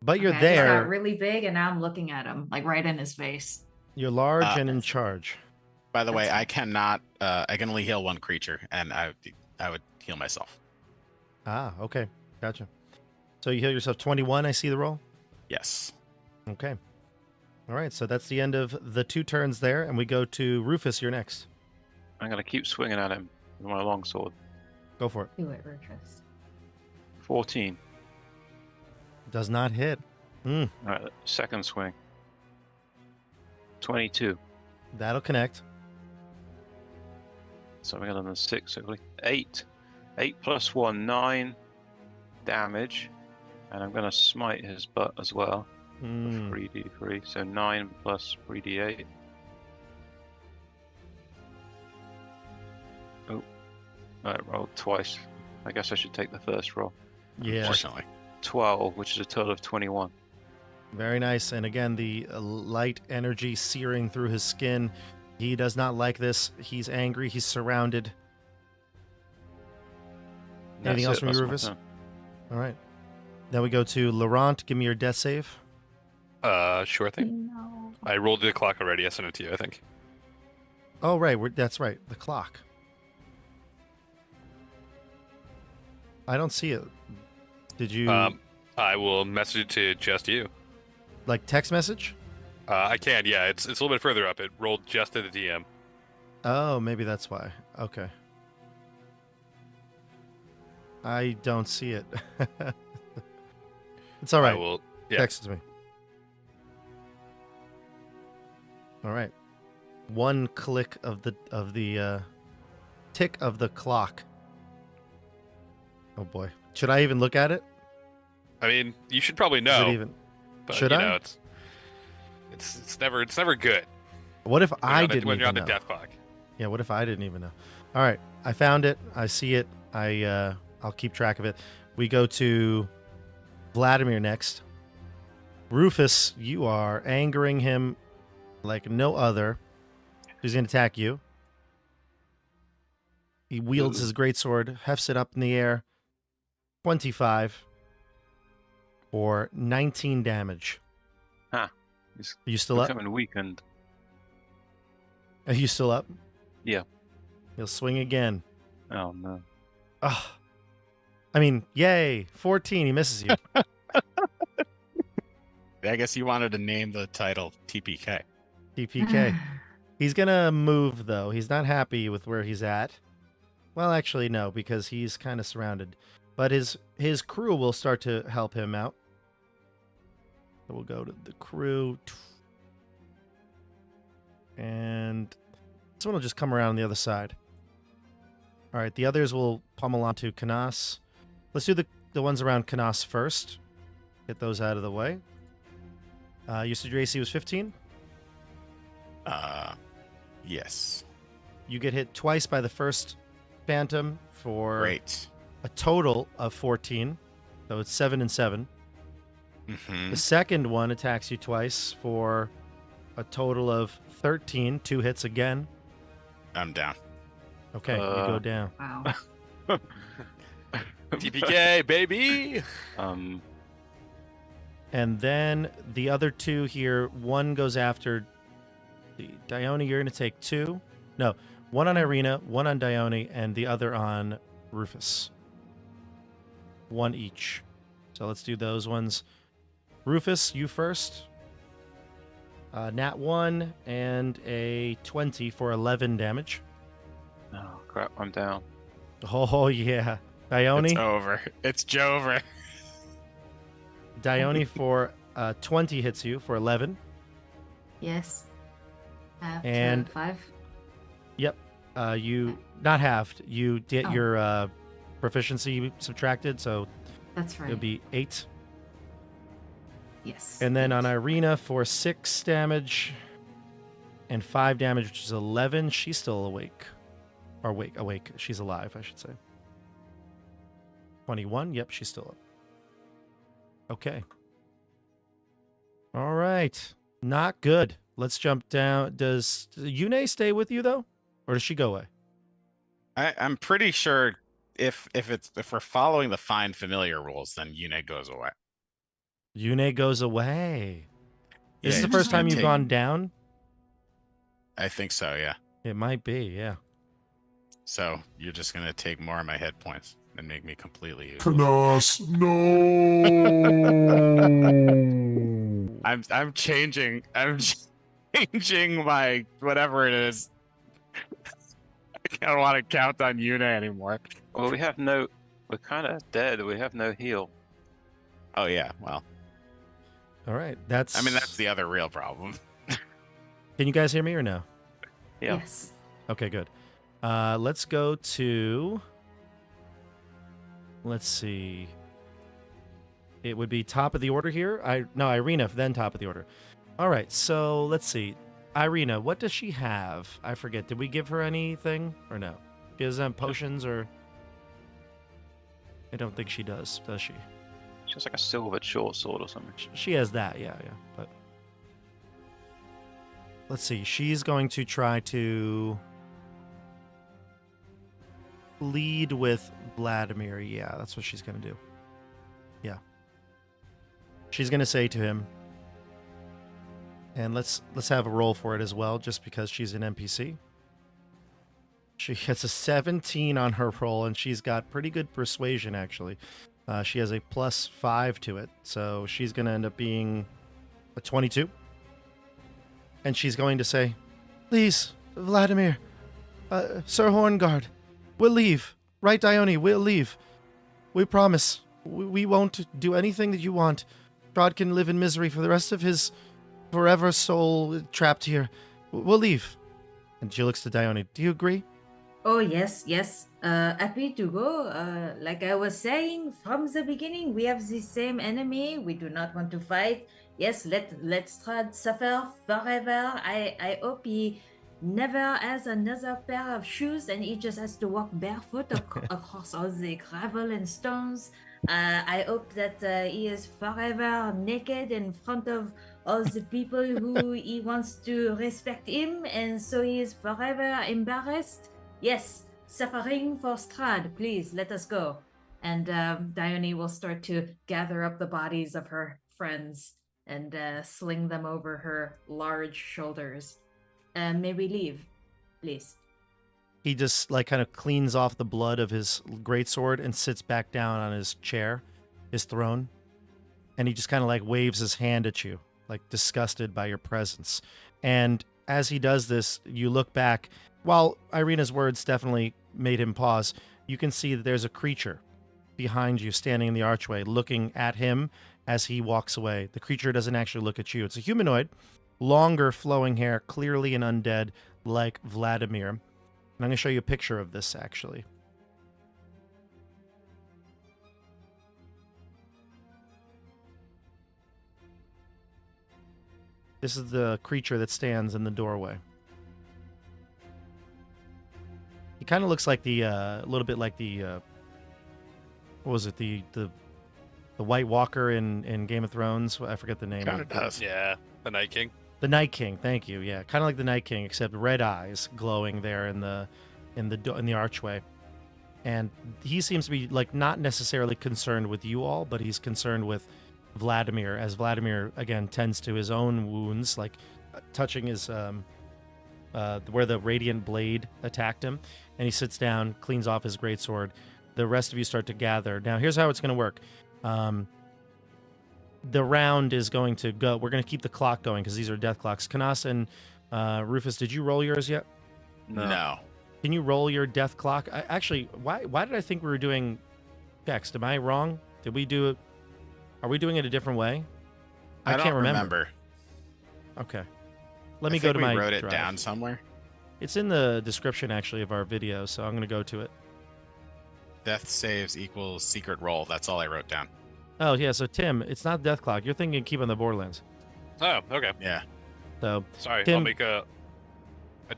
But you're Okay, I just got there. really big, and now I'm looking at him, like right in his face. You're large and in That's- charge. By the way, That's- I cannot. I can only heal one creature, and I would heal myself. Ah, okay. Gotcha. So you heal yourself 21, I see the roll? Yes. Okay. All right, so that's the end of the 2 turns there, and we go to Rufus, you're next. I'm going to keep swinging at him with my longsword. Go for it. Do it, Rufus. 14. Does not hit. All right, second swing. 22. That'll connect. So we got another 6, hopefully. 8. 8 plus 1, 9 damage. And I'm going to smite his butt as well. 3d3. So 9 plus 3d8. Oh. I rolled twice. I guess I should take the first roll. Yeah. Unfortunately. 12, which is a total of 21. Very nice. And again, the light energy searing through his skin. He does not like this. He's angry. He's surrounded. Anything else from you, Rufus? All right. Then we go to Laurent. Give me your death save. Sure thing. No. I rolled the clock already. I sent it to you, I think. Oh, right. That's right. The clock. I don't see it. Did you I will message it to just you. like text message? I can, yeah. It's a little bit further up. It rolled just to the DM. Oh, maybe that's why. Okay. I don't see it. It's all right. I will. Yeah. Text me. All right. One click of the tick of the clock. Oh boy. Should I even look at it? I mean, you should probably Is know. it even? But, should you I? know, it's never good. What if when I you're on the- didn't when you're on even the know? death clock. Yeah, what if I didn't even know? All right, I found it. I see it. I'll keep track of it. We go to Vladimir next. Rufus, you are angering him like no other. He's going to attack you. He wields his greatsword, hefts it up in the air. 25 for 19 damage. He's Are you still up? becoming weakened. Are you still up? Yeah. He'll swing again. Oh, no. Oh, I mean, yay. 14. He misses you. I guess you wanted to name the title TPK. TPK. He's going to move, though. He's not happy with where he's at. Well, actually, no, because he's kind of surrounded. But his crew will start to help him out. So we'll go to the crew. And this one will just come around on the other side. All right, the others will pummel onto Canas. Let's do the ones around Canas first. Get those out of the way. You said your AC was 15? Yes. You get hit twice by the first phantom for Great. a total of 14. So it's 7 and 7. Mm-hmm. The second one attacks you twice for a total of 13. 2 hits again. I'm down. Okay, you go down. Wow. TPK, baby! And then the other 2 here, one goes after Dione. You're going to take 2. No, one on Irina, one on Dione, and the other on Rufus. 1 each. So let's do those ones. Rufus, you first. Nat 1 and a 20 for 11 damage. Oh, crap. I'm down. Oh, yeah. Dione. It's over. It's Jover. Dione for 20 hits you for 11. Yes. Half And- 5. Yep. You not halved. You get Oh. your proficiency subtracted, so That's right. it'll be 8. Yes. And then on Irina for 6 damage and 5 damage, which is 11. She's still awake. Or awake. She's alive, I should say. 21. Yep, she's still up. Okay. All right. Not good. Let's jump down. Does Yune stay with you, though? Or does she go away? I'm pretty sure if we're following the find familiar rules, then Yune goes away. Yune goes away. Is this Yeah, the you first just time you've take- gone down? I think so, yeah. It might be, yeah. So you're just gonna take more of my hit points and make me completely useless. Canas, no! I'm changing my whatever it is. I don't want to count on Yune anymore. Well, we're kind of dead. We have no heal. Oh yeah, well, All right. That's. I mean that's the other real problem. Can you guys hear me or no? Yeah. Yes. Okay, good. Let's go to. Let's see. It would be top of the order here. Irina, then top of the order. All right, so let's see. Irina, what does she have? I forget. Did we give her anything or no? She doesn't have potions or. I don't think she does she? It's just like a silvered short sword or something. She has that, yeah. But let's see. She's going to try to lead with Vladimir. Yeah, that's what she's going to do. Yeah. She's going to say to him, and let's have a roll for it as well, just because she's an NPC. She gets a 17 on her roll, and she's got pretty good persuasion, actually. She has a +5 to it, so she's going to end up being a 22. And she's going to say, please, Vladimir, Sir Horngard, we'll leave. Right, Dione, we'll leave. We promise. We won't do anything that you want. Strahd can live in misery for the rest of his forever soul trapped here. We'll leave. And she looks to Dione. Do you agree? Oh, yes. Happy to go. Like I was saying from the beginning, we have the same enemy. We do not want to fight. Yes, let Strahd suffer forever. I hope he never has another pair of shoes and he just has to walk barefoot across all the gravel and stones. I hope that he is forever naked in front of all the people who he wants to respect him, and so he is forever embarrassed. Yes, suffering for Strahd, please let us go. And Dione will start to gather up the bodies of her friends and sling them over her large shoulders. May we leave, please? He just kind of cleans off the blood of his greatsword and sits back down on his chair, his throne, and he just kind of waves his hand at you, disgusted by your presence. And as he does this, you look back. While Irina's words definitely made him pause, you can see that there's a creature behind you standing in the archway looking at him as he walks away. The creature doesn't actually look at you. It's a humanoid, longer flowing hair, clearly an undead like Vladimir. And I'm going to show you a picture of this, actually. This is the creature that stands in the doorway. He kind of looks like a little bit like the, what was it, the White Walker in Game of Thrones? I forget the name. Kind of does. Yeah, the Night King. The Night King, thank you. Yeah, kind of like the Night King, except red eyes glowing there in the archway. And he seems to be not necessarily concerned with you all, but he's concerned with Vladimir, as Vladimir again tends to his own wounds, touching his where the radiant blade attacked him, and he sits down, cleans off his greatsword. The rest of you start to gather. Now, here's how it's going to work. The round is going to go. We're going to keep the clock going because these are death clocks. Canas and Rufus, did you roll yours yet? No. Can you roll your death clock? Actually, why did I think we were doing text? Am I wrong? Did we do it? Are we doing it a different way? I can't don't remember. Okay. Let me go to we my wrote it drive. down somewhere. It's in the description, actually, of our video, so I'm going to go to it. Death saves equals secret roll. That's all I wrote down. Oh, yeah, so Tim, it's not death clock. You're thinking keep on the Borderlands. Oh, okay. Yeah. So Sorry, Tim, I'll make a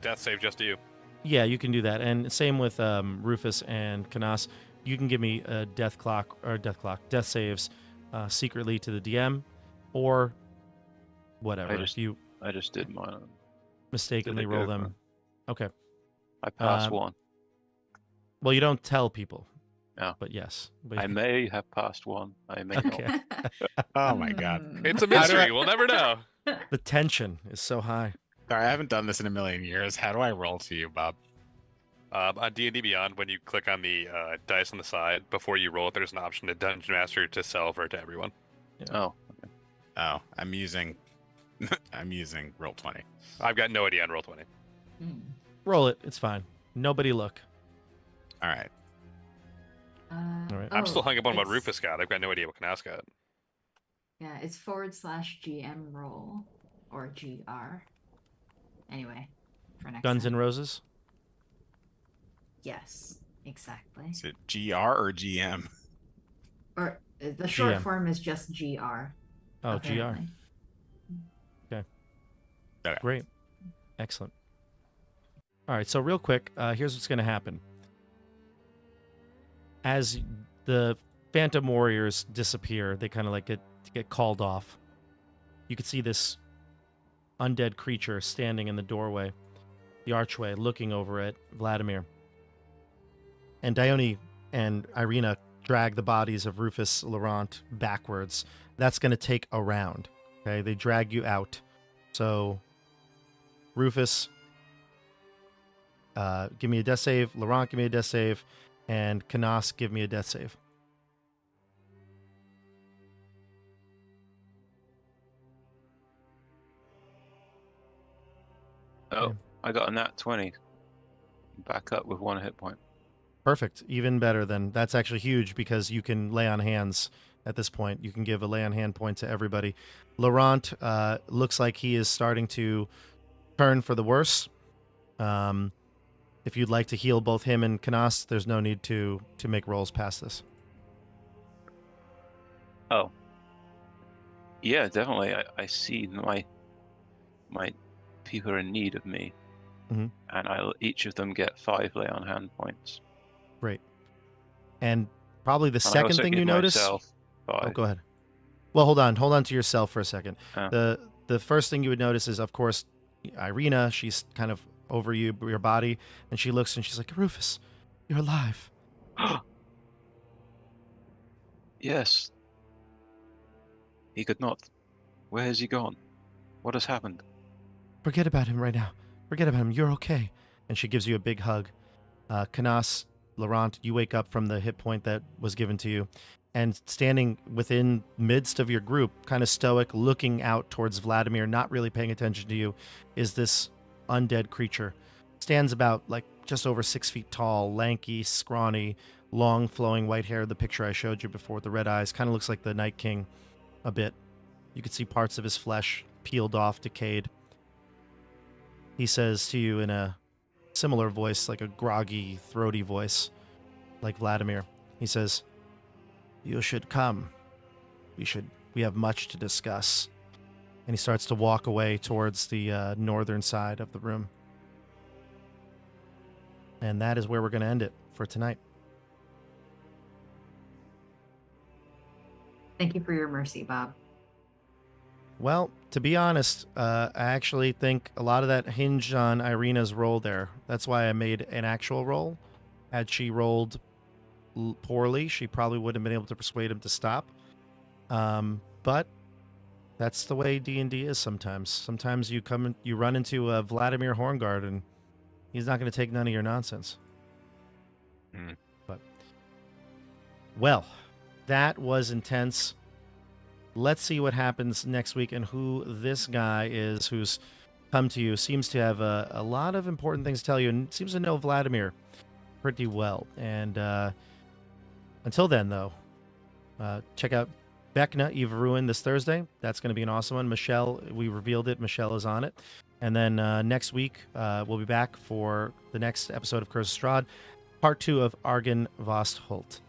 death save just to you. Yeah, you can do that. And same with Rufus and Canas. You can give me a death death saves secretly to the DM or whatever. I just did mine. Mistakenly Did it roll go them. Okay. I passed one. Well, you don't tell people. No. But yes. I may have passed one. I may Okay. not. Oh my god. It's a mystery. We'll never know. The tension is so high. Sorry, I haven't done this in a million years. How do I roll to you, Bob? On D&D Beyond, when you click on the dice on the side, before you roll it, there's an option to Dungeon Master to sell over to everyone. Yeah. Oh. Oh, I'm using Roll20. I've got no idea on Roll20. Roll it. It's fine. Nobody look. All right. All right. I'm still hung up on what it's- Rufus got. I've got no idea what Canas got. Yeah, it's /GM roll or GR. Anyway, for next Guns time. N' Roses. Yes, exactly. Is it GR or GM? Or the short GM. form is just GR. Oh, apparently. GR. Okay. Okay. Great. Excellent. All right, so real quick, here's what's going to happen. As the Phantom Warriors disappear, they kind of like get called off. You can see this undead creature standing in the doorway, the archway, looking over at Vladimir. And Dione and Irina drag the bodies of Rufus, Laurent backwards. That's going to take a round. Okay, they drag you out. So, Rufus, give me a death save. Laurent, give me a death save. And Canas, give me a death save. Oh, Okay. I got a nat 20. Back up with 1 hit point. Perfect. Even better then. That's actually huge because you can lay on hands at this point. You can give a lay on hand point to everybody. Laurent looks like he is starting to turn for the worse. If you'd like to heal both him and Canas, there's no need to make rolls past this. Oh. Yeah, definitely. I see my people are in need of me. Mhm. And I'll each of them get 5 lay on hand points. Great. And probably the And I second also thing give you notice. myself Oh, 5. go ahead. Well, hold on to yourself for a second. Oh. The first thing you would notice is, of course, Irina. She's kind of over your body, and she looks and she's like, Rufus, you're alive. Yes. He could not. Where has he gone? What has happened? Forget about him right now. Forget about him. You're okay. And she gives you a big hug. Canas, Laurent, you wake up from the hit point that was given to you. And standing within midst of your group, kind of stoic, looking out towards Vladimir, not really paying attention to you, is this undead creature. Stands about like just over 6 feet tall, lanky, scrawny, long flowing white hair. The picture I showed you before with the red eyes kind of looks like the Night King a bit. You could see parts of his flesh peeled off, decayed. He says to you in a similar voice, like a groggy, throaty voice, like Vladimir. He says, you should come. We have much to discuss. And he starts to walk away towards the northern side of the room. And that is where we're going to end it for tonight. Thank you for your mercy, Bob. Well, to be honest, I actually think a lot of that hinged on Irina's roll there. That's why I made an actual roll. Had she rolled poorly, she probably wouldn't have been able to persuade him to stop. But that's the way D&D is sometimes. Sometimes you run into a Vladimir Hornguard, and he's not going to take none of your nonsense. But, well, that was intense. Let's see what happens next week and who this guy is who's come to you. Seems to have a lot of important things to tell you and seems to know Vladimir pretty well. And until then, though, check out Vecna, Eve of Ruin this Thursday. That's going to be an awesome one. Michelle, we revealed it. Michelle is on it. And then next week, we'll be back for the next episode of Curse of Strahd, part 2 of Argynvostholt.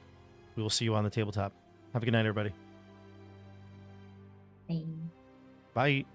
We will see you on the tabletop. Have a good night, everybody. Bye. Bye.